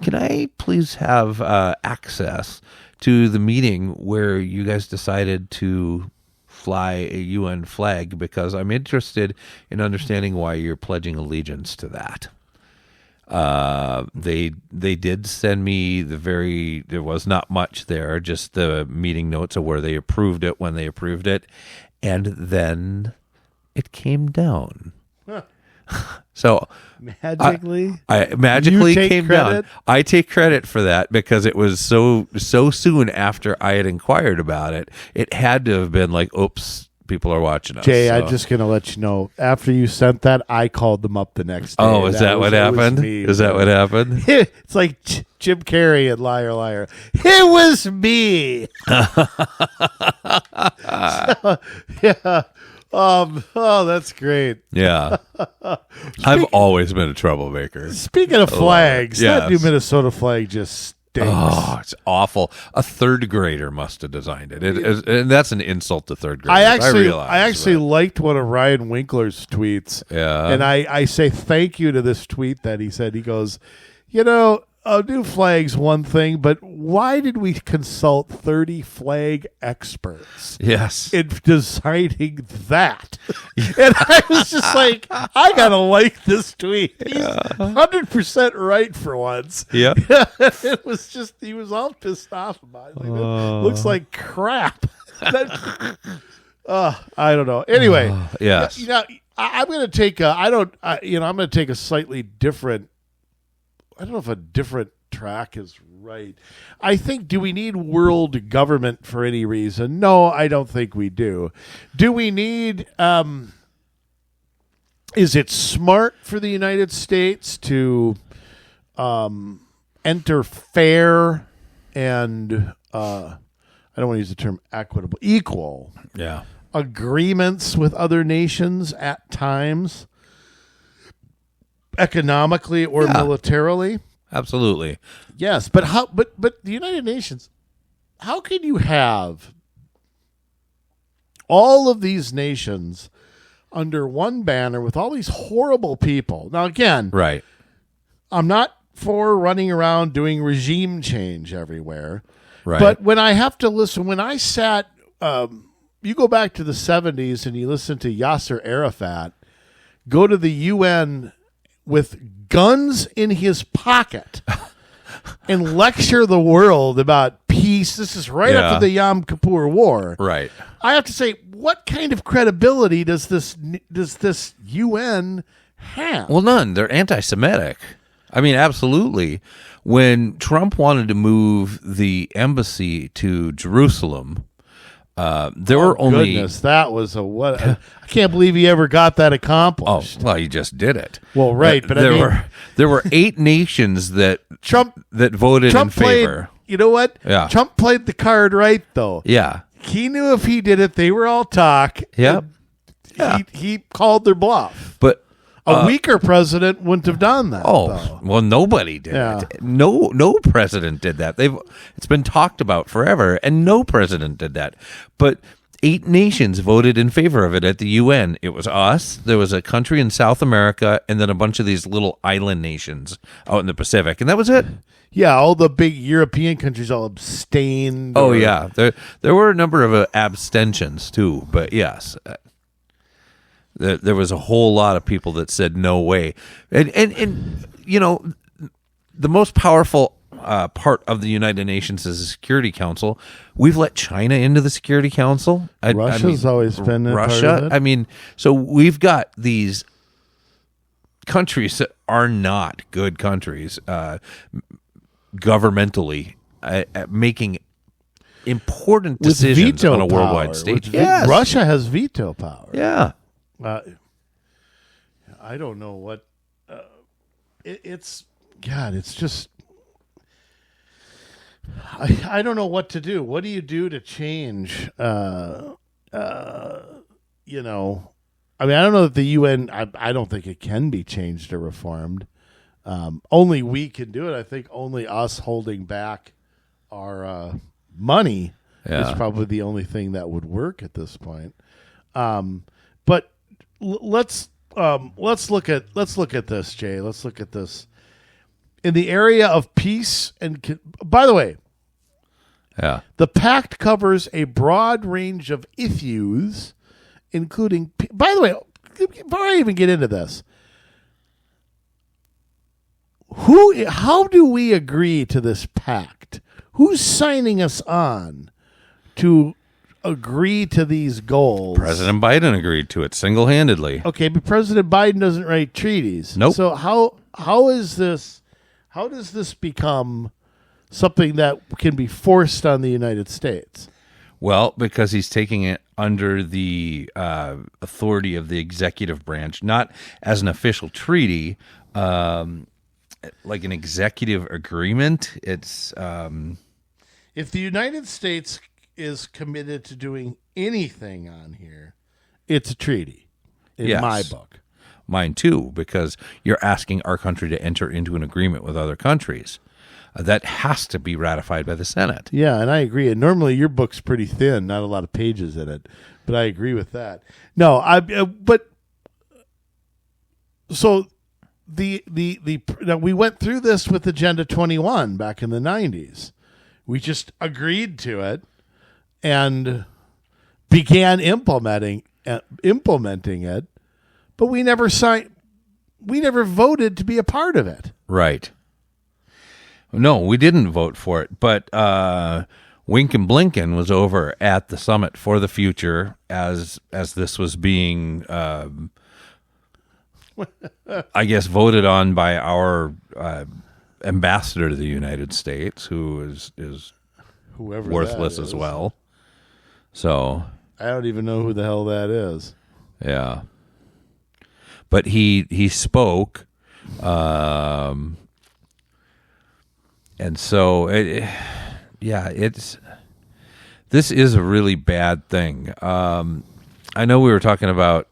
[SPEAKER 1] Can I please have access to the meeting where you guys decided to fly a UN flag, because I'm interested in understanding why you're pledging allegiance to that. They did send me there was not much there, just the meeting notes of where they approved it, when they approved it, and then it came down. Huh. So
[SPEAKER 2] magically,
[SPEAKER 1] I magically came down. I take credit for that, because it was so soon after I had inquired about it. It had to have been like, oops, people are watching us.
[SPEAKER 2] Jay, I'm just going to let you know, after you sent that, I called them up the next day.
[SPEAKER 1] Oh, is that what happened? Is that what happened?
[SPEAKER 2] It's like Jim Carrey and Liar Liar. It was me. Yeah. Oh, that's great.
[SPEAKER 1] Yeah. I've always been a troublemaker.
[SPEAKER 2] Speaking of flags, that new Minnesota flag just stinks.
[SPEAKER 1] Oh, it's awful. A third grader must have designed it. And that's an insult to third graders.
[SPEAKER 2] I actually liked one of Ryan Winkler's tweets.
[SPEAKER 1] Yeah.
[SPEAKER 2] And I say thank you to this tweet that he said. He goes, you know, a new flag's one thing, but why did we consult 30 flag experts?
[SPEAKER 1] Yes.
[SPEAKER 2] In deciding that? And I was just like, I gotta like this tweet. He's 100% right for once.
[SPEAKER 1] Yeah.
[SPEAKER 2] It was just, he was all pissed off about it. Like, that looks like crap. I don't know. Anyway,
[SPEAKER 1] yes.
[SPEAKER 2] You know, I'm gonna take I'm gonna take a slightly different. I don't know if a different track is right. I think, do we need world government for any reason? No, I don't think we do. Do we need, is it smart for the United States to enter fair and, I don't want to use the term equal agreements with other nations at times? economically or militarily.
[SPEAKER 1] Absolutely.
[SPEAKER 2] Yes, but how? But the United Nations. How can you have all of these nations under one banner with all these horrible people? Now, again,
[SPEAKER 1] Right.
[SPEAKER 2] I'm not for running around doing regime change everywhere.
[SPEAKER 1] Right.
[SPEAKER 2] But when I have to listen, when I sat, you go back to the 70s and you listen to Yasser Arafat go to the UN with guns in his pocket and lecture the world about peace. This is right after the Yom Kippur War.
[SPEAKER 1] Right.
[SPEAKER 2] I have to say, what kind of credibility does this UN have?
[SPEAKER 1] Well, none. They're anti-Semitic. I mean, absolutely. When Trump wanted to move the embassy to Jerusalem, there were only...
[SPEAKER 2] Goodness, that was what? I can't believe he ever got that
[SPEAKER 1] Oh,
[SPEAKER 2] accomplished.
[SPEAKER 1] well, he just did it.
[SPEAKER 2] Well, right, but
[SPEAKER 1] there were 8 nations that voted in favor.
[SPEAKER 2] You know what?
[SPEAKER 1] Yeah.
[SPEAKER 2] Trump played the card right, though.
[SPEAKER 1] Yeah.
[SPEAKER 2] He knew if he did it, they were all talk.
[SPEAKER 1] Yep.
[SPEAKER 2] Yeah. He called their bluff.
[SPEAKER 1] But
[SPEAKER 2] A weaker president wouldn't have done that. though.
[SPEAKER 1] Well, nobody did it. No president did that. It's been talked about forever, and no president did that. But 8 nations voted in favor of it at the UN. It was us. There was a country in South America, and then a bunch of these little island nations out in the Pacific, and that was it.
[SPEAKER 2] Yeah, all the big European countries all abstained.
[SPEAKER 1] Oh yeah, there were a number of abstentions too, but yes. There was a whole lot of people that said no way, and you know, the most powerful part of the United Nations is the Security Council. We've let China into the Security Council.
[SPEAKER 2] Russia's always been a
[SPEAKER 1] Russia.
[SPEAKER 2] part of it.
[SPEAKER 1] I mean, so we've got these countries that are not good countries governmentally making important
[SPEAKER 2] With
[SPEAKER 1] decisions
[SPEAKER 2] veto
[SPEAKER 1] on a worldwide
[SPEAKER 2] power,
[SPEAKER 1] stage.
[SPEAKER 2] which Russia has veto power.
[SPEAKER 1] Yeah.
[SPEAKER 2] I don't know what it's. God, it's just. I don't know what to do. What do you do to change? You know, I mean, I don't know that the UN. I don't think it can be changed or reformed. Only we can do it. I think only us holding back our money is probably the only thing that would work at this point. But let's look at this, Jay. Let's look at this in the area of peace and. By the way, the pact covers a broad range of issues, including. By the way, before I even get into this, how do we agree to this pact? Who's signing us on to agree to these goals?
[SPEAKER 1] President Biden agreed to it single-handedly.
[SPEAKER 2] Okay, but President Biden doesn't write treaties.
[SPEAKER 1] Nope.
[SPEAKER 2] So how is this? How does this become something that can be forced on the United States?
[SPEAKER 1] Well, because he's taking it under the authority of the executive branch, not as an official treaty, like an executive agreement. It's
[SPEAKER 2] if the United States is committed to doing anything on here, it's a treaty in my book.
[SPEAKER 1] Mine too, because you're asking our country to enter into an agreement with other countries. That has to be ratified by the Senate.
[SPEAKER 2] Yeah, and I agree. And normally your book's pretty thin, not a lot of pages in it, but I agree with that. No, but so now we went through this with Agenda 21 back in the 90s. We just agreed to it and began implementing it, but we never voted to be a part of it.
[SPEAKER 1] Right. No, we didn't vote for it, but Winkin Blinken was over at the Summit for the Future as this was being, I guess, voted on by our ambassador to the United States, who is
[SPEAKER 2] whoever
[SPEAKER 1] worthless as well. So
[SPEAKER 2] I don't even know who the hell that is.
[SPEAKER 1] Yeah, but he spoke. And so, this is a really bad thing. I know we were talking about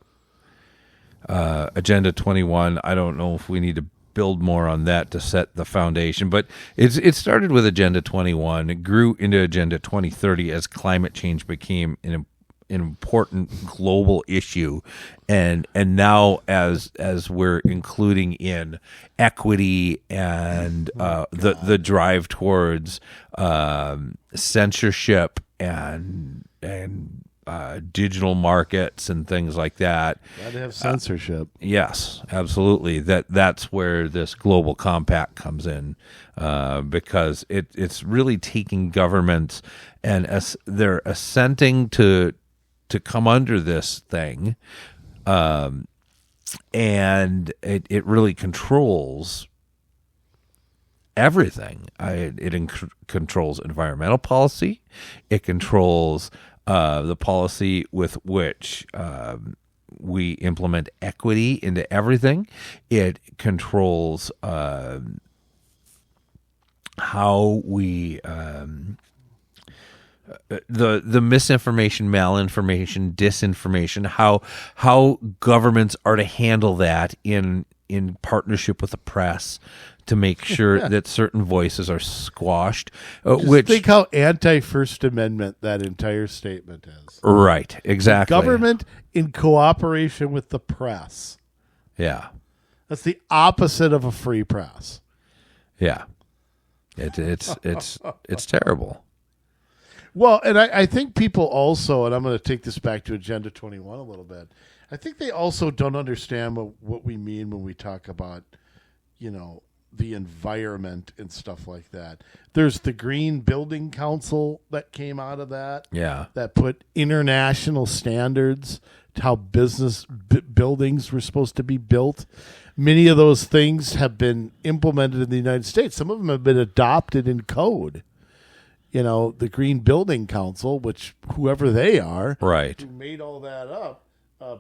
[SPEAKER 1] Agenda 21. I don't know if we need to build more on that to set the foundation, but it started with Agenda 21. It grew into Agenda 2030 as climate change became an important global issue, and now as we're including in equity and the drive towards censorship and digital markets and things like that.
[SPEAKER 2] Gotta have censorship.
[SPEAKER 1] Yes, absolutely. That's where this global compact comes in, because it's really taking governments and they're assenting to come under this thing, and it really controls everything. It controls environmental policy. It controls the policy with which we implement equity into everything. It controls how we the misinformation, malinformation, disinformation, how governments are to handle that in partnership with the press to make sure that certain voices are squashed. Which
[SPEAKER 2] think how anti-First Amendment that entire statement is.
[SPEAKER 1] Right, exactly.
[SPEAKER 2] Government in cooperation with the press.
[SPEAKER 1] Yeah.
[SPEAKER 2] That's the opposite of a free press.
[SPEAKER 1] Yeah. It's terrible.
[SPEAKER 2] Well, and I think people also, and I'm going to take this back to Agenda 21 a little bit, I think they also don't understand what we mean when we talk about, the environment and stuff like that. There's the Green Building Council that came out of that.
[SPEAKER 1] Yeah.
[SPEAKER 2] That put international standards to how buildings were supposed to be built. Many of those things have been implemented in the United States. Some of them have been adopted in code. The Green Building Council, which whoever they are,
[SPEAKER 1] right,
[SPEAKER 2] who made all that up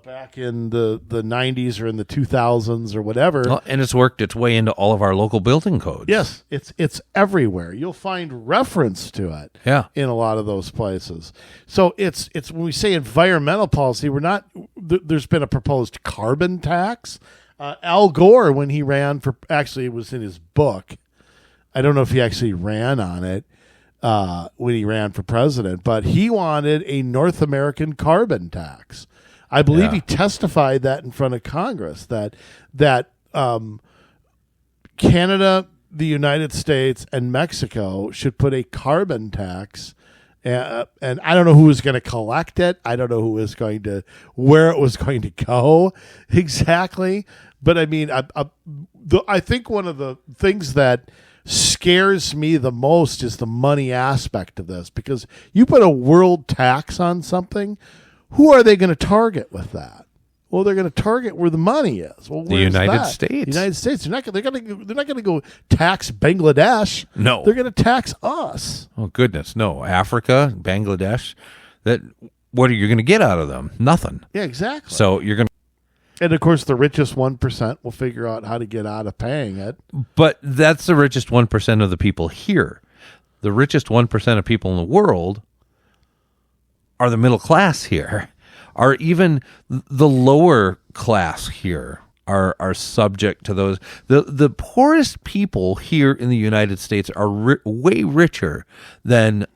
[SPEAKER 2] back in the 90s or in the 2000s or whatever.
[SPEAKER 1] Well, and it's worked its way into all of our local building codes.
[SPEAKER 2] Yes, it's everywhere. You'll find reference to it in a lot of those places. So it's when we say environmental policy, we're not. There's been a proposed carbon tax. Al Gore, when he ran for, actually it was in his book. I don't know if he actually ran on it. When he ran for president, but he wanted a North American carbon tax. I believe he testified that in front of Congress that Canada, the United States, and Mexico should put a carbon tax. And I don't know who was going to collect it. I don't know where it was going to go exactly. But I mean, I think one of the things that scares me the most is the money aspect of this, because you put a world tax on something, who are they going to target with that? Well, they're going to target where the money is. Well,
[SPEAKER 1] the United States. The
[SPEAKER 2] United States. They're not going to go tax Bangladesh.
[SPEAKER 1] No,
[SPEAKER 2] they're going to tax us.
[SPEAKER 1] Oh goodness, no. Africa, Bangladesh. What are you going to get out of them? Nothing.
[SPEAKER 2] Yeah, exactly.
[SPEAKER 1] So you're going to.
[SPEAKER 2] And, of course, the richest 1% will figure out how to get out of paying it.
[SPEAKER 1] But that's the richest 1% of the people here. The richest 1% of people in the world are the middle class here, are even the lower class here are subject to those. The poorest people here in the United States are way richer than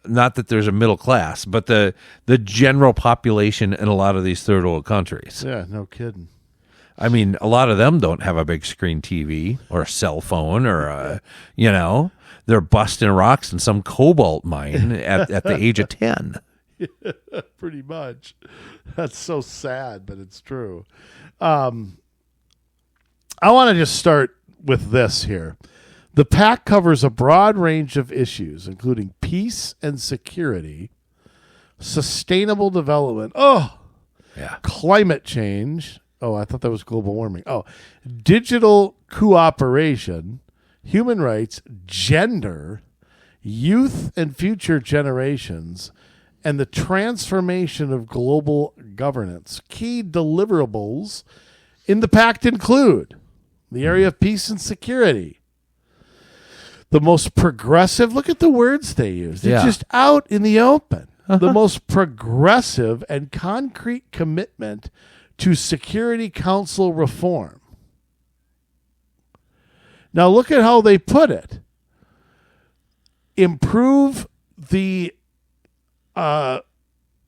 [SPEAKER 1] not that there's a middle class, but the general population in a lot of these third world countries.
[SPEAKER 2] Yeah, no kidding.
[SPEAKER 1] I mean, a lot of them don't have a big screen TV or a cell phone or they're busting rocks in some cobalt mine at the age of 10.
[SPEAKER 2] Pretty much. That's so sad, but it's true. I want to just start with this here. The pact covers a broad range of issues, including peace and security, sustainable development, climate change. Oh, I thought that was global warming. Oh, digital cooperation, human rights, gender, youth and future generations, and the transformation of global governance. Key deliverables in the pact include the area of peace and security. The most progressive, look at the words they use. They're just out in the open. The most progressive and concrete commitment to Security Council reform. Now look at how they put it. Improve the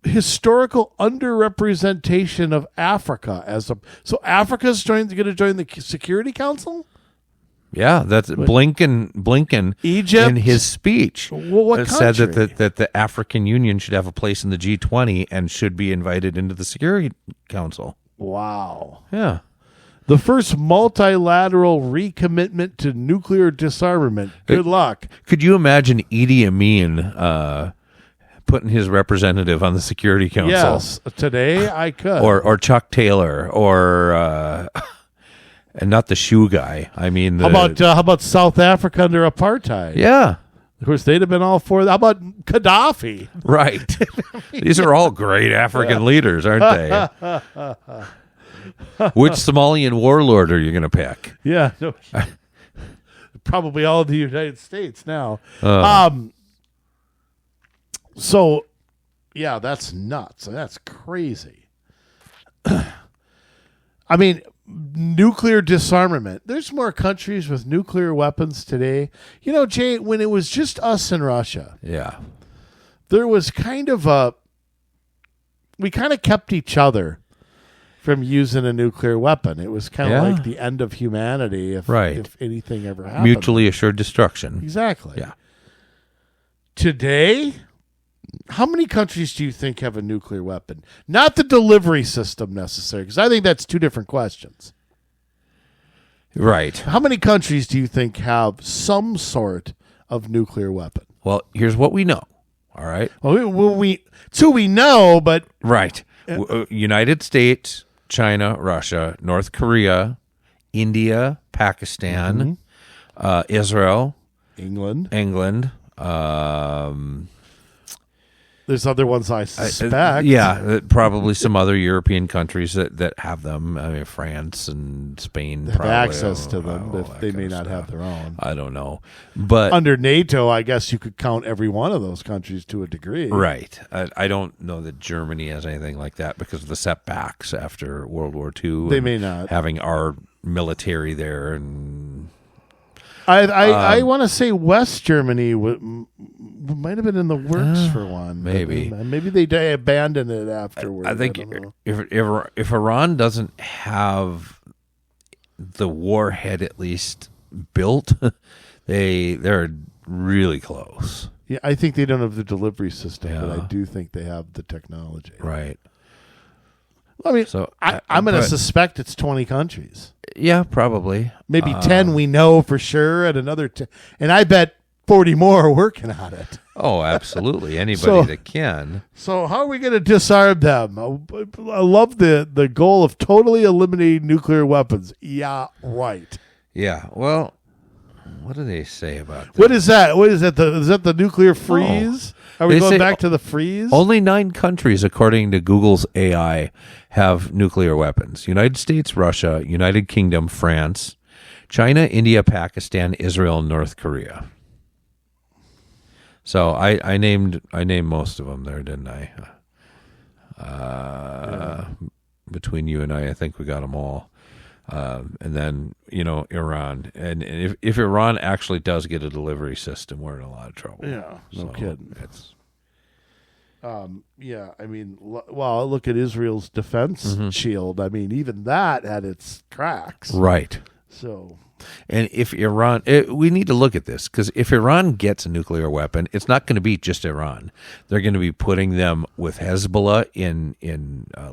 [SPEAKER 2] historical underrepresentation of Africa so Africa's going to join the Security Council?
[SPEAKER 1] Yeah, that's Blinken
[SPEAKER 2] Egypt,
[SPEAKER 1] in his speech
[SPEAKER 2] what
[SPEAKER 1] said
[SPEAKER 2] country?
[SPEAKER 1] that the African Union should have a place in the G20 and should be invited into the Security Council.
[SPEAKER 2] Wow.
[SPEAKER 1] Yeah.
[SPEAKER 2] The first multilateral recommitment to nuclear disarmament. Good luck.
[SPEAKER 1] Could you imagine Idi Amin putting his representative on the Security Council?
[SPEAKER 2] Yes, today I could.
[SPEAKER 1] Or Chuck Taylor, or and not the shoe guy. I mean,
[SPEAKER 2] how about South Africa under apartheid?
[SPEAKER 1] Yeah,
[SPEAKER 2] of course they'd have been all for that. How about Gaddafi?
[SPEAKER 1] Right. These are all great African leaders, aren't they? Which Somalian warlord are you going to pick?
[SPEAKER 2] Yeah, no, probably all of the United States now. So, yeah, that's nuts. That's crazy. I mean, nuclear disarmament. There's more countries with nuclear weapons today. You know, Jay, when it was just us and Russia,
[SPEAKER 1] Yeah.
[SPEAKER 2] there was kind of we kind of kept each other from using a nuclear weapon. It was kind of
[SPEAKER 1] Yeah.
[SPEAKER 2] like the end of humanity if anything ever happened.
[SPEAKER 1] Mutually assured destruction.
[SPEAKER 2] Exactly.
[SPEAKER 1] Yeah.
[SPEAKER 2] Today, how many countries do you think have a nuclear weapon? Not the delivery system necessarily, because I think that's two different questions.
[SPEAKER 1] Right.
[SPEAKER 2] How many countries do you think have some sort of nuclear weapon?
[SPEAKER 1] Well, here's what we know. All right.
[SPEAKER 2] Well, two we know, but
[SPEAKER 1] Right. United States, China, Russia, North Korea, India, Pakistan, Israel,
[SPEAKER 2] England. There's other ones I suspect.
[SPEAKER 1] Probably some other European countries that have them. I mean, France and Spain
[SPEAKER 2] have
[SPEAKER 1] probably
[SPEAKER 2] access to them,
[SPEAKER 1] all
[SPEAKER 2] but
[SPEAKER 1] that
[SPEAKER 2] they
[SPEAKER 1] kind
[SPEAKER 2] may
[SPEAKER 1] of
[SPEAKER 2] not
[SPEAKER 1] stuff.
[SPEAKER 2] have their own.
[SPEAKER 1] I don't know, but
[SPEAKER 2] Under NATO, I guess you could count every one of those countries to a degree.
[SPEAKER 1] right. I don't know that Germany has anything like that because of the setbacks after World War II.
[SPEAKER 2] They
[SPEAKER 1] and
[SPEAKER 2] may not.
[SPEAKER 1] having our military there, and
[SPEAKER 2] I want to say West Germany might have been in the works for one.
[SPEAKER 1] maybe.
[SPEAKER 2] Maybe they abandoned it afterwards.
[SPEAKER 1] I think
[SPEAKER 2] don't know.
[SPEAKER 1] if Iran doesn't have the warhead at least built, they're really close.
[SPEAKER 2] Yeah, I think they don't have the delivery system, but
[SPEAKER 1] Yeah.
[SPEAKER 2] I do think they have the technology.
[SPEAKER 1] Right.
[SPEAKER 2] I mean,
[SPEAKER 1] So
[SPEAKER 2] I'm going to
[SPEAKER 1] but-
[SPEAKER 2] suspect it's 20 countries.
[SPEAKER 1] Yeah, probably.
[SPEAKER 2] Maybe 10 we know for sure, and another 10. And I bet 40 more are working on it.
[SPEAKER 1] Oh, absolutely. Anybody
[SPEAKER 2] So-
[SPEAKER 1] that can.
[SPEAKER 2] So how are we going to disarm them? I love the goal of totally eliminating nuclear weapons. Yeah, right.
[SPEAKER 1] Yeah. Well, what do they say about that?
[SPEAKER 2] What is that? Is that the nuclear freeze? Are we
[SPEAKER 1] They
[SPEAKER 2] going
[SPEAKER 1] say
[SPEAKER 2] back to the freeze?
[SPEAKER 1] Only 9 countries, according to Google's AI, have nuclear weapons: United States, Russia, United Kingdom, France, China, India, Pakistan, Israel, and North Korea. So I named most of them there, didn't I? Between you and I think we got them all. And then Iran, and if Iran actually does get a delivery system, we're in a lot of trouble.
[SPEAKER 2] Yeah, no kidding.
[SPEAKER 1] It's
[SPEAKER 2] Yeah, I mean, look at Israel's defense shield. I mean, even that had its cracks.
[SPEAKER 1] right.
[SPEAKER 2] So,
[SPEAKER 1] And if Iran, we need to look at this, because if Iran gets a nuclear weapon, it's not going to be just Iran. They're going to be putting them with Hezbollah in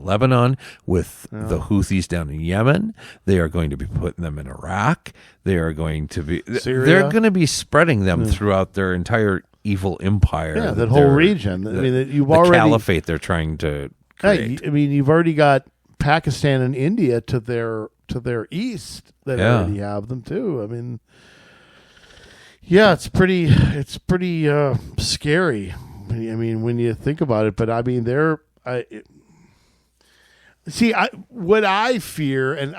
[SPEAKER 1] Lebanon, with the Houthis down in Yemen. They are going to be putting them in Iraq. They are going to be
[SPEAKER 2] Syria?
[SPEAKER 1] They're going to be spreading them throughout their entire evil empire.
[SPEAKER 2] yeah, that whole region. I mean, you've
[SPEAKER 1] the
[SPEAKER 2] already
[SPEAKER 1] caliphate they're trying to create.
[SPEAKER 2] I mean, you've already got Pakistan and India to their east that already have them too. I mean, yeah, it's pretty scary. I mean, when you think about it, but I mean, what I fear, and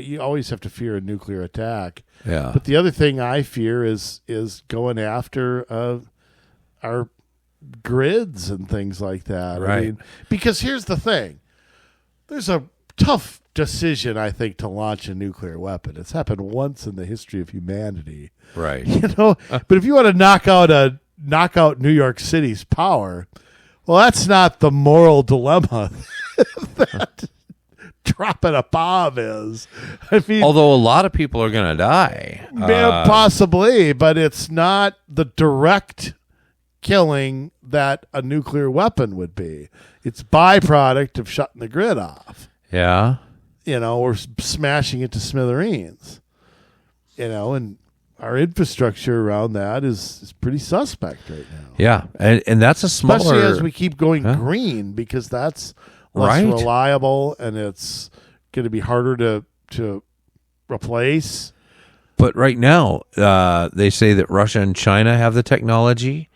[SPEAKER 2] you always have to fear a nuclear attack.
[SPEAKER 1] Yeah.
[SPEAKER 2] But the other thing I fear is going after our grids and things like that. I
[SPEAKER 1] Right.
[SPEAKER 2] mean, because here's the thing. There's a tough decision, I think, to launch a nuclear weapon. It's happened once in the history of humanity.
[SPEAKER 1] Right.
[SPEAKER 2] But if you want to knock out New York City's power, well, that's not the moral dilemma that dropping a bomb is. I mean,
[SPEAKER 1] although a lot of people are going to die.
[SPEAKER 2] Possibly, but it's not the direct killing that a nuclear weapon would be. It's byproduct of shutting the grid off.
[SPEAKER 1] Yeah.
[SPEAKER 2] Or smashing it to smithereens. And our infrastructure around that is pretty suspect right now.
[SPEAKER 1] Yeah, and that's a smaller...
[SPEAKER 2] Especially as we keep going green, because that's less reliable and it's going to be harder to replace.
[SPEAKER 1] But right now, they say that Russia and China have the technology,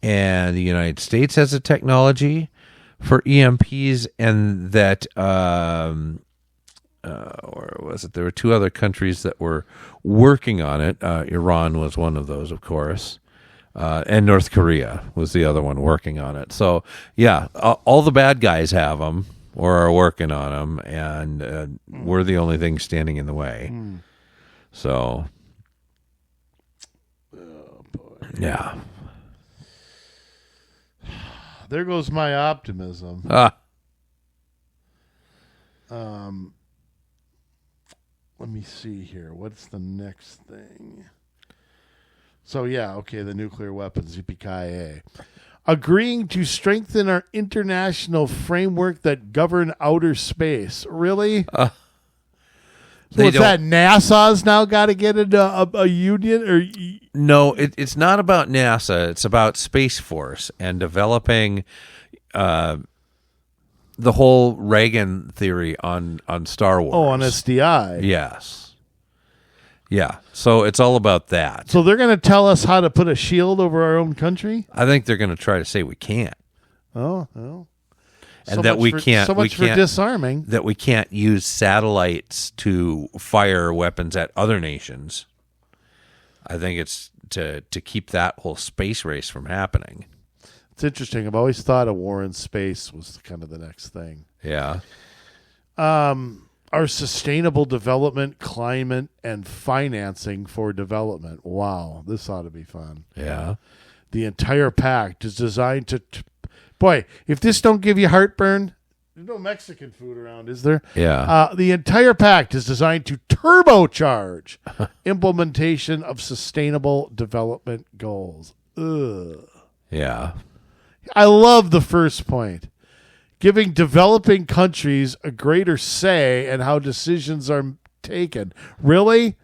[SPEAKER 1] and the United States has the technology for EMPs, and that... or was it? There were two other countries that were working on it. Iran was one of those, of course, and North Korea was the other one working on it. So, yeah, all the bad guys have them or are working on them, and we're the only thing standing in the way. So, yeah.
[SPEAKER 2] There goes my optimism. Let me see here. What's the next thing? So, yeah, okay, the nuclear weapons, yippee-ki-yay. Agreeing to strengthen our international framework that govern outer space. Really? So what's that? NASA's now got to get into a union? Or
[SPEAKER 1] no, it's not about NASA. It's about Space Force and developing... the whole Reagan theory on Star Wars.
[SPEAKER 2] Oh, on SDI.
[SPEAKER 1] Yes. Yeah. So it's all about that.
[SPEAKER 2] So they're going to tell us how to put a shield over our own country?
[SPEAKER 1] I think they're going to try to say we can't.
[SPEAKER 2] Oh, well.
[SPEAKER 1] And so that we can't.
[SPEAKER 2] So much for disarming.
[SPEAKER 1] That we can't use satellites to fire weapons at other nations. I think it's to keep that whole space race from happening.
[SPEAKER 2] It's interesting. I've always thought a war in space was kind of the next thing.
[SPEAKER 1] Yeah.
[SPEAKER 2] Our sustainable development, climate, and financing for development. Wow, this ought to be fun.
[SPEAKER 1] Yeah.
[SPEAKER 2] The entire pact is designed to... Boy, if this don't give you heartburn, there's no Mexican food around, is there?
[SPEAKER 1] Yeah.
[SPEAKER 2] The entire pact is designed to turbocharge implementation of sustainable development goals. Ugh.
[SPEAKER 1] Yeah.
[SPEAKER 2] I love the first point. Giving developing countries a greater say in how decisions are taken. Really?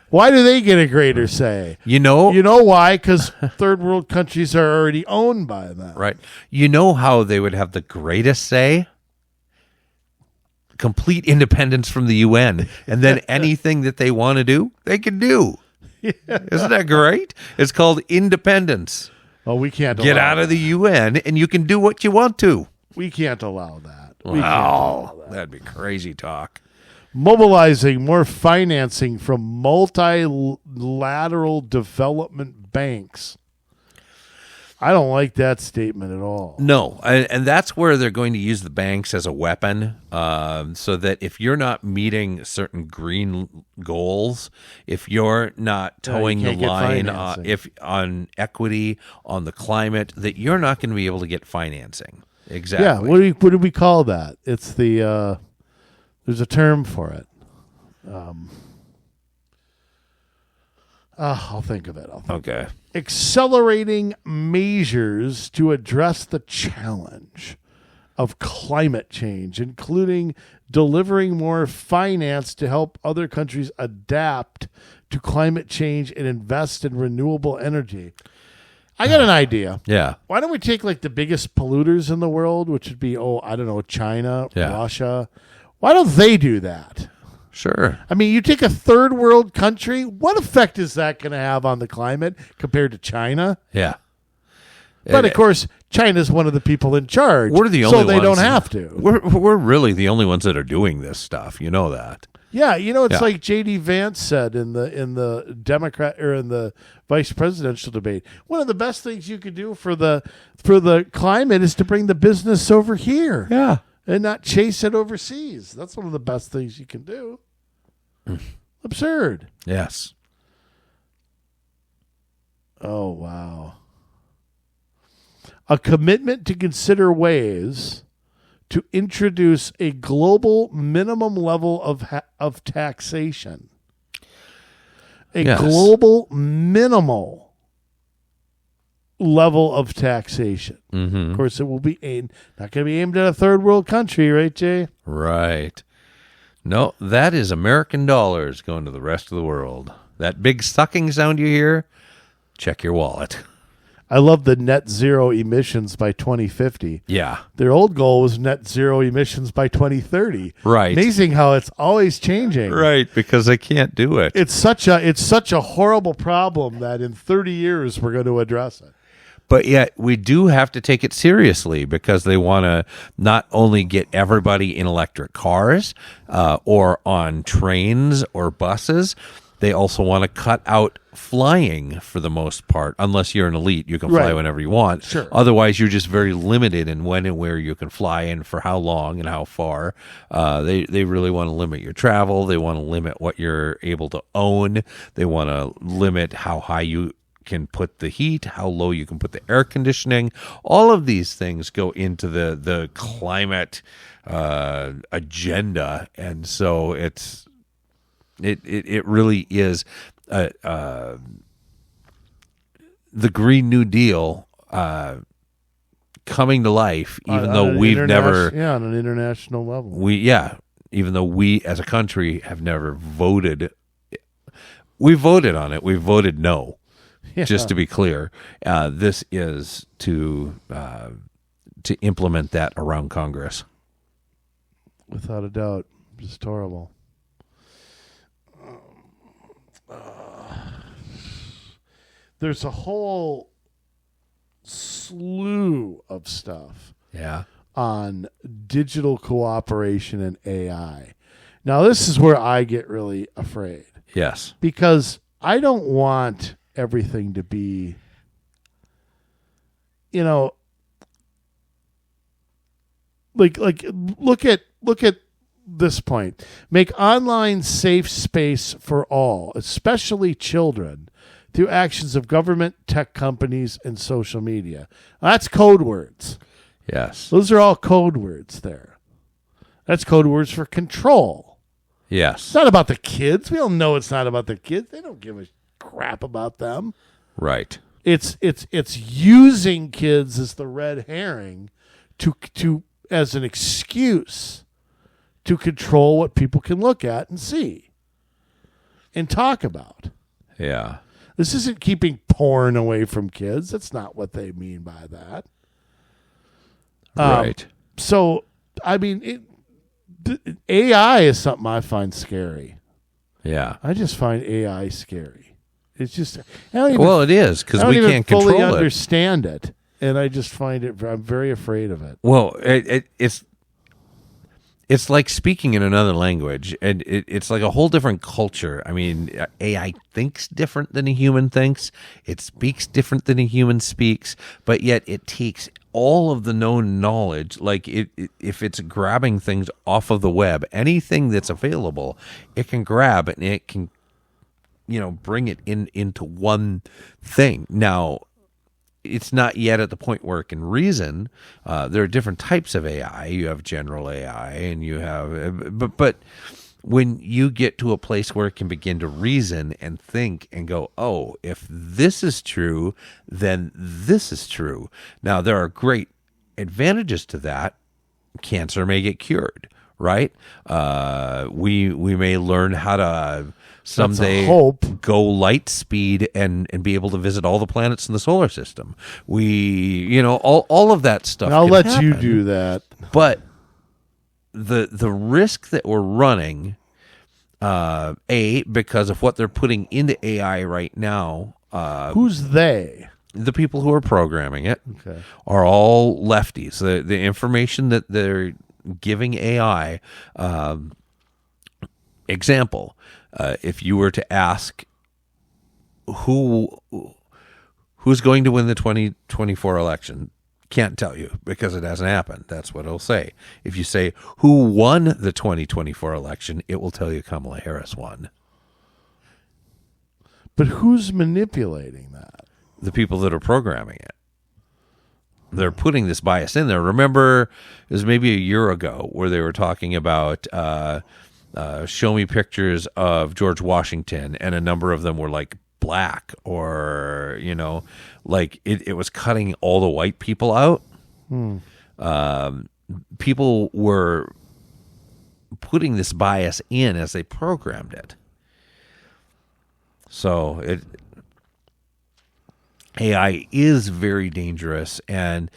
[SPEAKER 2] Why do they get a greater say? You know why? Because third world countries are already owned by them.
[SPEAKER 1] Right. You know how they would have the greatest say? Complete independence from the UN. And then anything that they want to do, they can do. Yeah. Isn't that great? It's called independence.
[SPEAKER 2] Oh, we can't
[SPEAKER 1] get out of the UN, and you can do what you want to.
[SPEAKER 2] We can't allow that.
[SPEAKER 1] Wow, that'd be crazy talk.
[SPEAKER 2] Mobilizing more financing from multilateral development banks. I don't like that statement at all.
[SPEAKER 1] No, and that's where they're going to use the banks as a weapon, so that if you're not meeting certain green goals, if you're not towing the line on equity, on the climate, that you're not going to be able to get financing. Exactly.
[SPEAKER 2] Yeah. What do we call that? It's the there's a term for it. I'll think of it.
[SPEAKER 1] Okay.
[SPEAKER 2] Accelerating measures to address the challenge of climate change, including delivering more finance to help other countries adapt to climate change and invest in renewable energy. I got an idea.
[SPEAKER 1] Yeah.
[SPEAKER 2] Why don't we take like the biggest polluters in the world, which would be, China, Russia. Why don't they do that?
[SPEAKER 1] Sure.
[SPEAKER 2] I mean, you take a third world country, what effect is that going to have on the climate compared to China?
[SPEAKER 1] Yeah.
[SPEAKER 2] But of course, China's one of the people in charge.
[SPEAKER 1] We're the only ones.
[SPEAKER 2] So they don't have to.
[SPEAKER 1] We're really the only ones that are doing this stuff. You know that.
[SPEAKER 2] Yeah, it's like J.D. Vance said in the Democrat or in the vice presidential debate. One of the best things you could do for the climate is to bring the business over here.
[SPEAKER 1] Yeah.
[SPEAKER 2] and not chase it overseas. That's one of the best things you can do. Absurd.
[SPEAKER 1] Yes.
[SPEAKER 2] Oh, wow. A commitment to consider ways to introduce a global minimum level of taxation. A global minimal level of taxation.
[SPEAKER 1] Mm-hmm.
[SPEAKER 2] Of course, it will be not going to be aimed at a third world country, right, Jay?
[SPEAKER 1] Right. No, that is American dollars going to the rest of the world. That big sucking sound you hear, check your wallet.
[SPEAKER 2] I love the net zero emissions by 2050.
[SPEAKER 1] Yeah.
[SPEAKER 2] Their old goal was net zero emissions by 2030.
[SPEAKER 1] Right.
[SPEAKER 2] Amazing how it's always changing.
[SPEAKER 1] Right, because they can't do it.
[SPEAKER 2] It's such a horrible problem that in 30 years we're going to address it.
[SPEAKER 1] But yet we do have to take it seriously because they want to not only get everybody in electric cars or on trains or buses, they also want to cut out flying for the most part. Unless you're an elite, you can fly whenever you want.
[SPEAKER 2] Sure.
[SPEAKER 1] Otherwise, you're just very limited in when and where you can fly and for how long and how far. They really want to limit your travel. They want to limit what you're able to own. They want to limit how high you can put the heat, how low you can put the air conditioning. All of these things go into the climate agenda, and so it really is the Green New Deal coming to life, even though we've never
[SPEAKER 2] on an international level.
[SPEAKER 1] Even though we as a country have never voted. We voted on it. We voted no.
[SPEAKER 2] Yeah.
[SPEAKER 1] Just to be clear, this is to implement that around Congress.
[SPEAKER 2] Without a doubt, just horrible. There's a whole slew of stuff on digital cooperation and AI. Now, this is where I get really afraid.
[SPEAKER 1] Yes.
[SPEAKER 2] Because I don't want everything to be, like look at this point. Make online safe space for all, especially children, through actions of government, tech companies, and social media. That's code words.
[SPEAKER 1] Yes.
[SPEAKER 2] Those are all code words there. That's code words for control.
[SPEAKER 1] Yes.
[SPEAKER 2] It's not about the kids. We all know it's not about the kids. They don't give a crap about them.
[SPEAKER 1] Right.
[SPEAKER 2] It's using kids as the red herring to as an excuse to control what people can look at and see and talk about.
[SPEAKER 1] Yeah.
[SPEAKER 2] This isn't keeping porn away from kids. That's not what they mean by that.
[SPEAKER 1] Right.
[SPEAKER 2] So, I mean, AI is something I find scary.
[SPEAKER 1] Yeah.
[SPEAKER 2] I just find AI scary. It's just
[SPEAKER 1] it is because we can't control
[SPEAKER 2] fully
[SPEAKER 1] it.
[SPEAKER 2] Understand it, and I just find it. I'm very afraid of it.
[SPEAKER 1] Well, it's like speaking in another language, and it's like a whole different culture. I mean, AI thinks different than a human thinks. It speaks different than a human speaks, but yet it takes all of the known knowledge. Like if it's grabbing things off of the web, anything that's available, it can grab and it can, bring it into one thing. Now, it's not yet at the point where it can reason. There are different types of AI. You have general AI, and you have, but when you get to a place where it can begin to reason and think and go, oh, if this is true, then this is true. Now, there are great advantages to that. Cancer may get cured, right? We may learn how to someday go light speed and be able to visit all the planets in the solar system. All of that stuff.
[SPEAKER 2] And I'll let
[SPEAKER 1] happen.
[SPEAKER 2] you do that.
[SPEAKER 1] But the risk that we're running, because of what they're putting into AI right now.
[SPEAKER 2] Who's they?
[SPEAKER 1] The people who are programming it are all lefties. The information that they're giving AI, example, if you were to ask who's going to win the 2024 election, Can't tell you because it hasn't happened. That's what it'll say. If you say who won the 2024 election, it will tell you Kamala Harris won.
[SPEAKER 2] But who's manipulating that?
[SPEAKER 1] The people that are programming it. They're putting this bias in there. Remember, it was maybe a year ago where they were talking about show me pictures of George Washington, and a number of them were like black, or like it was cutting all the white people out. People were putting this bias in as they programmed it. So AI is very dangerous, and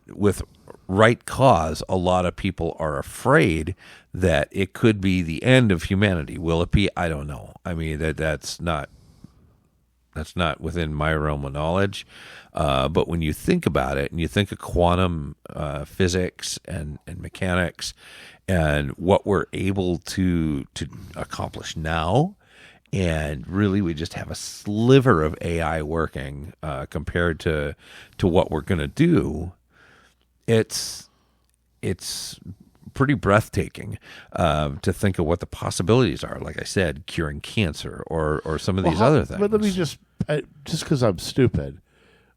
[SPEAKER 1] with right cause, a lot of people are afraid that it could be the end of humanity. Will it be? I don't know. I mean, that's not within my realm of knowledge. But when you think about it, and you think of quantum physics and mechanics, and what we're able to accomplish now, and really we just have a sliver of AI working compared to what we're going to do, it's pretty breathtaking to think of what the possibilities are. Like I said, curing cancer or some of these other things.
[SPEAKER 2] But let me just because I'm stupid,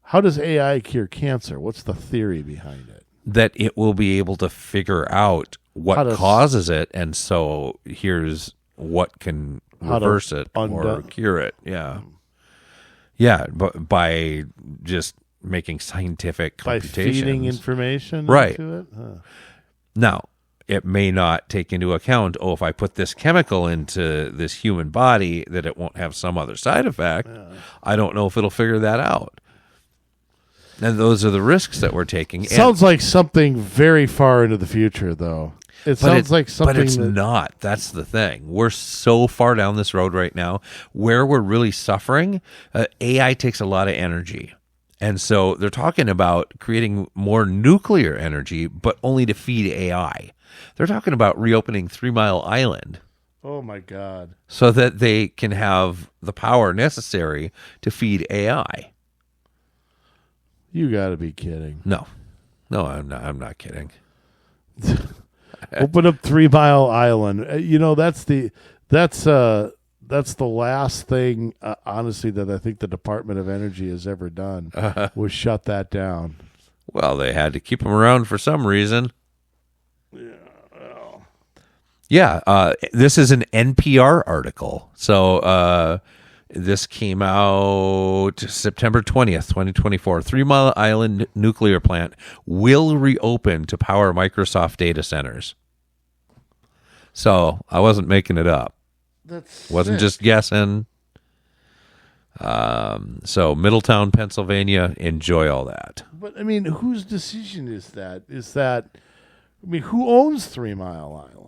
[SPEAKER 2] how does AI cure cancer? What's the theory behind it?
[SPEAKER 1] That it will be able to figure out what causes it, and so here's what can reverse it or cure it. Yeah, but by just making scientific computations,
[SPEAKER 2] by feeding information
[SPEAKER 1] right
[SPEAKER 2] into it.
[SPEAKER 1] Now, it may not take into account, if I put this chemical into this human body, that it won't have some other side effect. I don't know if it'll figure that out. And those are the risks that we're taking.
[SPEAKER 2] Sounds like something very far into the future, though. It sounds like something,
[SPEAKER 1] but it's not. That's the thing. We're so far down this road right now. Where we're really suffering, AI takes a lot of energy. And so they're talking about creating more nuclear energy, but only to feed AI. They're talking about reopening 3 Mile Island.
[SPEAKER 2] Oh, my God.
[SPEAKER 1] So that they can have the power necessary to feed AI.
[SPEAKER 2] You got to be kidding.
[SPEAKER 1] No, I'm not kidding.
[SPEAKER 2] Open up 3 Mile Island. That's the last thing, honestly, that I think the Department of Energy has ever done was shut that down.
[SPEAKER 1] Well, they had to keep them around for some reason. This is an NPR article. So this came out September 20th, 2024. 3 Mile Island nuclear plant will reopen to power Microsoft data centers. So I wasn't making it up. Wasn't just guessing. So Middletown, Pennsylvania, enjoy all that.
[SPEAKER 2] But I mean, whose decision is that? Who owns 3 Mile Island?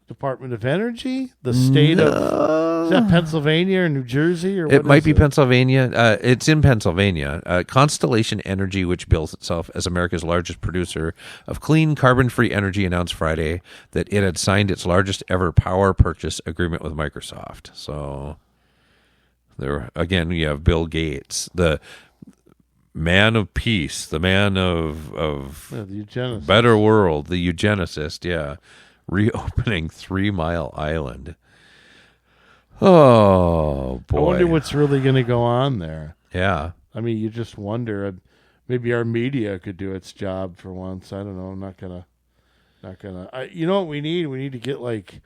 [SPEAKER 2] Department of Energy? The state of... Is that Pennsylvania or New Jersey? Or
[SPEAKER 1] it might be Pennsylvania. It's in Pennsylvania. Constellation Energy, which bills itself as America's largest producer of clean, carbon-free energy, announced Friday that it had signed its largest ever power purchase agreement with Microsoft. So, there again, you have Bill Gates, the man of peace, the man of
[SPEAKER 2] the eugenicist.
[SPEAKER 1] Better world, the eugenicist, reopening 3 Mile Island. Oh, boy.
[SPEAKER 2] I wonder what's really going to go on there.
[SPEAKER 1] Yeah.
[SPEAKER 2] I mean, you just wonder. Maybe our media could do its job for once. I don't know. I'm not gonna. You know what we need? We need to get like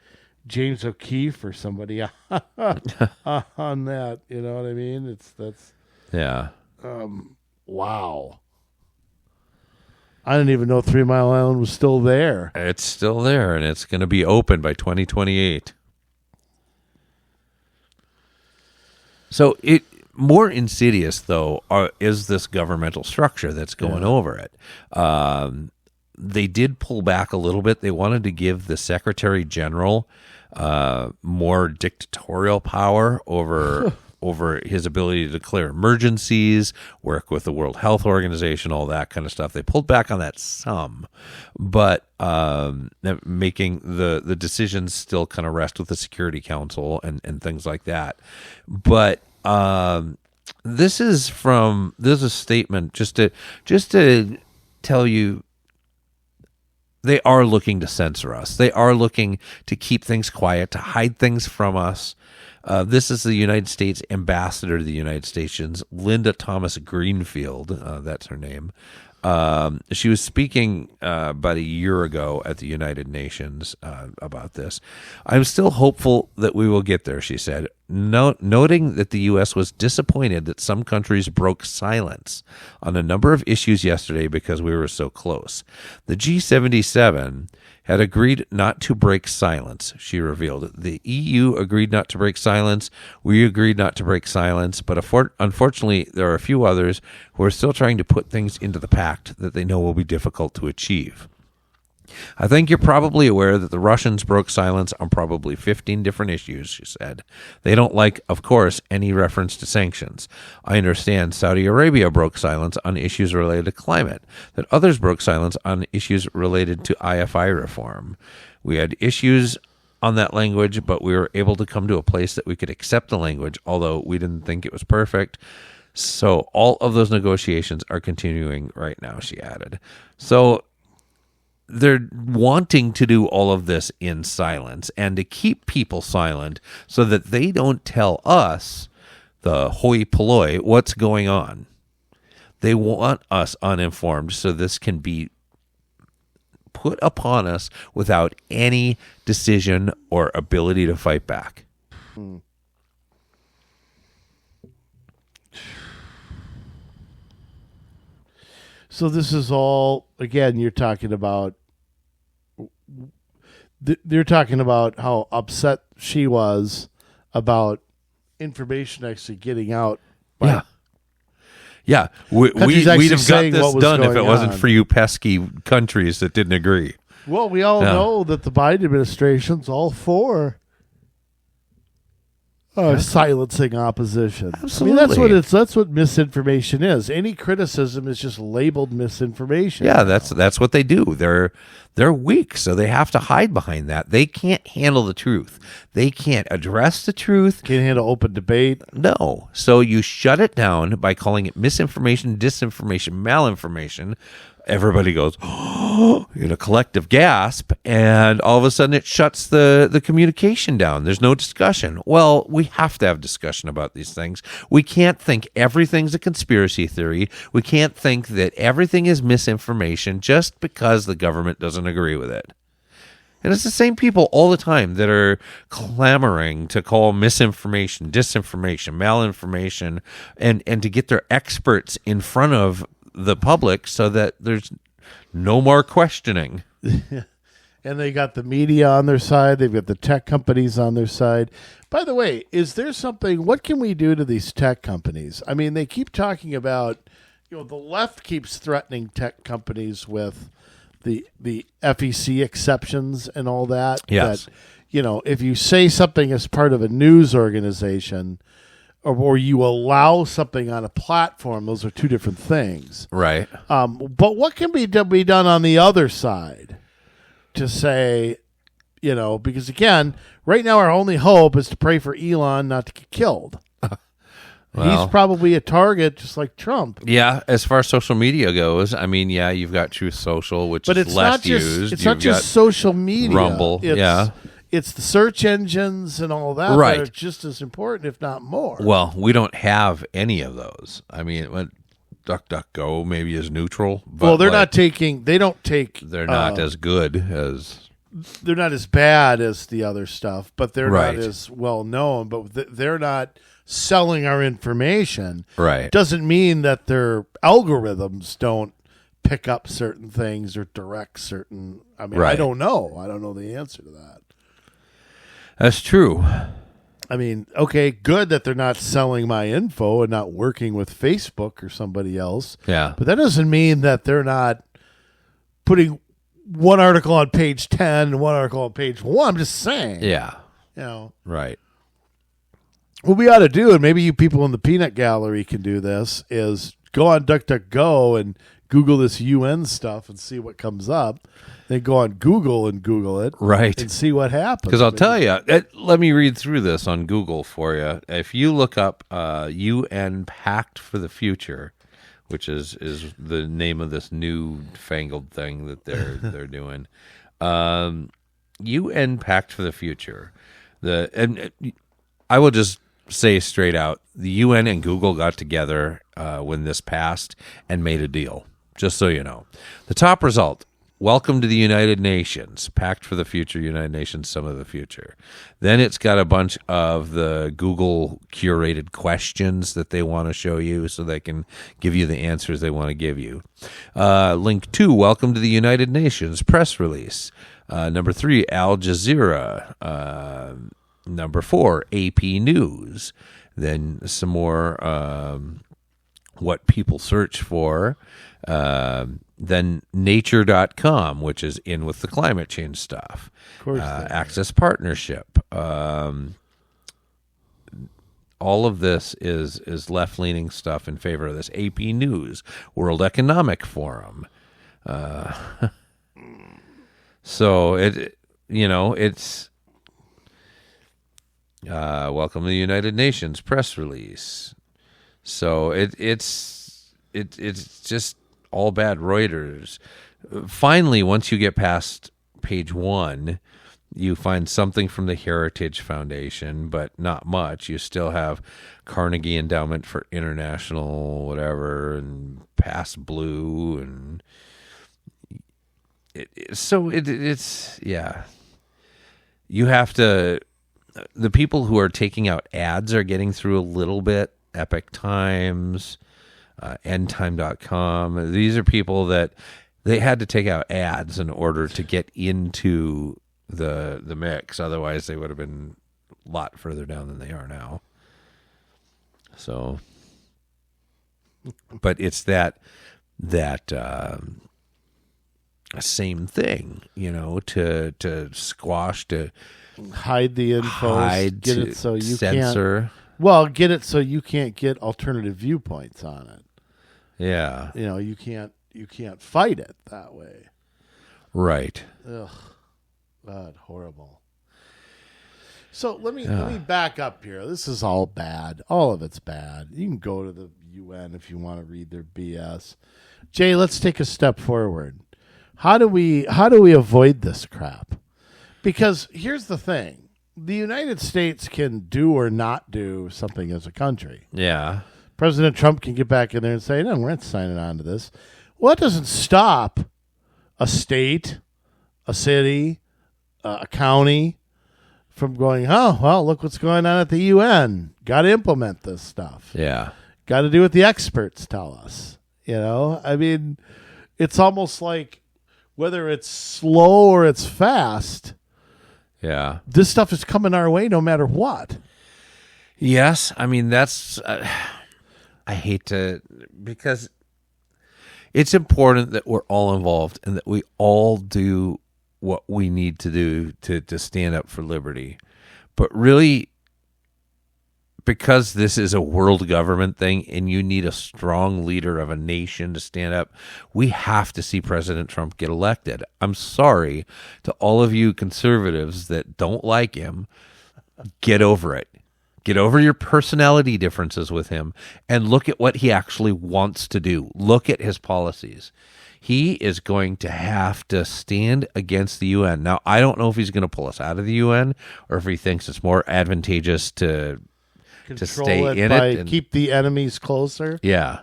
[SPEAKER 2] James O'Keefe or somebody on that. You know what I mean?
[SPEAKER 1] Yeah.
[SPEAKER 2] Wow. I didn't even know 3 Mile Island was still there.
[SPEAKER 1] It's still there, and it's going to be open by 2028. So more insidious, though, is this governmental structure that's going over it. They did pull back a little bit. They wanted to give the Secretary General more dictatorial power over his ability to declare emergencies, work with the World Health Organization, all that kind of stuff. They pulled back on that some, but making the decisions still kind of rest with the Security Council and things like that. But This is a statement just to tell you they are looking to censor us. They are looking to keep things quiet, to hide things from us. This is the United States ambassador to the United Nations, Linda Thomas Greenfield. That's her name. She was speaking about a year ago at the United Nations about this. I'm still hopeful that we will get there, she said, noting that the U.S. was disappointed that some countries broke silence on a number of issues yesterday because we were so close. The G77 had agreed not to break silence, she revealed. The EU agreed not to break silence. We agreed not to break silence. But unfortunately, there are a few others who are still trying to put things into the pact that they know will be difficult to achieve. I think you're probably aware that the Russians broke silence on probably 15 different issues, she said. They don't like, of course, any reference to sanctions. I understand Saudi Arabia broke silence on issues related to climate, that others broke silence on issues related to IFI reform. We had issues on that language, but we were able to come to a place that we could accept the language, although we didn't think it was perfect. So all of those negotiations are continuing right now, she added. So they're wanting to do all of this in silence and to keep people silent so that they don't tell us, the hoi polloi, what's going on. They want us uninformed so this can be put upon us without any decision or ability to fight back.
[SPEAKER 2] So this is all, again, you're talking about how upset she was about information actually getting out.
[SPEAKER 1] Yeah. We'd have got this done if it wasn't
[SPEAKER 2] on.
[SPEAKER 1] for you pesky countries that didn't agree.
[SPEAKER 2] Well, we all know that the Biden administration's all for silencing opposition.
[SPEAKER 1] Absolutely.
[SPEAKER 2] I mean, that's what misinformation is. Any criticism is just labeled misinformation.
[SPEAKER 1] Yeah, that's what they do. They're weak, so they have to hide behind that. They can't handle the truth. They can't address the truth.
[SPEAKER 2] Can't handle open debate.
[SPEAKER 1] No. So you shut it down by calling it misinformation, disinformation, malinformation. Everybody goes, oh, in a collective gasp, and all of a sudden it shuts the communication down. There's no discussion. Well, we have to have discussion about these things. We can't think everything's a conspiracy theory. We can't think that everything is misinformation just because the government doesn't agree with it. And it's the same people all the time that are clamoring to call misinformation, disinformation, malinformation, and to get their experts in front of the public so that there's no more questioning.
[SPEAKER 2] And they got the media on their side. They've got the tech companies on their side. By the way, is there something, what can we do to these tech companies? I mean, they keep talking about, the left keeps threatening tech companies with the FEC exceptions and all that.
[SPEAKER 1] Yes.
[SPEAKER 2] That, if you say something as part of a news organization, or you allow something on a platform, those are two different things.
[SPEAKER 1] Right.
[SPEAKER 2] But what can be done on the other side to say, because again, right now our only hope is to pray for Elon not to get killed.
[SPEAKER 1] Well,
[SPEAKER 2] he's probably a target just like Trump.
[SPEAKER 1] Yeah, as far as social media goes, I mean, yeah, you've got Truth Social, which is less used.
[SPEAKER 2] It's not just social media.
[SPEAKER 1] Rumble,
[SPEAKER 2] It's the search engines and all that
[SPEAKER 1] right.
[SPEAKER 2] that are just as important, if not more.
[SPEAKER 1] Well, we don't have any of those. I mean, DuckDuckGo maybe is neutral. But
[SPEAKER 2] well, they don't take.
[SPEAKER 1] They're not as good as.
[SPEAKER 2] They're not as bad as the other stuff, but they're
[SPEAKER 1] right.
[SPEAKER 2] not as well known. But they're not selling our information.
[SPEAKER 1] Right.
[SPEAKER 2] Doesn't mean that their algorithms don't pick up certain things or direct certain. I mean,
[SPEAKER 1] right.
[SPEAKER 2] I don't know. I don't know the answer to that.
[SPEAKER 1] That's true.
[SPEAKER 2] I mean, okay, good that they're not selling my info and not working with Facebook or somebody else.
[SPEAKER 1] Yeah.
[SPEAKER 2] But that doesn't mean that they're not putting one article on page 10 and one article on page 1. I'm just saying.
[SPEAKER 1] Yeah.
[SPEAKER 2] What
[SPEAKER 1] Right.
[SPEAKER 2] we ought to do, and maybe you people in the peanut gallery can do this, is go on DuckDuckGo and Google this UN stuff and see what comes up. They go on Google and Google it,
[SPEAKER 1] Right.
[SPEAKER 2] and see what happens.
[SPEAKER 1] Because I'll tell you, let me read through this on Google for you. If you look up UN Pact for the Future, which is the name of this new fangled thing that they're doing, UN Pact for the Future. And I will just say straight out, the UN and Google got together when this passed and made a deal. Just so you know, the top result. Welcome to the United Nations, Pact for the Future, United Nations Summit of the Future. Then it's got a bunch of the Google curated questions that they want to show you so they can give you the answers they want to give you. Link 2, welcome to the United Nations, press release. Number 3, Al Jazeera. Number 4, AP News. Then some more what people search for. Then nature.com, which is in with the climate change stuff.
[SPEAKER 2] Of course.
[SPEAKER 1] Access Partnership. All of this is left-leaning stuff in favor of this. AP News, World Economic Forum. So it's welcome to the United Nations press release. So it's just all bad. Reuters. Finally, once you get past page 1, you find something from the Heritage Foundation, but not much. You still have Carnegie Endowment for International whatever and Pass Blue, and it's yeah. You have to. The people who are taking out ads are getting through a little bit. Epic Times, endtime.com. These are people that they had to take out ads in order to get into the mix. Otherwise, they would have been a lot further down than they are now. So, but it's that same thing, to squash, to
[SPEAKER 2] hide the info, get it so you
[SPEAKER 1] censor.
[SPEAKER 2] Can't. Well, get it so you can't get alternative viewpoints on it.
[SPEAKER 1] Yeah.
[SPEAKER 2] You can't fight it that way.
[SPEAKER 1] Right.
[SPEAKER 2] Ugh. God, horrible. So let me back up here. This is all bad. All of it's bad. You can go to the UN if you want to read their BS. Jay, let's take a step forward. How do we avoid this crap? Because here's the thing. The United States can do or not do something as a country.
[SPEAKER 1] Yeah.
[SPEAKER 2] President Trump can get back in there and say, no, we're not signing on to this. Well, that doesn't stop a state, a city, a county from going, oh, well, look what's going on at the UN. Got to implement this stuff.
[SPEAKER 1] Yeah.
[SPEAKER 2] Got to do what the experts tell us. I mean, it's almost like whether it's slow or it's fast,
[SPEAKER 1] yeah,
[SPEAKER 2] this stuff is coming our way no matter what.
[SPEAKER 1] Yes. I mean, that's, I hate to, because it's important that we're all involved and that we all do what we need to do to stand up for liberty. But really, because this is a world government thing and you need a strong leader of a nation to stand up, we have to see President Trump get elected. I'm sorry to all of you conservatives that don't like him. Get over it. Get over your personality differences with him and look at what he actually wants to do. Look at his policies. He is going to have to stand against the UN. Now, I don't know if he's going to pull us out of the UN or if he thinks it's more advantageous to stay in it and
[SPEAKER 2] keep the enemies closer.
[SPEAKER 1] Yeah.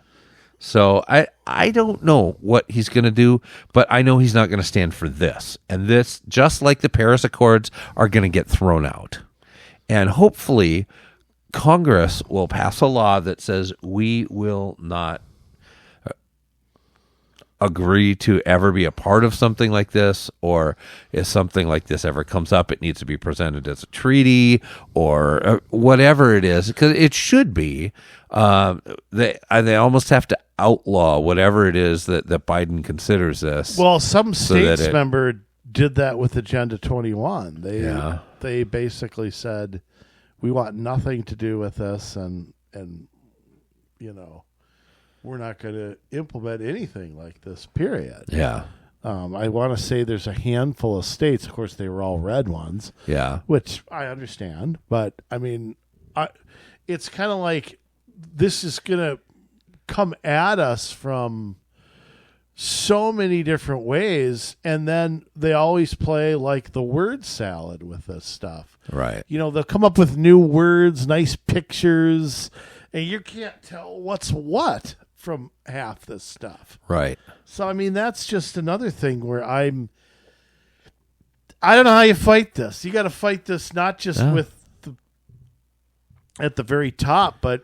[SPEAKER 1] So I don't know what he's going to do, but I know he's not going to stand for this. And this, just like the Paris Accords, are going to get thrown out. And hopefully Congress will pass a law that says we will not agree to ever be a part of something like this, or if something like this ever comes up, it needs to be presented as a treaty or whatever it is, because it should be. They almost have to outlaw whatever it is that Biden considers this.
[SPEAKER 2] Well, some states member did that with Agenda 21. They basically said, we want nothing to do with this, and we're not going to implement anything like this, period.
[SPEAKER 1] Yeah.
[SPEAKER 2] I want to say there's a handful of states. Of course, they were all red ones.
[SPEAKER 1] Yeah.
[SPEAKER 2] Which I understand. But, I mean, it's kind of like this is going to come at us from so many different ways. And then they always play like the word salad with this stuff.
[SPEAKER 1] Right.
[SPEAKER 2] You know, they'll come up with new words, nice pictures, and you can't tell what's what from half this stuff.
[SPEAKER 1] Right.
[SPEAKER 2] So, I mean, that's just another thing where I don't know how you fight this. You got to fight this not just at the very top, but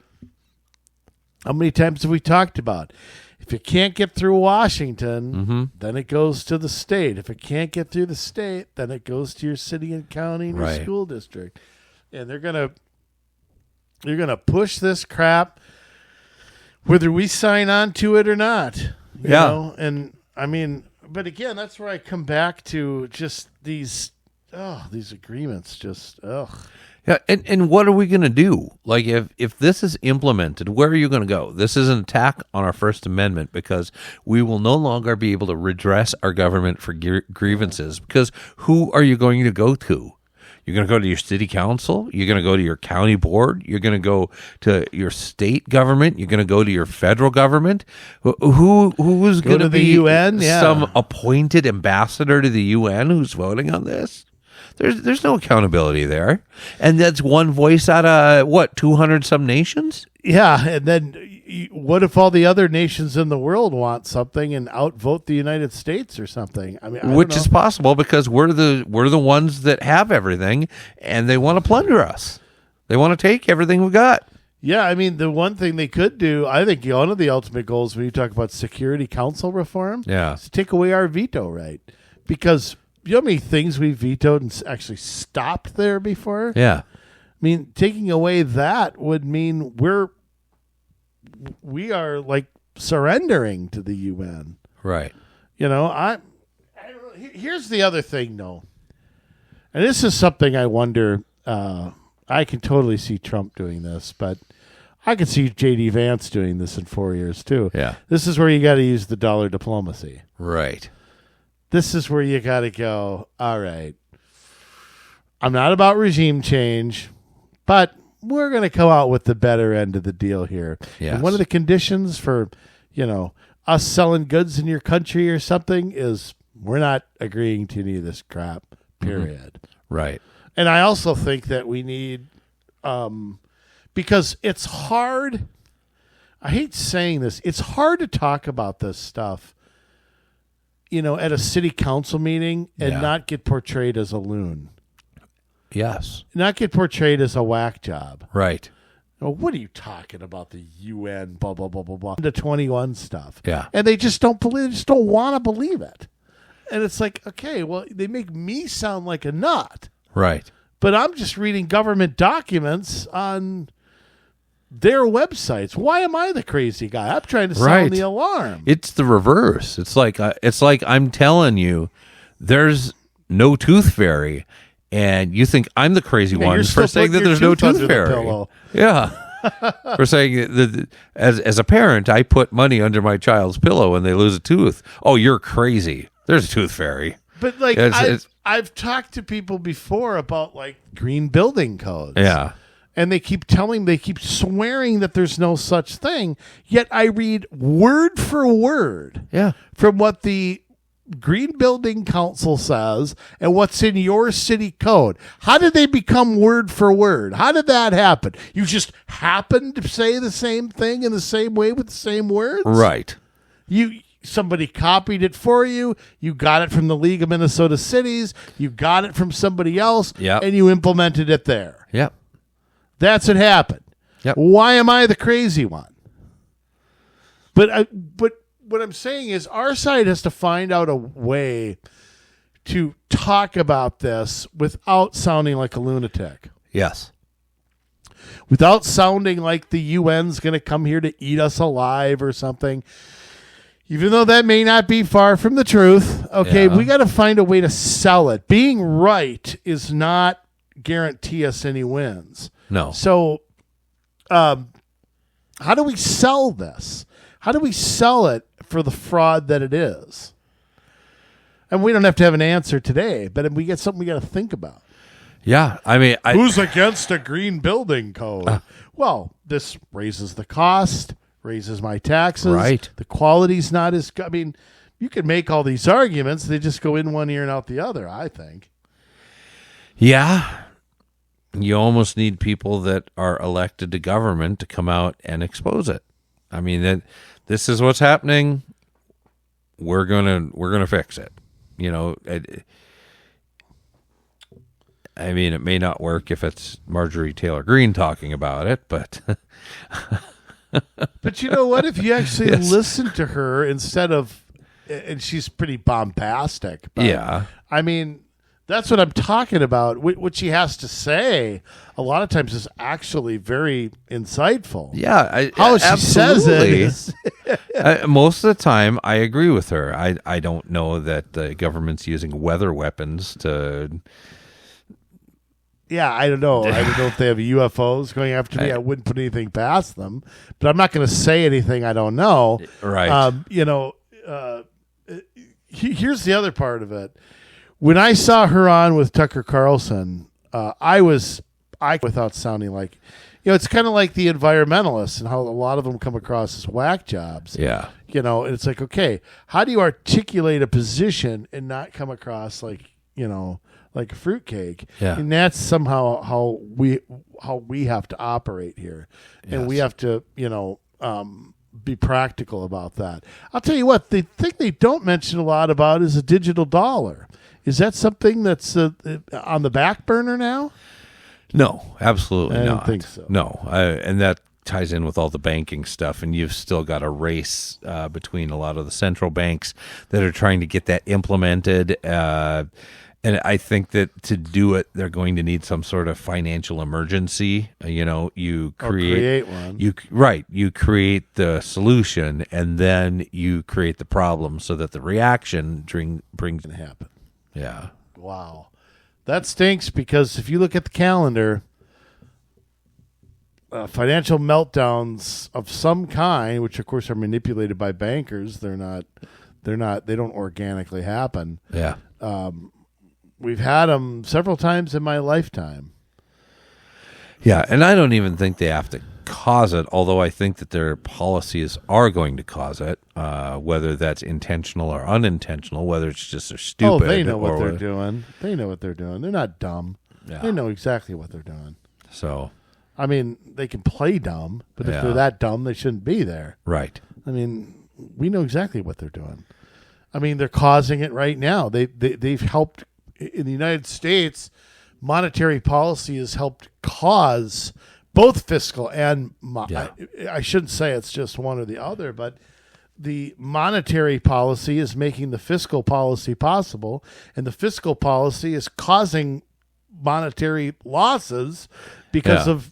[SPEAKER 2] how many times have we talked about? If it can't get through Washington, then it goes to the state. If it can't get through the state, then it goes to your city and county and your school district. And they're gonna push this crap whether we sign on to it or not. You know? And I mean, but again, that's where I come back to just these agreements just
[SPEAKER 1] Yeah, and what are we going to do? Like, if this is implemented, where are you going to go? This is an attack on our First Amendment because we will no longer be able to redress our government for grievances. Because who are you going to go to? You're going to go to your city council? You're going to go to your county board? You're going to go to your state government? You're going to go to your federal government? Who's going to be
[SPEAKER 2] the UN? Yeah.
[SPEAKER 1] Some appointed ambassador to the UN who's voting on this? There's no accountability there. And that's one voice out of, 200 some nations?
[SPEAKER 2] Yeah, and then what if all the other nations in the world want something and outvote the United States or something? I mean,
[SPEAKER 1] which is possible because we're the ones that have everything, and they want to plunder us. They want to take everything we got.
[SPEAKER 2] Yeah, I mean, the one thing they could do, I think one of the ultimate goals when you talk about Security Council reform is to take away our veto right. Because you know how many things we vetoed and actually stopped there before?
[SPEAKER 1] Yeah.
[SPEAKER 2] I mean, taking away that would mean we are like surrendering to the UN.
[SPEAKER 1] Right.
[SPEAKER 2] You know, here's the other thing, though. And this is something I wonder, I can totally see Trump doing this, but I could see J.D. Vance doing this in 4 years, too.
[SPEAKER 1] Yeah.
[SPEAKER 2] This is where you got to use the dollar diplomacy.
[SPEAKER 1] Right.
[SPEAKER 2] This is where you got to go, all right, I'm not about regime change, but we're going to come out with the better end of the deal here.
[SPEAKER 1] Yes.
[SPEAKER 2] And one of the conditions for, us selling goods in your country or something is we're not agreeing to any of this crap, period.
[SPEAKER 1] Right.
[SPEAKER 2] And I also think that we need, because it's hard, I hate saying this, it's hard to talk about this stuff at a city council meeting and not get portrayed as a loon.
[SPEAKER 1] Yes.
[SPEAKER 2] Not get portrayed as a whack job.
[SPEAKER 1] Right.
[SPEAKER 2] What are you talking about? The UN, blah, blah, blah, blah, blah. The 21 stuff.
[SPEAKER 1] Yeah.
[SPEAKER 2] And they just don't believe, just don't want to believe it. And it's like, okay, well, they make me sound like a nut.
[SPEAKER 1] Right.
[SPEAKER 2] But I'm just reading government documents on their websites. Why am I the crazy guy? I'm trying to sound the alarm.
[SPEAKER 1] It's the reverse. It's like I'm telling you, there's no tooth fairy, and you think I'm the crazy one for saying that there's no tooth fairy. Yeah, for saying that as a parent, I put money under my child's pillow and they lose a tooth. Oh, you're crazy. There's a tooth fairy.
[SPEAKER 2] But like I've talked to people before about like green building codes.
[SPEAKER 1] Yeah.
[SPEAKER 2] And they keep swearing that there's no such thing. Yet I read word for word from what the Green Building Council says and what's in your city code. How did they become word for word? How did that happen? You just happened to say the same thing in the same way with the same words?
[SPEAKER 1] Right.
[SPEAKER 2] Somebody copied it for you. You got it from the League of Minnesota Cities. You got it from somebody else. And you implemented it there.
[SPEAKER 1] Yep.
[SPEAKER 2] That's what happened.
[SPEAKER 1] Yep.
[SPEAKER 2] Why am I the crazy one? But what I'm saying is our side has to find out a way to talk about this without sounding like a lunatic.
[SPEAKER 1] Yes.
[SPEAKER 2] Without sounding like the UN's going to come here to eat us alive or something. Even though that may not be far from the truth. Okay, we got to find a way to sell it. Being right is not guarantee us any wins.
[SPEAKER 1] No.
[SPEAKER 2] So, how do we sell this? How do we sell it for the fraud that it is? And we don't have to have an answer today, but we get something we got to think about.
[SPEAKER 1] Yeah, I mean,
[SPEAKER 2] who's against a green building code? Well, this raises the cost, raises my taxes.
[SPEAKER 1] Right.
[SPEAKER 2] The quality's not as good. I mean, you can make all these arguments. They just go in one ear and out the other, I think.
[SPEAKER 1] Yeah. You almost need people that are elected to government to come out and expose it. I mean, this is what's happening. We're gonna fix it. You know, I mean, it may not work if it's Marjorie Taylor Greene talking about it, but
[SPEAKER 2] but you know what? If you actually listen to her instead of, and she's pretty bombastic. But,
[SPEAKER 1] yeah,
[SPEAKER 2] I mean, that's what I'm talking about. What she has to say, a lot of times, is actually very insightful.
[SPEAKER 1] Yeah,
[SPEAKER 2] how she says it is.
[SPEAKER 1] Most of the time, I agree with her. I don't know that the government's using weather weapons to.
[SPEAKER 2] Yeah, I don't know. I don't know if they have UFOs going after me. I wouldn't put anything past them, but I'm not going to say anything I don't know.
[SPEAKER 1] Right.
[SPEAKER 2] Here's the other part of it. When I saw her on with Tucker Carlson, I without sounding like, it's kind of like the environmentalists and how a lot of them come across as whack jobs.
[SPEAKER 1] Yeah.
[SPEAKER 2] And it's like, okay, how do you articulate a position and not come across like, like a fruitcake?
[SPEAKER 1] Yeah.
[SPEAKER 2] And that's somehow how we have to operate here. And we have to, be practical about that. I'll tell you what, the thing they don't mention a lot about is a digital dollar. Is that something that's on the back burner now?
[SPEAKER 1] No, absolutely not.
[SPEAKER 2] I don't think so.
[SPEAKER 1] No, and that ties in with all the banking stuff, and you've still got a race between a lot of the central banks that are trying to get that implemented. And I think that to do it, they're going to need some sort of financial emergency. You create
[SPEAKER 2] one.
[SPEAKER 1] You create the solution, and then you create the problem so that the reaction brings
[SPEAKER 2] Can happen.
[SPEAKER 1] Yeah.
[SPEAKER 2] Wow. That stinks, because if you look at the calendar, financial meltdowns of some kind, which of course are manipulated by bankers, they don't organically happen.
[SPEAKER 1] Yeah.
[SPEAKER 2] We've had them several times in my lifetime.
[SPEAKER 1] Yeah, and I don't even think they have to cause it, although I think that their policies are going to cause it, whether that's intentional or unintentional, whether it's just they're stupid.
[SPEAKER 2] Oh, they know what they're doing. They know what they're doing. They're not dumb.
[SPEAKER 1] Yeah.
[SPEAKER 2] They know exactly what they're doing.
[SPEAKER 1] So,
[SPEAKER 2] I mean, they can play dumb, but if they're that dumb, they shouldn't be there.
[SPEAKER 1] Right.
[SPEAKER 2] I mean, we know exactly what they're doing. I mean, they're causing it right now. They've helped in the United States. Monetary policy has helped cause both fiscal and I shouldn't say it's just one or the other, but the monetary policy is making the fiscal policy possible, and the fiscal policy is causing monetary losses because of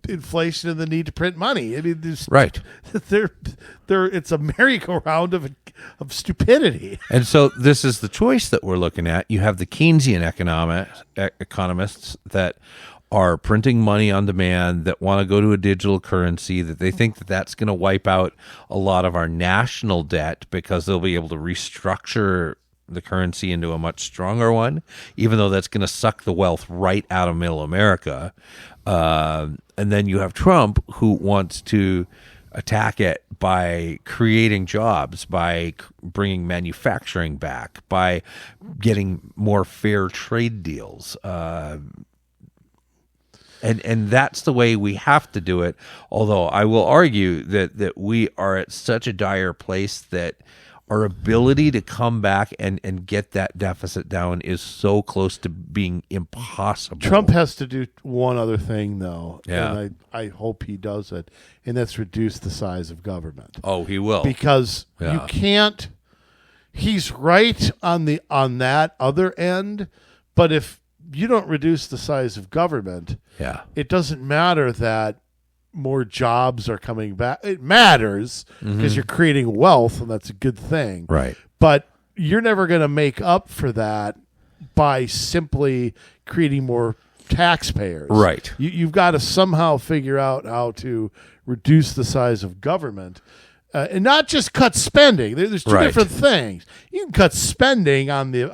[SPEAKER 2] inflation and the need to print money. I mean,
[SPEAKER 1] right.
[SPEAKER 2] It's a merry-go-round of stupidity.
[SPEAKER 1] And so this is the choice that we're looking at. You have the Keynesian economists that are printing money on demand, that want to go to a digital currency, that they think that that's going to wipe out a lot of our national debt because they'll be able to restructure the currency into a much stronger one, even though that's going to suck the wealth right out of middle America. And then you have Trump, who wants to attack it by creating jobs, by bringing manufacturing back, by getting more fair trade deals. And that's the way we have to do it. Although I will argue that we are at such a dire place that our ability to come back and get that deficit down is so close to being impossible.
[SPEAKER 2] Trump has to do one other thing, though,
[SPEAKER 1] yeah.
[SPEAKER 2] And I hope he does it, and that's reduce the size of government.
[SPEAKER 1] Oh, he will.
[SPEAKER 2] Because you can't. He's right on that other end, but if you don't reduce the size of government, it doesn't matter that more jobs are coming back. It matters because you're creating wealth, and that's a good thing.
[SPEAKER 1] Right.
[SPEAKER 2] But you're never going to make up for that by simply creating more taxpayers.
[SPEAKER 1] Right.
[SPEAKER 2] You've got to somehow figure out how to reduce the size of government, And not just cut spending. There's two
[SPEAKER 1] Right.
[SPEAKER 2] different things. You can cut spending on the,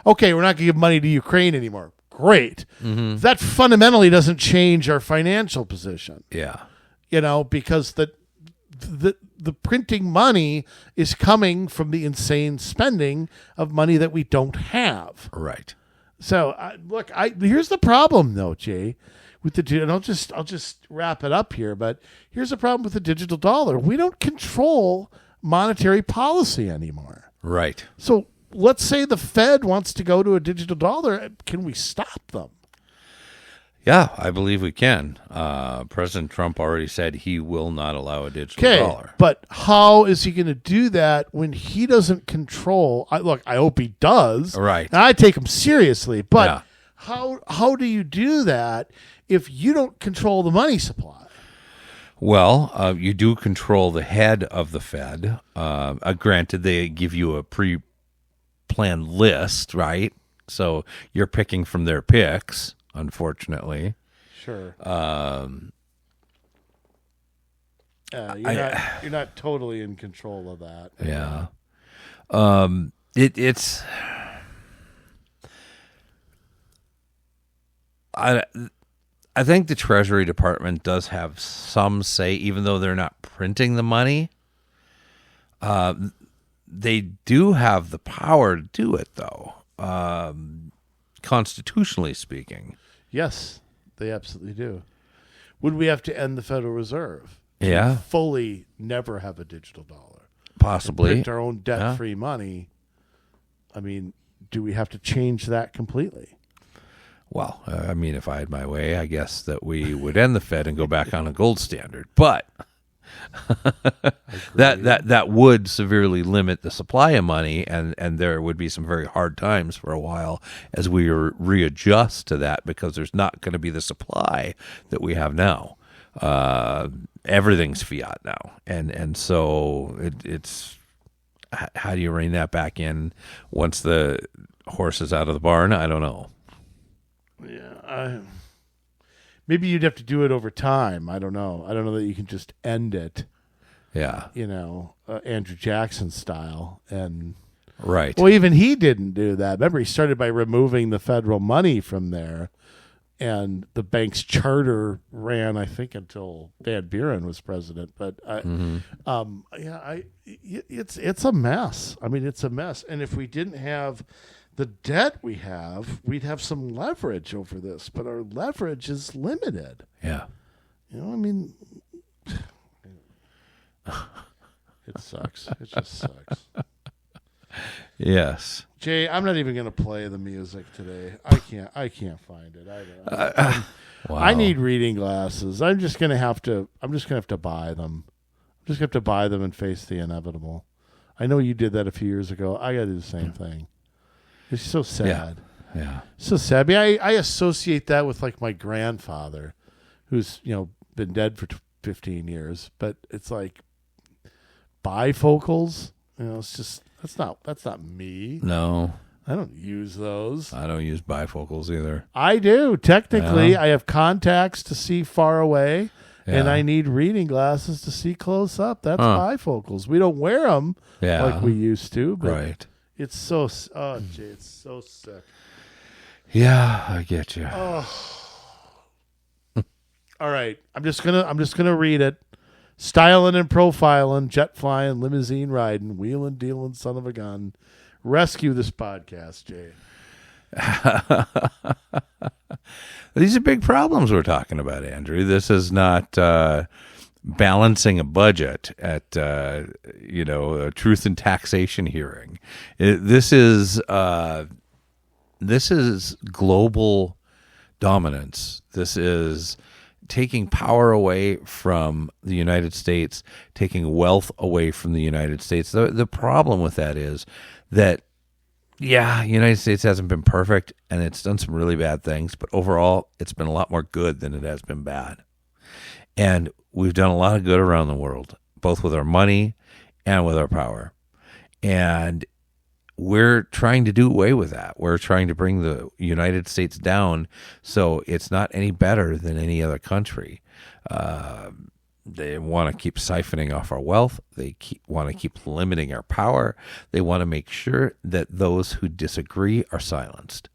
[SPEAKER 2] okay, we're not going to give money to Ukraine anymore. Great. That fundamentally doesn't change our financial position,
[SPEAKER 1] Yeah.
[SPEAKER 2] Because the printing money is coming from the insane spending of money that we don't have.
[SPEAKER 1] Right.
[SPEAKER 2] So look, here's the problem though, Jay, with and I'll just wrap it up here. But here's the problem with the digital dollar: we don't control monetary policy anymore.
[SPEAKER 1] Right.
[SPEAKER 2] So let's say the Fed wants to go to a digital dollar. Can we stop them?
[SPEAKER 1] Yeah, I believe we can. President Trump already said he will not allow a digital dollar.
[SPEAKER 2] But how is he going to do that when he doesn't control? I hope he does.
[SPEAKER 1] Right.
[SPEAKER 2] And I take him seriously. But
[SPEAKER 1] Yeah.
[SPEAKER 2] how do you do that if you don't control the money supply?
[SPEAKER 1] Well, you do control the head of the Fed. Granted, they give you a pre-planned list, right? So you're picking from their picks, unfortunately.
[SPEAKER 2] Sure. You're not totally in control of that.
[SPEAKER 1] Yeah. It's. I think the Treasury Department does have some say, even though they're not printing the money. They do have the power to do it, though, constitutionally speaking.
[SPEAKER 2] Yes, they absolutely do. Would we have to end the Federal Reserve?
[SPEAKER 1] Yeah.
[SPEAKER 2] Fully never have a digital dollar.
[SPEAKER 1] Possibly.
[SPEAKER 2] Print our own debt-free money. I mean, do we have to change that completely?
[SPEAKER 1] Well, I mean, if I had my way, I guess that we would end the Fed and go back on a gold standard. But that would severely limit the supply of money, and there would be some very hard times for a while as we readjust to that, because there's not going to be the supply that we have now. Everything's fiat now, and so it's how do you rein that back in once the horse is out of the barn? I don't know.
[SPEAKER 2] Yeah, maybe you'd have to do it over time. I don't know. I don't know that you can just end it.
[SPEAKER 1] Yeah.
[SPEAKER 2] Andrew Jackson style. And
[SPEAKER 1] right.
[SPEAKER 2] Well, even he didn't do that. Remember, he started by removing the federal money from there, and the bank's charter ran, I think, until Van Buren was president. But it's a mess. I mean, it's a mess. And if we didn't have the debt we have, we'd have some leverage over this, but our leverage is limited.
[SPEAKER 1] Yeah.
[SPEAKER 2] I mean, it sucks. It just sucks.
[SPEAKER 1] Yes.
[SPEAKER 2] Jay, I'm not even going to play the music today. I can't find it.
[SPEAKER 1] Wow.
[SPEAKER 2] I need reading glasses. I'm just going to have to buy them. I'm just going to have to buy them and face the inevitable. I know you did that a few years ago. I got to do the same thing. It's so sad.
[SPEAKER 1] Yeah.
[SPEAKER 2] So sad. I mean, I associate that with like my grandfather, who's been dead for 15 years. But it's like bifocals. It's just that's not me.
[SPEAKER 1] No,
[SPEAKER 2] I don't use those.
[SPEAKER 1] I don't use bifocals either.
[SPEAKER 2] I do technically.
[SPEAKER 1] Yeah.
[SPEAKER 2] I have contacts to see far away, and
[SPEAKER 1] Yeah.
[SPEAKER 2] I need reading glasses to see close up. That's bifocals. We don't wear them like we used to. But
[SPEAKER 1] Right.
[SPEAKER 2] It's so, Jay, it's so sick.
[SPEAKER 1] Yeah, I get you.
[SPEAKER 2] Oh. All right, I'm just gonna read it. Styling and profiling, jet flying, limousine riding, wheeling, dealing, son of a gun. Rescue this podcast, Jay.
[SPEAKER 1] These are big problems we're talking about, Andrew. This is not balancing a budget at a truth and taxation hearing. This is global dominance. This is taking power away from the United States, taking wealth away from the United States. The problem with that is that, yeah, the United States hasn't been perfect, and it's done some really bad things, but overall, it's been a lot more good than it has been bad. And we've done a lot of good around the world, both with our money and with our power. And we're trying to do away with that. We're trying to bring the United States down so it's not any better than any other country. They want to keep siphoning off our wealth. They want to keep limiting our power. They want to make sure that those who disagree are silenced.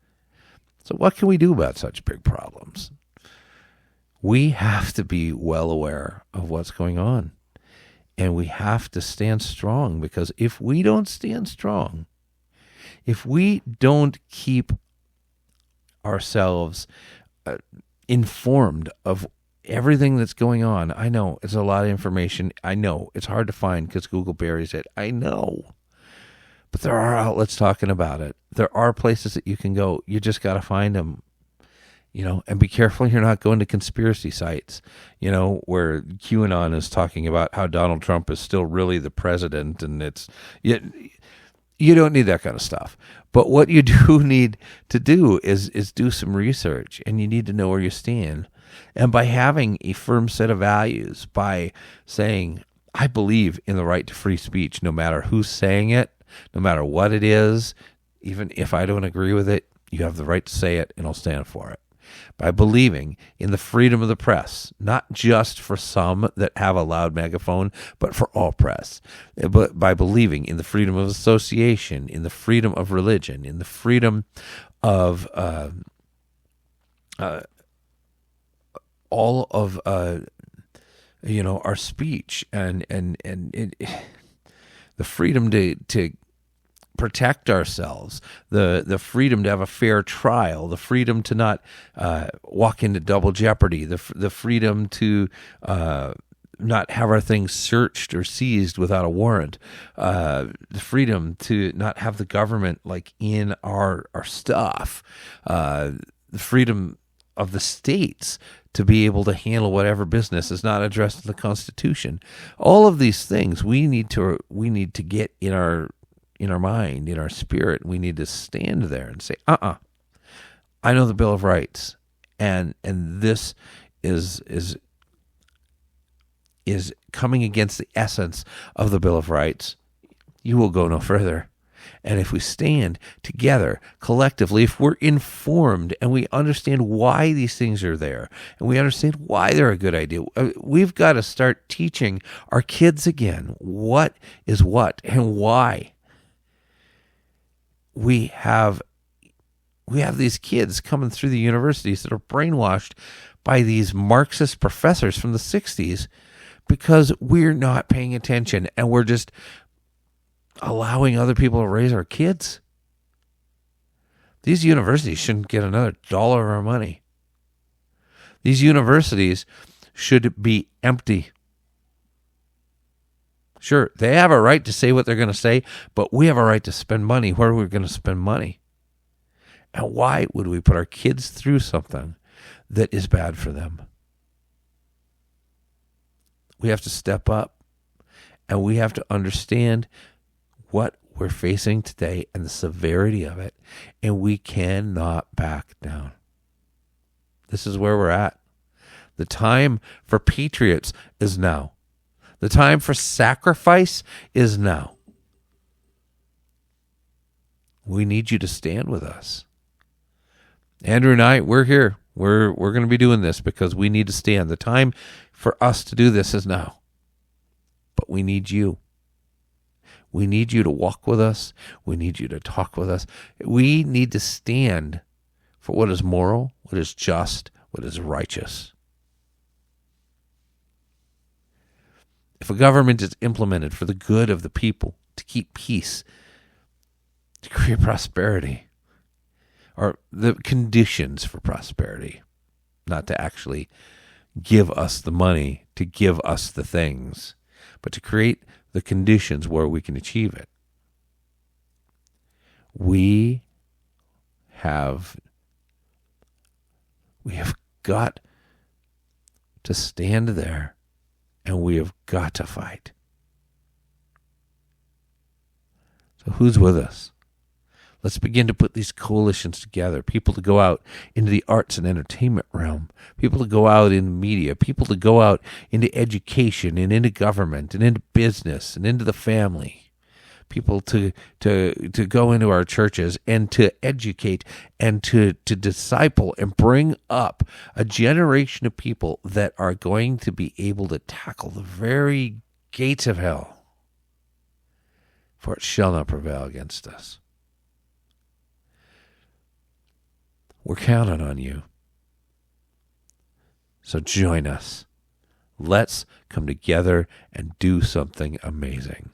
[SPEAKER 1] So what can we do about such big problems? We have to be well aware of what's going on. And we have to stand strong, because if we don't stand strong, if we don't keep ourselves informed of everything that's going on, I know it's a lot of information. I know it's hard to find because Google buries it. I know. But there are outlets talking about it. There are places that you can go. You just got to find them, and be careful you're not going to conspiracy sites, where QAnon is talking about how Donald Trump is still really the president, and you don't need that kind of stuff. But what you do need to do is do some research, and you need to know where you stand. And by having a firm set of values, by saying, I believe in the right to free speech, no matter who's saying it, no matter what it is, even if I don't agree with it, you have the right to say it, and I'll stand for it. By believing in the freedom of the press, not just for some that have a loud megaphone, but for all press. But by believing in the freedom of association, in the freedom of religion, in the freedom of all of our speech, and the freedom to protect ourselves, the freedom to have a fair trial, the freedom to not walk into double jeopardy, the freedom to not have our things searched or seized without a warrant, the freedom to not have the government in our stuff, the freedom of the states to be able to handle whatever business is not addressed in the Constitution. All of these things we need to get in our mind, in our spirit. We need to stand there and say, I know the Bill of Rights, and this is coming against the essence of the Bill of Rights. You will go no further. And if we stand together collectively, if we're informed and we understand why these things are there, and we understand why they're a good idea, we've got to start teaching our kids again what is what and why. We have these kids coming through the universities that are brainwashed by these Marxist professors from the 60s because we're not paying attention, and we're just allowing other people to raise our kids. These universities shouldn't get another dollar of our money. These universities should be empty. Sure, they have a right to say what they're going to say, but we have a right to spend money where we're going to spend money. And why would we put our kids through something that is bad for them? We have to step up, and we have to understand what we're facing today and the severity of it, and we cannot back down. This is where we're at. The time for patriots is now. The time for sacrifice is now. We need you to stand with us. Andrew and I, we're here. We're going to be doing this because we need to stand. The time for us to do this is now. But we need you. We need you to walk with us. We need you to talk with us. We need to stand for what is moral, what is just, what is righteous. If a government is implemented for the good of the people, to keep peace, to create prosperity, or the conditions for prosperity, not to actually give us the money, to give us the things, but to create the conditions where we can achieve it. We have got to stand there, and we have got to fight. So who's with us? Let's begin to put these coalitions together. People to go out into the arts and entertainment realm. People to go out in media. People to go out into education and into government and into business and into the family. people to go into our churches and to educate and to disciple and bring up a generation of people that are going to be able to tackle the very gates of hell. For it shall not prevail against us. We're counting on you. So join us. Let's come together and do something amazing.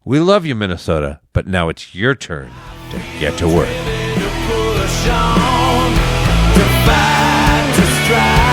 [SPEAKER 1] We love you, Minnesota, but now it's your turn to get to work.
[SPEAKER 3] To push on, to fight, to strive.